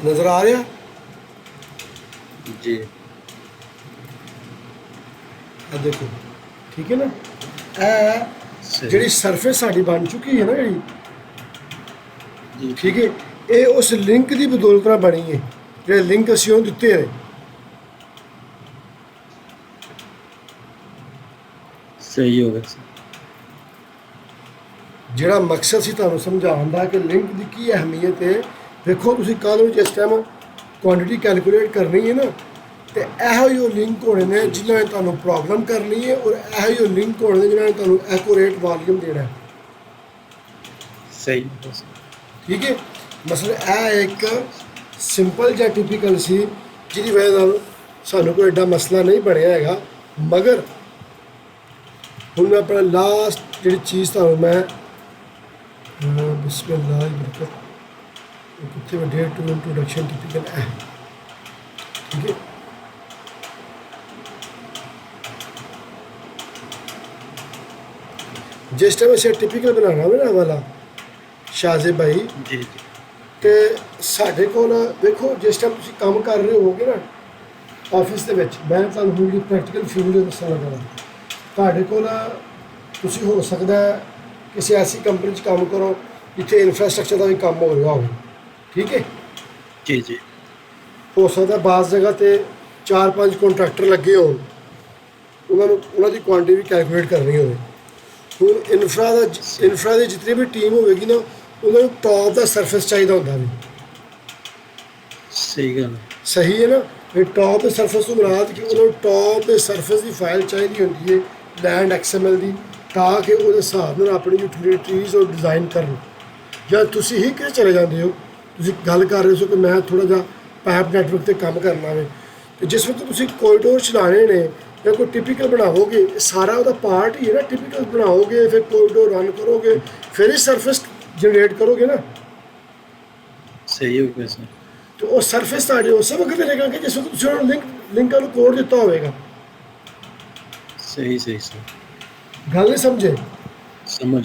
नजर आ रहा? जी ਆ ਦੇਖੋ, ਠੀਕ ਹੈ ਨਾ, ਇਹ सही ਜਿਹੜੀ ਸਰਫੇਸ ਸਾਡੀ ਬਣ ਚੁੱਕੀ ਹੈ ਨਾ ਜਿਹੜੀ, जी ਠੀਕ ਹੈ, ਇਹ ਉਸ ਲਿੰਕ ਦੀ ਬਦੌਲਤ ਨਾਲ ਬਣੀ ਹੈ, ਜਿਹੜੇ ਲਿੰਕ ਅਸੀਂ ਉਹ ਦਿੱਤੇ ਨੇ। सही हो गया सर। ਜਿਹੜਾ ਮਕਸਦ ਸੀ ਤੁਹਾਨੂੰ ਸਮਝਾਉਣ ਦਾ ਕਿ ਲਿੰਕ ਦੀ ਕੀ ਅਹਿਮੀਅਤ ਹੈ। ਦੇਖੋ ਤੁਸੀਂ ਕੱਲ੍ਹ ਨੂੰ ਜਿਸ ਟਾਈਮ ਕੁਆਂਟੀਟੀ ਕੈਲਕੂਲੇਟ ਕਰਨੀ ਹੈ ਨਾ, ਤੇ ਇਹੋ ਜਿਹੇ ਲਿੰਕ ਹੋਣੇ ਨੇ ਜਿਨ੍ਹਾਂ ਨੇ ਤੁਹਾਨੂੰ ਪ੍ਰੋਬਲਮ ਕਰਨੀ ਹੈ, ਔਰ ਇਹੋ ਜਿਹੇ ਲਿੰਕ ਹੋਣੇ ਨੇ ਜਿਨ੍ਹਾਂ ਨੇ ਤੁਹਾਨੂੰ ਐਕੂਰੇਟ ਵਾਲੀਅਮ ਦੇਣਾ ਹੈ। सही हो गया सर। ਠੀਕ ਹੈ, ਮਸਲਾ ਇਹ ਇੱਕ ਸਿੰਪਲ ਜਾਂ ਟਿਪੀਕਲ ਸੀ ਜਿਹਦੀ ਵਜ੍ਹਾ ਨਾਲ ਸਾਨੂੰ ਕੋਈ ਐਡਾ ਮਸਲਾ ਨਹੀਂ ਬਣਿਆ ਹੈਗਾ। ਮਗਰ ਹੁਣ ਮੈਂ ਆਪਣਾ ਲਾਸਟ ਜਿਹੜੀ ਚੀਜ਼ ਤੁਹਾਨੂੰ ਮੈਂ ਬਿਸਮਿਲ੍ਲਾਹ ਦੀ ਬਰਕਤ ਕਿੱਥੇ ਮੈਂ ਡੇਟ ਟੂ ਇੰਟਰੋਡਕਸ਼ਨ ਟਿਪੀਕਲ ਹੈ। ਠੀਕ ਹੈ, ਜਿਸ ਟਾਈਮ ਅਸੀਂ ਟਿਪੀਕਲ ਬਣਾਉਣਾ ਹੋਵੇ ਨਾ ਵਾਲਾ ਸ਼ਾਜ਼ੇ ਭਾਈ, जी जी ਤੇ ਸਾਡੇ ਕੋਲ ਵੇਖੋ ਜਿਸ ਟਾਈਮ ਤੁਸੀਂ ਕੰਮ ਕਰ ਰਹੇ ਹੋਵੋਗੇ ਨਾ ਆਫਿਸ ਦੇ ਵਿੱਚ, ਮੈਂ ਤੁਹਾਨੂੰ ਹੁਣ ਜਿਹੜੀ ਪ੍ਰੈਕਟੀਕਲ ਫੀਲਡ ਦੇ ਦੱਸਣ ਲੱਗਾ, ਤੁਹਾਡੇ ਕੋਲ ਤੁਸੀਂ ਹੋ ਸਕਦਾ ਹੈ ਕਿਸੇ ਐਸੀ ਕੰਪਨੀ 'ਚ ਕੰਮ ਕਰੋ ਜਿੱਥੇ ਇਨਫਰਾਸਟ੍ਰਕਚਰ ਦਾ ਵੀ ਕੰਮ ਹੋ ਰਿਹਾ ਹੋਵੇ। ਠੀਕ ਹੈ, जी जी ਹੋ ਸਕਦਾ ਬਾਜ਼ ਜਗ੍ਹਾ ਤੇ 4-5 ਕੰਟਰੈਕਟਰ ਲੱਗੇ ਹੋਣ, ਉਹਨਾਂ ਦੀ ਕੁਆਂਟੀਟੀ ਵੀ ਕੈਲਕੂਲੇਟ ਕਰਨੀ ਹੋਵੇ। ਹੁਣ ਇਨਫਰਾ ਦੀ ਜਿਤਨੀ ਵੀ ਟੀਮ ਹੋਵੇਗੀ ਨਾ, ਉਹਨਾਂ ਨੂੰ ਟੌਪ ਦਾ ਸਰਫੇਸ ਚਾਹੀਦਾ ਹੁੰਦਾ ਵੀ। सही गल है। ਸਹੀ ਹੈ ਨਾ, ਇਹ ਟੌਪ ਦੇ ਸਰਫੇਸ ਤੋਂ ਮੁਰਾਦ ਕਿ ਉਹਨਾਂ ਨੂੰ ਟੌਪ ਦੇ ਸਰਫੇਸ ਦੀ ਫਾਈਲ ਚਾਹੀਦੀ ਹੁੰਦੀ ਹੈ ਲੈਂਡ XML ਦੀ, ਤਾਂ ਕਿ ਉਹਦੇ ਹਿਸਾਬ ਨਾਲ ਆਪਣੀ ਯੂਟਿਲਿਟੀਜ਼ ਉਹ ਡਿਜ਼ਾਈਨ ਕਰਨ। ਜਾਂ ਤੁਸੀਂ ਹੀ ਕਿਤੇ ਚਲੇ ਜਾਂਦੇ ਹੋ, ਤੁਸੀਂ ਗੱਲ ਕਰ ਰਹੇ ਹੋ ਕਿ ਮੈਂ ਥੋੜ੍ਹਾ ਜਿਹਾ ਪਾਈਪ ਨੈਟਵਰਕ 'ਤੇ ਕੰਮ ਕਰਨਾ ਵੇ, ਅਤੇ ਜਿਸ ਵਕਤ ਤੁਸੀਂ ਕੋਰੀਡੋਰ ਚਲਾਉਣੇ ਨੇ ਜਾਂ ਕੋਈ ਟਿਪੀਕਲ ਬਣਾਓਗੇ, ਸਾਰਾ ਉਹਦਾ ਪਾਰਟ ਹੀ ਹੈ ਨਾ। ਟਿਪੀਕਲ ਬਣਾਓਗੇ, ਫਿਰ ਕੋਰੀਡੋਰ ਰਨ ਕਰੋਗੇ, ਫਿਰ ਹੀ ਸਰਫੇਸ ਜਨਰੇਟ ਕਰੋਗੇ ਨਾ। सही हो गया सर। ਤੇ ਉਹ ਸਰਫੇਸ ਤੁਹਾਡੇ ਉਸੇ ਵਕਤ ਰਹੇਗਾ ਕਿ ਜਿਸ ਵਕਤ ਤੁਸੀਂ ਉਹਨੂੰ ਲਿੰਕਾਂ ਨੂੰ ਕੋਡ ਦਿੱਤਾ ਹੋਵੇਗਾ। सही सही सर। ਗੱਲ ਨਹੀਂ ਸਮਝੇ? समझ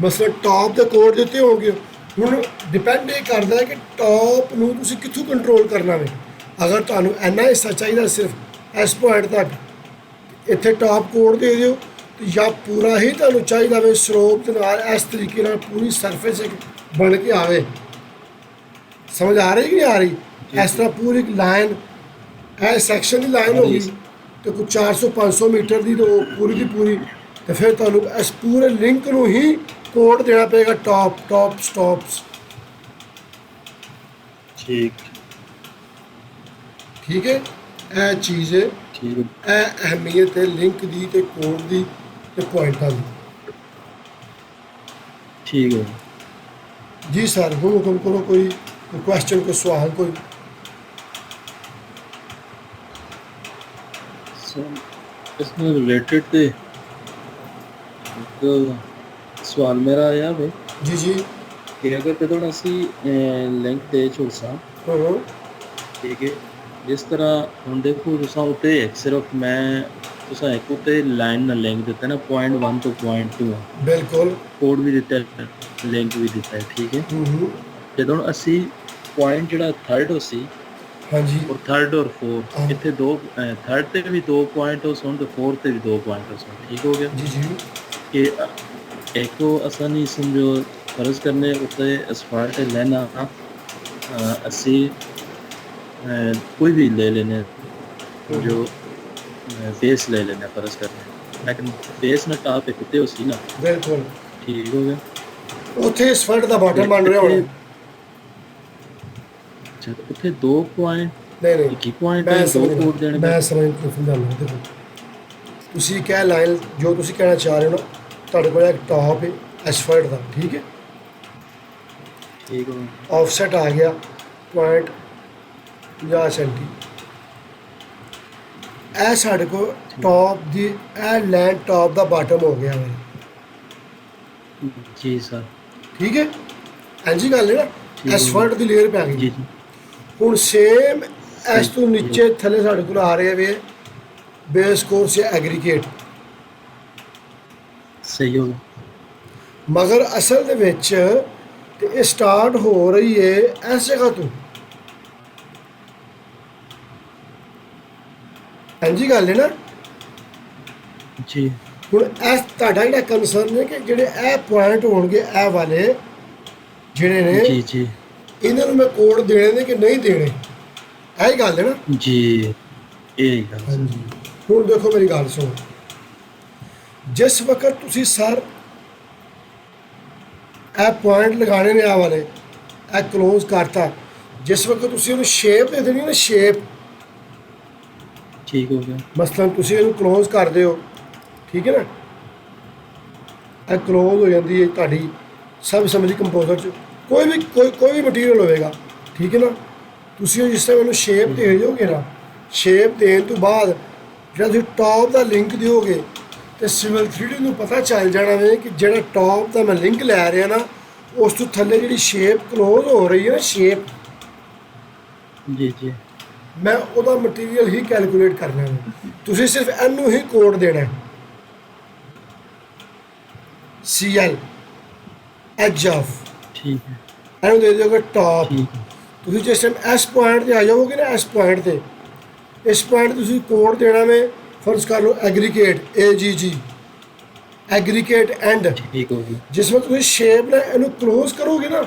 ਮਸਲਾ ਟੌਪ ਦੇ ਕੋਡ ਦਿੱਤੇ ਹੋਣਗੇ। ਹੁਣ ਡਿਪੈਂਡ ਇਹ ਕਰਦਾ ਹੈ ਕਿ ਟੌਪ ਨੂੰ ਤੁਸੀਂ ਕਿੱਥੋਂ ਕੰਟਰੋਲ ਕਰਨਾ ਵੇ। ਅਗਰ ਤੁਹਾਨੂੰ ਇੰਨਾ ਹਿੱਸਾ ਚਾਹੀਦਾ ਸਿਰਫ ਇਸ ਪੁਆਇੰਟ ਤੱਕ, ਇੱਥੇ ਟੌਪ ਕੋਡ ਦੇ ਦਿਓ, ਤੇ ਜਾਂ ਪੂਰਾ ਹੀ ਤੁਹਾਨੂੰ ਚਾਹੀਦਾ ਵੇ ਸਰੋਪ ਦੇ ਨਾਲ ਇਸ ਤਰੀਕੇ ਨਾਲ ਪੂਰੀ ਸਰਫੇਸ ਇੱਕ ਬਣ ਕੇ ਆਵੇ। ਸਮਝ ਆ ਰਹੀ ਕਿ ਨਹੀਂ ਆ ਰਹੀ? ਇਸ ਤਰ੍ਹਾਂ ਪੂਰੀ ਲਾਈਨ, ਇਹ ਸੈਕਸ਼ਨ ਦੀ ਲਾਈਨ ਹੋ ਗਈ, ਤੇ ਕੋਈ 400-500 ਮੀਟਰ ਦੀ, ਤੇ ਉਹ ਪੂਰੀ ਦੀ ਪੂਰੀ, ਤੇ ਫਿਰ ਤੁਹਾਨੂੰ ਇਸ ਪੂਰੇ ਲਿੰਕ ਨੂੰ ਹੀ ਕੋਡ ਦੇਣਾ ਪਏਗਾ, ਟੌਪ ਸਟਾਪਸ। ठीक ਠੀਕ ਹੈ, ਇਹ ਚੀਜ਼ ਹੈ, ठीक है ਇਹ ਅਹਿਮੀਅਤ ਹੈ ਲਿੰਕ ਦੀ ਤੇ ਕੋਡ ਦੀ ਤੇ ਪੁਆਇੰਟਾਂ ਦੀ। ठीक है ਜੀ ਸਰ, ਹੁਣ ਹੁਕਮ ਕਰੋ, ਕੋਈ ਕੁਐਸਚਨ, ਕੋਈ ਸਵਾਲ, ਕੋਈ? सो इसमें रिलेटेड थे एक सवाल मेरा आया वे ਜੀ ਜੀ। कि अगर कदों असी लिंक दे चुसा ਹਾਂ ठीक है जिस तरह हम देखो तुसा उत्ते एक सिर्फ मैं तुसा एक उत्ते लाइन ना लिंक दिता ना पॉइंट 1 तो पॉइंट 2 ਬਿਲਕੁਲ। कोड भी दिता है लिंक भी दिता है ठीक है ਹੂੰ ਜਦੋਂ ਅਸੀਂ ਪੁਆਇੰਟ ਜਿਹੜਾ ਥਰਡ ਹੋ ਸੀ ਹਾਂਜੀ ਔਰ ਥਰਡ ਔਰ ਹਾਂ। 4 ਇੱਥੇ ਦੋ ਥਰਡ ਤੇ ਵੀ 2 ਪੁਆਇੰਟ ਹੋ ਸਨ ਤੇ 4 ਤੇ ਵੀ 2 ਪੁਆਇੰਟ ਹੋ ਸਨ ਠੀਕ ਹੋ ਗਿਆ ਜੀ ਜੀ ਕਿ ਇੱਕ ਆਸਾਨੀ ਸਮਝੋ ਫਰਜ਼ ਕਰਨੇ ਉੱਤੇ ਅਸਫਾਲਟ ਲੈਣਾ ਅਸੀਂ कोई भी ले लेने जो बेस ले लेने फर्ज करने लेकिन बेस ना टॉप एक उत्ते उसी ना ਬਿਲਕੁਲ। ठीक हो गया ਉੱਥੇ ਸਫਲਟ ਦਾ ਬਾਟਮ ਬਣ ਰਿਹਾ ਹੋਣਾ। अच्छा उत्थे 2 पॉइंट ਨਹੀਂ ਨਹੀਂ, एक ही पॉइंट ਮੈਂ है 2 ਸਮਝ कोड देने ਮੈਂ ਸਮਝਾਉਣਾ। ਦੇਖੋ, ਤੁਸੀਂ ਕਹਿ ਲਾਈਨ ਜੋ ਤੁਸੀਂ ਕਹਿਣਾ ਚਾਹ ਰਹੇ ਹੋ ਨਾ, ਤੁਹਾਡੇ ਕੋਲ ਇੱਕ ਟਾਪ ਹੈ ਐਸਫਲਟ ਦਾ, ਠੀਕ ਹੈ, ठीक हो गया ਆਫਸੈਟ ਆ ਗਿਆ ਪੁਆਇੰਟ 50 ਸੈਂਟੀ। ਇਹ ਸਾਡੇ ਕੋਲ ਟਾਪ ਦੀ, ਇਹ ਲਾਈਨ ਟਾਪ ਦਾ ਬਾਟਮ ਹੋ ਗਿਆ ਵਾ, जी सर ਠੀਕ ਹੈ। ਇੰਜੀ ਗੱਲ ਹੈ ਨਾ, ਠੀਕ ਹੈ। ਐਸਫਲਟ ਦੀ ਲੇਅਰ ਪੈ जी ਗਈ। जी ਹੁਣ ਸੇਮ ਇਸ ਤੋਂ ਨੀਚੇ ਥੱਲੇ ਸਾਡੇ ਕੋਲ ਆ ਰਹੇ ਵੇ ਬੇਸ ਕੋਰਸ ਜਾਂ ਐਗਰੀਗੇਟ, सही हो गया ਮਗਰ ਅਸਲ ਦੇ ਵਿੱਚ ਤੇ ਇਹ ਸਟਾਰਟ ਹੋ ਰਹੀ ਹੈ ਇਸ ਜਗ੍ਹਾ ਤੋਂ। ਇੰਜੀ ਗੱਲ ਹੈ ਨਾ। जी ਹੁਣ ਇਸ ਤੁਹਾਡਾ ਜਿਹੜਾ ਕੰਸਰਨ ਹੈ ਕਿ ਜਿਹੜੇ ਇਹ ਪੁਆਇੰਟ ਹੋਣਗੇ, ਇਹ ਵਾਲੇ ਜਿਹੜੇ ਨੇ, जी जी ਇਹਨਾਂ ਨੂੰ ਮੈਂ ਕੋਡ ਦੇਣੇ ਨੇ ਕਿ ਨਹੀਂ ਦੇਣੇ, ਇਹ ਹੀ ਗੱਲ ਹੈ ਨਾ। जी यही गल ਹਾਂਜੀ, ਹੁਣ ਦੇਖੋ ਮੇਰੀ ਗੱਲ ਸੁਣੋ, ਜਿਸ ਵਕਤ ਤੁਸੀਂ ਸਰ ਇਹ ਪੁਆਇੰਟ ਲਗਾਣੇ ਨੇ, ਆ ਵਾਲੇ ਇਹ ਕਲੋਜ਼ ਕਰਤਾ, ਜਿਸ ਵਕਤ ਤੁਸੀਂ ਉਹਨੂੰ ਸ਼ੇਪ ਦੇ ਦੇਣੀ ਨਾ, ਸ਼ੇਪ, ठीक हो गया ਮਸਲਨ ਤੁਸੀਂ ਇਹਨੂੰ ਕਲੋਜ਼ ਕਰਦੇ ਹੋ, ਠੀਕ ਹੈ ਨਾ, ਇਹ ਕਲੋਜ਼ ਹੋ ਜਾਂਦੀ ਹੈ ਤੁਹਾਡੀ ਸਬ ਅਸੈਂਬਲੀ ਕੰਪੋਜ਼ਰ 'ਚ, ਕੋਈ ਵੀ ਮਟੀਰੀਅਲ ਹੋਵੇਗਾ, ਠੀਕ ਹੈ ਨਾ। ਤੁਸੀਂ ਜਿਸ ਤਰ੍ਹਾਂ ਇਹਨੂੰ ਸ਼ੇਪ ਦੇ ਦਿਓਗੇ ਨਾ, ਸ਼ੇਪ ਦੇਣ ਤੋਂ ਬਾਅਦ ਜਿਹੜਾ ਤੁਸੀਂ ਟੌਪ ਦਾ ਲਿੰਕ ਦਿਓਗੇ ਤੇ ਸਿਵਲ 3D ਨੂੰ ਪਤਾ ਚੱਲ ਜਾਣਾ ਵੇ ਕਿ ਜਿਹੜਾ ਟੌਪ ਦਾ ਮੈਂ ਲਿੰਕ ਲੈ ਰਿਹਾ ਨਾ, ਉਸ ਤੋਂ ਥੱਲੇ ਜਿਹੜੀ ਸ਼ੇਪ ਕਲੋਜ਼ ਹੋ ਰਹੀ ਹੈ ਨਾ, ਸ਼ੇਪ, जी जी ਮੈਂ ਉਹਦਾ ਮਟੀਰੀਅਲ ਹੀ ਕੈਲਕੂਲੇਟ ਕਰਨਾ ਹੈ। ਤੁਸੀਂ ਸਿਰਫ ਇਹਨੂੰ ਹੀ ਕੋਡ ਦੇਣਾ ਹੈ, CL ਐਜ ਆਫ, ठीक है ਇਹਨੂੰ ਦੇ ਦਿਓਗੇ ਟੌਪ। ठीक है ਤੁਸੀਂ ਜਿਸ ਟਾਈਮ ਇਸ ਪੁਆਇੰਟ ਤੇ ਆ ਜਾਓਗੇ ਨਾ, ਇਸ ਪੁਆਇੰਟ ਤੇ, ਇਸ ਪੁਆਇੰਟ ਤੁਸੀਂ ਕੋਡ ਦੇਣਾ ਵੇ, ਫਰਜ਼ ਕਰ ਲਓ ਐਗਰੀਗੇਟ, AGG, ਐਗਰੀਗੇਟ ਐਂਡ। ठीक हो गया ਜਿਸ ਵਕਤ ਤੁਸੀਂ ਸ਼ੇਪ ਨਾਲ ਇਹਨੂੰ ਕਲੋਜ਼ ਕਰੋਗੇ ਨਾ,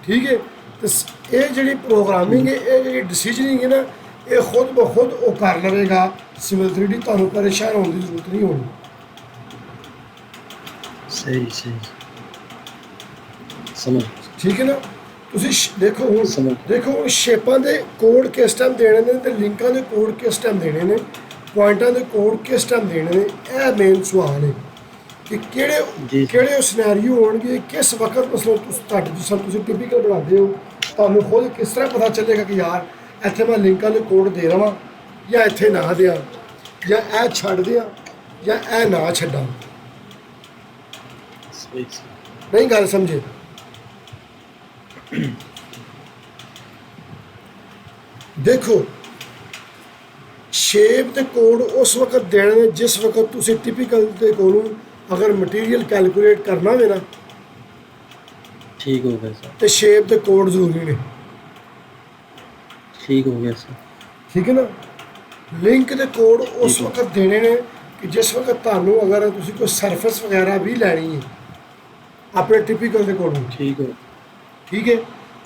ਠੀਕ ਹੈ, ਤੇ ਇਹ ਜਿਹੜੀ ਪ੍ਰੋਗਰਾਮਿੰਗ ਹੈ, ਇਹ ਜਿਹੜੀ ਡਿਸੀਜਨਿੰਗ ਹੈ ਨਾ, ਇਹ ਖੁਦ ਬ ਖੁਦ ਉਹ ਕਰ ਲਵੇਗਾ ਸਿਵਲ 3D, ਤੁਹਾਨੂੰ ਪਰੇਸ਼ਾਨ ਹੋਣ ਦੀ ਜ਼ਰੂਰਤ ਨਹੀਂ ਹੋਣੀ। सही सही समझ ਠੀਕ ਹੈ ਨਾ। ਤੁਸੀਂ ਦੇਖੋ ਹੁਣ, ਸਮਝ। ਦੇਖੋ ਹੁਣ ਸ਼ੇਪਾਂ ਦੇ ਕੋਡ ਕਿਸ ਟਾਈਮ ਦੇਣੇ ਨੇ ਤੇ ਲਿੰਕਾਂ ਦੇ ਕੋਡ ਕਿਸ ਟਾਈਮ ਦੇਣੇ ਨੇ, ਪੁਆਇੰਟਾਂ ਦੇ ਕੋਡ ਕਿਸ ਟਾਈਮ ਦੇਣੇ ਨੇ, ਇਹ ਮੇਨ ਸਵਾਲ ਹੈ ਕਿ ਜੀ। ਕਿਹੜੇ ਉਹ ਸਿਨੈਰੀਓ ਹੋਣਗੇ, ਕਿਸ ਵਕਤ ਮਸਲਨ ਤੁਸੀਂ ਟਿਪੀਕਲ ਬਣਾਉਂਦੇ ਹੋ, ਤੁਹਾਨੂੰ ਖੁਦ ਕਿਸ ਤਰ੍ਹਾਂ ਪਤਾ ਚੱਲੇਗਾ ਕਿ ਯਾਰ ਇੱਥੇ ਮੈਂ ਲਿੰਕਾਂ ਦੇ ਕੋਡ ਦੇ ਰਵਾਂ ਜਾਂ ਇੱਥੇ ਨਾ ਦਿਆਂ, ਜਾਂ ਇਹ ਛੱਡ ਦਿਆਂ ਜਾਂ ਇਹ ਨਾ ਛੱਡਾਂ। सही सही ਨਹੀਂ ਗੱਲ ਸਮਝੇ? ਦੇਖੋ, ਸ਼ੇਪ ਤੇ ਕੋਡ ਉਸ ਵਕਤ ਦੇਣੇ ਨੇ ਜਿਸ ਵਕਤ ਤੁਸੀਂ ਟਿਪੀਕਲ ਦੇ ਕੋਲੋਂ ਅਗਰ ਮਟੀਰੀਅਲ ਕੈਲਕੂਲੇਟ ਕਰਨਾ ਹੋਵੇ ਨਾ, ठीक हो गया सर ਤੇ ਸ਼ੇਪ ਤੇ ਕੋਡ ਜ਼ਰੂਰੀ ਨੇ, ठीक हो गया सर ਠੀਕ ਹੈ ਨਾ। ਲਿੰਕ ਦੇ ਕੋਡ ਉਸ ਵਕਤ ਦੇਣੇ ਨੇ ਕਿ ਜਿਸ ਵਕਤ ਤੁਹਾਨੂੰ ਅਗਰ ਤੁਸੀਂ ਕੋਈ ਸਰਫੇਸ ਵਗੈਰਾ ਵੀ ਲੈਣੀ ਹੈ ਆਪਣੇ ਟਿਪੀਕਲ ਦੇ ਕੋਲੋਂ, ठीक हो ਠੀਕ ਹੈ,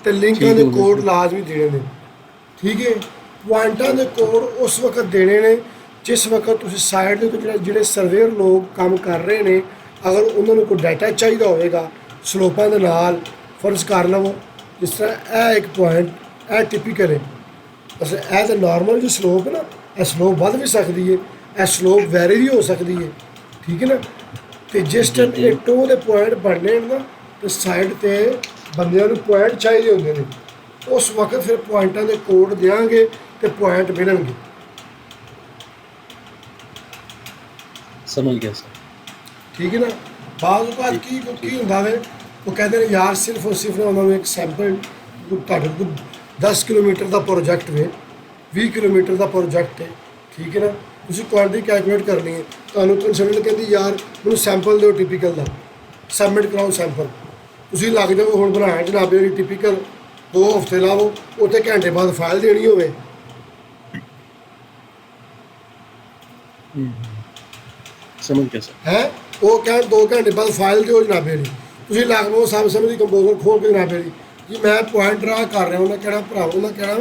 ਤੇ ਲਿੰਕਾਂ ਠੀਕ ਦੇ ਹੋ ਗਿਆ ਕੋਡ ਸਰ। ਲਾਜ਼ਮੀ ਦੇਣੇ ਨੇ, ਠੀਕ ਹੈ। ਪੁਆਇੰਟਾਂ ਦੇ ਕੋਡ ਉਸ ਵਕਤ ਦੇਣੇ ਨੇ ਜਿਸ ਵਕਤ ਤੁਸੀਂ ਸਾਈਡ ਦੇ ਉੱਤੇ ਜਿਹੜੇ ਸਰਵੇਅਰ ਲੋਕ ਕੰਮ ਕਰ ਰਹੇ ਨੇ, ਅਗਰ ਉਹਨਾਂ ਨੂੰ ਕੋਈ ਡਾਟਾ ਚਾਹੀਦਾ ਹੋਵੇਗਾ ਸਲੋਪਾਂ ਦੇ ਨਾਲ, ਫਰਜ਼ ਕਰ ਲਵੋ ਜਿਸ ਤਰ੍ਹਾਂ ਇਹ ਇੱਕ ਪੁਆਇੰਟ ਇਹ ਟਿਪੀਕਲ ਹੈ, ਬਸ ਇਹ ਤਾਂ ਨਾਰਮਲ ਜੋ ਸਲੋਪ ਹੈ ਨਾ, ਇਹ ਸਲੋਪ ਵੱਧ ਵੀ ਸਕਦੀ ਹੈ, ਇਹ ਸਲੋਪ ਵੈਰੀ ਵੀ ਹੋ ਸਕਦੀ ਹੈ, ਠੀਕ ਹੈ ਨਾ। ਤੇ ਜਿਸ ਟਾਈਮ ਇਹ ਟੋ ਦੇ ਪੁਆਇੰਟ ਬਣਨੇ ਨੇ ਨਾ, ਤੇ ਸਾਈਡ ਤੇ ਬੰਦਿਆਂ ਨੂੰ ਪੁਆਇੰਟ ਚਾਹੀਦੇ ਹੁੰਦੇ ਨੇ, ਉਸ ਵਕਤ ਫਿਰ ਪੁਆਇੰਟਾਂ ਦੇ ਕੋਡ ਦਿਆਂਗੇ ਤੇ ਪੁਆਇੰਟ ਮਿਲਣਗੇ। समझ गया सर। ਠੀਕ ਹੈ ਨਾ। ਬਾਅਦ ਬਾਅਦ ਕੀ ਹੁੰਦਾ ਵੇ, ਉਹ ਕਹਿੰਦੇ ਨੇ ਯਾਰ ਸਿਰਫ ਔਰ ਸਿਰਫ ਉਹਨਾਂ ਨੂੰ ਇੱਕ ਸੈਂਪਲ, ਤੁਹਾਡੇ ਕੋਲ 10 ਕਿਲੋਮੀਟਰ ਦਾ ਪ੍ਰੋਜੈਕਟ ਵੇ, 20 ਕਿਲੋਮੀਟਰ ਦਾ ਪ੍ਰੋਜੈਕਟ ਹੈ, ਠੀਕ ਹੈ ਨਾ। ਤੁਸੀਂ ਕੁਆਂਟੀਟੀ ਕੈਲਕੂਲੇਟ ਕਰਨੀ ਹੈ, ਤੁਹਾਨੂੰ ਕੰਸਲਟੈਂਟ ਕਹਿੰਦੀ ਯਾਰ ਮੈਨੂੰ ਸੈਂਪਲ ਦਿਓ ਟਿਪੀਕਲ ਦਾ, ਸਬਮਿਟ ਕਰਾਓ ਸੈਂਪਲ। ਤੁਸੀਂ ਲੱਗ ਜਾਓ ਹੁਣ ਬਣਾਉਣ ਜਨਾਬ ਜਿਹੜੀ ਟਿਪੀਕਲ 2 ਹਫ਼ਤੇ ਲਾਵੋ, ਉੱਥੇ ਘੰਟੇ ਬਾਅਦ ਫਾਈਲ ਦੇਣੀ ਹੋਵੇ। समझ गया सर। ਹੈ ਉਹ ਕਹਿਣ 2 ਘੰਟੇ ਬਾਅਦ ਫਾਈਲ ਦਿਓ ਜਨਾਬ ਜਿਹੜੀ, ਤੁਸੀਂ ਲੱਗ ਪਓ ਸਭ ਸਮਝੀ ਕੰਪੋਜ਼ਰ ਖੋਲ ਕੇ ਜਨਾਬ ਜਿਹੜੀ ਜੀ ਮੈਂ ਪੁਆਇੰਟ ਡਰਾ ਕਰ ਰਿਹਾ, ਉਹਨਾਂ ਕਹਿਣਾ ਭਰਾ, ਉਹਨਾਂ ਕਹਿਣਾ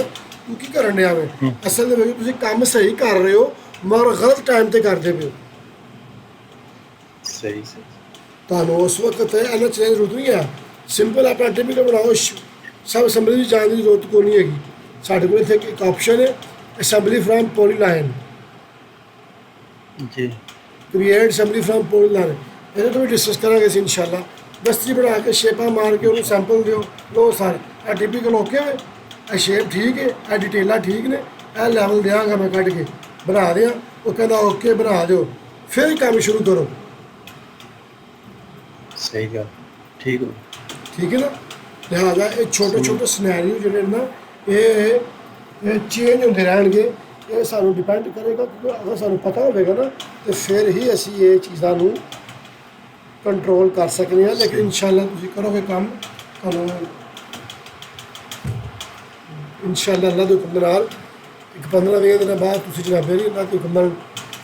ਤੂੰ ਕੀ ਕਰਨ ਡਿਆ ਵੇ, ਅਸਲ ਦੇ ਵਿੱਚ ਤੁਸੀਂ ਕੰਮ ਸਹੀ ਕਰ ਰਹੇ ਹੋ ਮਗਰ ਗਲਤ ਟਾਈਮ ਤੇ ਕਰਦੇ ਪਏ ਹੋ। सही सही। ਤੁਹਾਨੂੰ ਉਸ ਵਕਤ ਇਹਨਾਂ ਚੀਜ਼ਾਂ ਦੀ ਜ਼ਰੂਰਤ ਨਹੀਂ ਹੈ, ਸਿੰਪਲ ਆਪਣਾ ਟਿਪੀਕਲ ਬਣਾਓ, ਸਭ ਅਸੈਂਬਲੀ ਦੀ ਜਾਣ ਦੀ ਜ਼ਰੂਰਤ ਕੋਈ ਨਹੀਂ ਹੈਗੀ। ਸਾਡੇ ਕੋਲ ਇੱਥੇ ਇੱਕ ਆਪਸ਼ਨ ਹੈ ਅਸੈਂਬਲੀ ਫਰਮ ਪੋਲੀਲਾਈਨ, जी ਕ੍ਰੀਏਟ ਅਸੈਂਬਲੀ ਫਰਮ ਪੋਲੀਲਾਈਨ, ਇਹਦੇ ਤੋਂ ਵੀ ਡਿਸਕਸ ਕਰਾਂਗੇ ਅਸੀਂ ਇਨਸ਼ਾਅੱਲਾ। ਦਸਤੀ ਬਣਾ ਕੇ ਸ਼ੇਪਾਂ ਮਾਰ ਕੇ ਉਹਨੂੰ ਸੈਂਪਲ ਦਿਓ, ਲੋ ਸਾਰੇ ਇਹ ਟਿਪੀਕਲ ਓਕੇ ਹੋਏ, ਇਹ ਸ਼ੇਪ ਠੀਕ ਹੈ, ਇਹ ਡਿਟੇਲਾਂ ਠੀਕ ਨੇ, ਇਹ ਲੈਵਲ ਦਿਆਂਗਾ ਮੈਂ ਕੱਢ ਕੇ ਬਣਾ ਦਿਆਂ, ਉਹ ਕਹਿੰਦਾ ਓਕੇ ਬਣਾ ਦਿਓ, ਫਿਰ ਕੰਮ ਸ਼ੁਰੂ ਕਰੋ। सही गल, ठीक हो। ਠੀਕ ਹੈ ਨਾ। ਲਿਹਾਜ਼ਾ ਇਹ ਛੋਟੇ ਸਿਨੈਰੀਓ ਜਿਹੜੇ ਨੇ ਨਾ ਇਹ ਚੇਂਜ ਹੁੰਦੇ ਰਹਿਣਗੇ, ਇਹ ਸਾਨੂੰ ਡਿਪੈਂਡ ਕਰੇਗਾ, ਕਿਉਂਕਿ ਅਗਰ ਸਾਨੂੰ ਪਤਾ ਹੋਵੇਗਾ ਨਾ ਤੇ ਫਿਰ ਹੀ ਅਸੀਂ ਇਹ ਚੀਜ਼ਾਂ ਨੂੰ ਕੰਟਰੋਲ ਕਰ ਸਕਦੇ ਹਾਂ। ਲੇਕਿਨ ਇਨਸ਼ਾਅੱਲਾ ਤੁਸੀਂ ਕਰੋਗੇ ਕੰਮ, ਤੁਹਾਨੂੰ ਇਨਸ਼ਾਅੱਲਾ ਅੱਲਾ ਦੇ ਹੁਕਮ ਦੇ ਨਾਲ ਇੱਕ 15-20 ਦਿਨਾਂ ਬਾਅਦ ਤੁਸੀਂ ਜਨਾਬੇ ਨਹੀਂ ਅੱਲਾ ਦੇ ਹੁਕਮ ਨਾਲ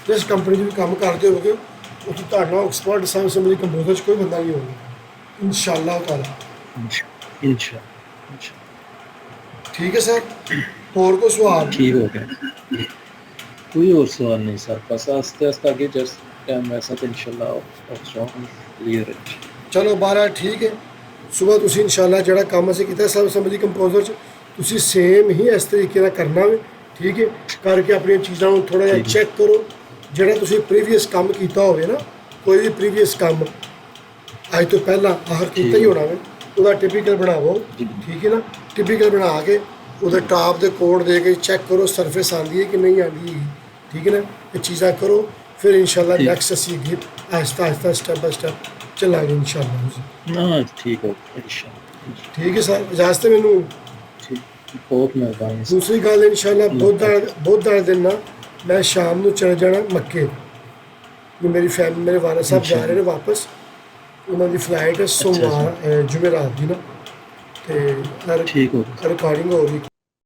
ਜਿਸ ਕੰਪਨੀ 'ਚ ਵੀ ਕੰਮ ਕਰਦੇ ਹੋਵੋਗੇ ਉੱਥੇ ਤੁਹਾਡਾ ਐਕਸਪਰਟ ਸਮਝੀ ਕੰਪਿਊਟਰ 'ਚ ਕੋਈ ਬੰਦਾ ਨਹੀਂ ਹੋਵੇਗਾ ਇਨਸ਼ਾਅੱਲਾ ਤਾਲਾ। इंशाल्लाह ठीक है सर, और कोई सवाल? ठीक हो गया, कोई और सवाल नहीं सर, बस आस्ते आस्ते आगे जस्ट टाइम वैसा तो इंशाल्लाह क्लियर है। चलो 12 ठीक है। सुबह ਤੁਸੀਂ ਇਨਸ਼ਾਅੱਲਾ ਜਿਹੜਾ ਕੰਮ ਅਸੀਂ ਕੀਤਾ ਸਭ ਸਮਝੀ ਕੰਪੋਜ਼ਰ 'ਚ ਤੁਸੀਂ ਸੇਮ ਹੀ ਇਸ ਤਰੀਕੇ ਨਾਲ ਕਰਨਾ ਵੇ, ਠੀਕ ਹੈ। ਕਰਕੇ ਆਪਣੀਆਂ ਚੀਜ਼ਾਂ ਨੂੰ ਥੋੜਾ ਜਿਹਾ ਚੈੱਕ ਕਰੋ, ਜਿਹੜਾ ਤੁਸੀਂ ਪ੍ਰੀਵੀਅਸ ਕੰਮ ਕੀਤਾ ਹੋਵੇ ਨਾ, ਕੋਈ ਵੀ ਪ੍ਰੀਵੀਅਸ ਕੰਮ ਅੱਜ ਤੋਂ ਪਹਿਲਾਂ ਆਖਰ ਕੀਤਾ ਹੀ ਹੋਣਾ ਵੇ, ਉਹਦਾ ਟਿਪੀਕਲ ਬਣਾਵੋ, ਠੀਕ ਹੈ ਨਾ। ਟਿਪੀਕਲ ਬਣਾ ਕੇ ਉਹਦੇ ਟਾਪ ਦੇ ਕੋਡ ਦੇ ਕੇ ਚੈੱਕ ਕਰੋ ਸਰਫੇਸ ਆਉਂਦੀ ਹੈ ਕਿ ਨਹੀਂ ਆਉਂਦੀ, ਠੀਕ ਹੈ ਨਾ। ਇਹ ਚੀਜ਼ਾਂ ਕਰੋ, ਫਿਰ ਇਨਸ਼ਾਅੱਲਾ ਨੈਕਸਟ ਅਸੀਂ ਅੱਗੇ ਆਹਿਸਤਾ ਆਹਿਸਤਾ ਸਟੈਪ ਬਾਈ ਸਟੈਪ ਚੱਲਾਂਗੇ ਇਨਸ਼ਾਅੱਲਾ। हाँ ठीक हो इंशाल्लाह। ਠੀਕ ਹੈ ਸਰ, ਇਜਾਜ਼ਤ ਹੈ ਮੈਨੂੰ। ठीक, बहुत मेहरबानी सर। ਦੂਸਰੀ ਗੱਲ ਇਨਸ਼ਾਅੱਲਾ ਬੁੱਧ ਵਾਲੇ ਦਿਨ ਨਾ ਮੈਂ ਸ਼ਾਮ ਨੂੰ ਚਲੇ ਜਾਣਾ ਮੱਕੇ, ਮੇਰੀ ਫੈਮਿਲੀ ਮੇਰੇ ਵਾਲਾ ਸਾਹਿਬ ਜਾ ਰਹੇ ਨੇ ਵਾਪਸ, ਉਹਨਾਂ ਦੀ ਫਲਾਈਟ ਹੈ ਸੋਮਵਾਰ ਜੁਮੇਰਾਤ ਦੀ ਨਾ, ਤੇ ठीक हो ਰਿਕਾਰਡਿੰਗ ਹੋ ਰਹੀ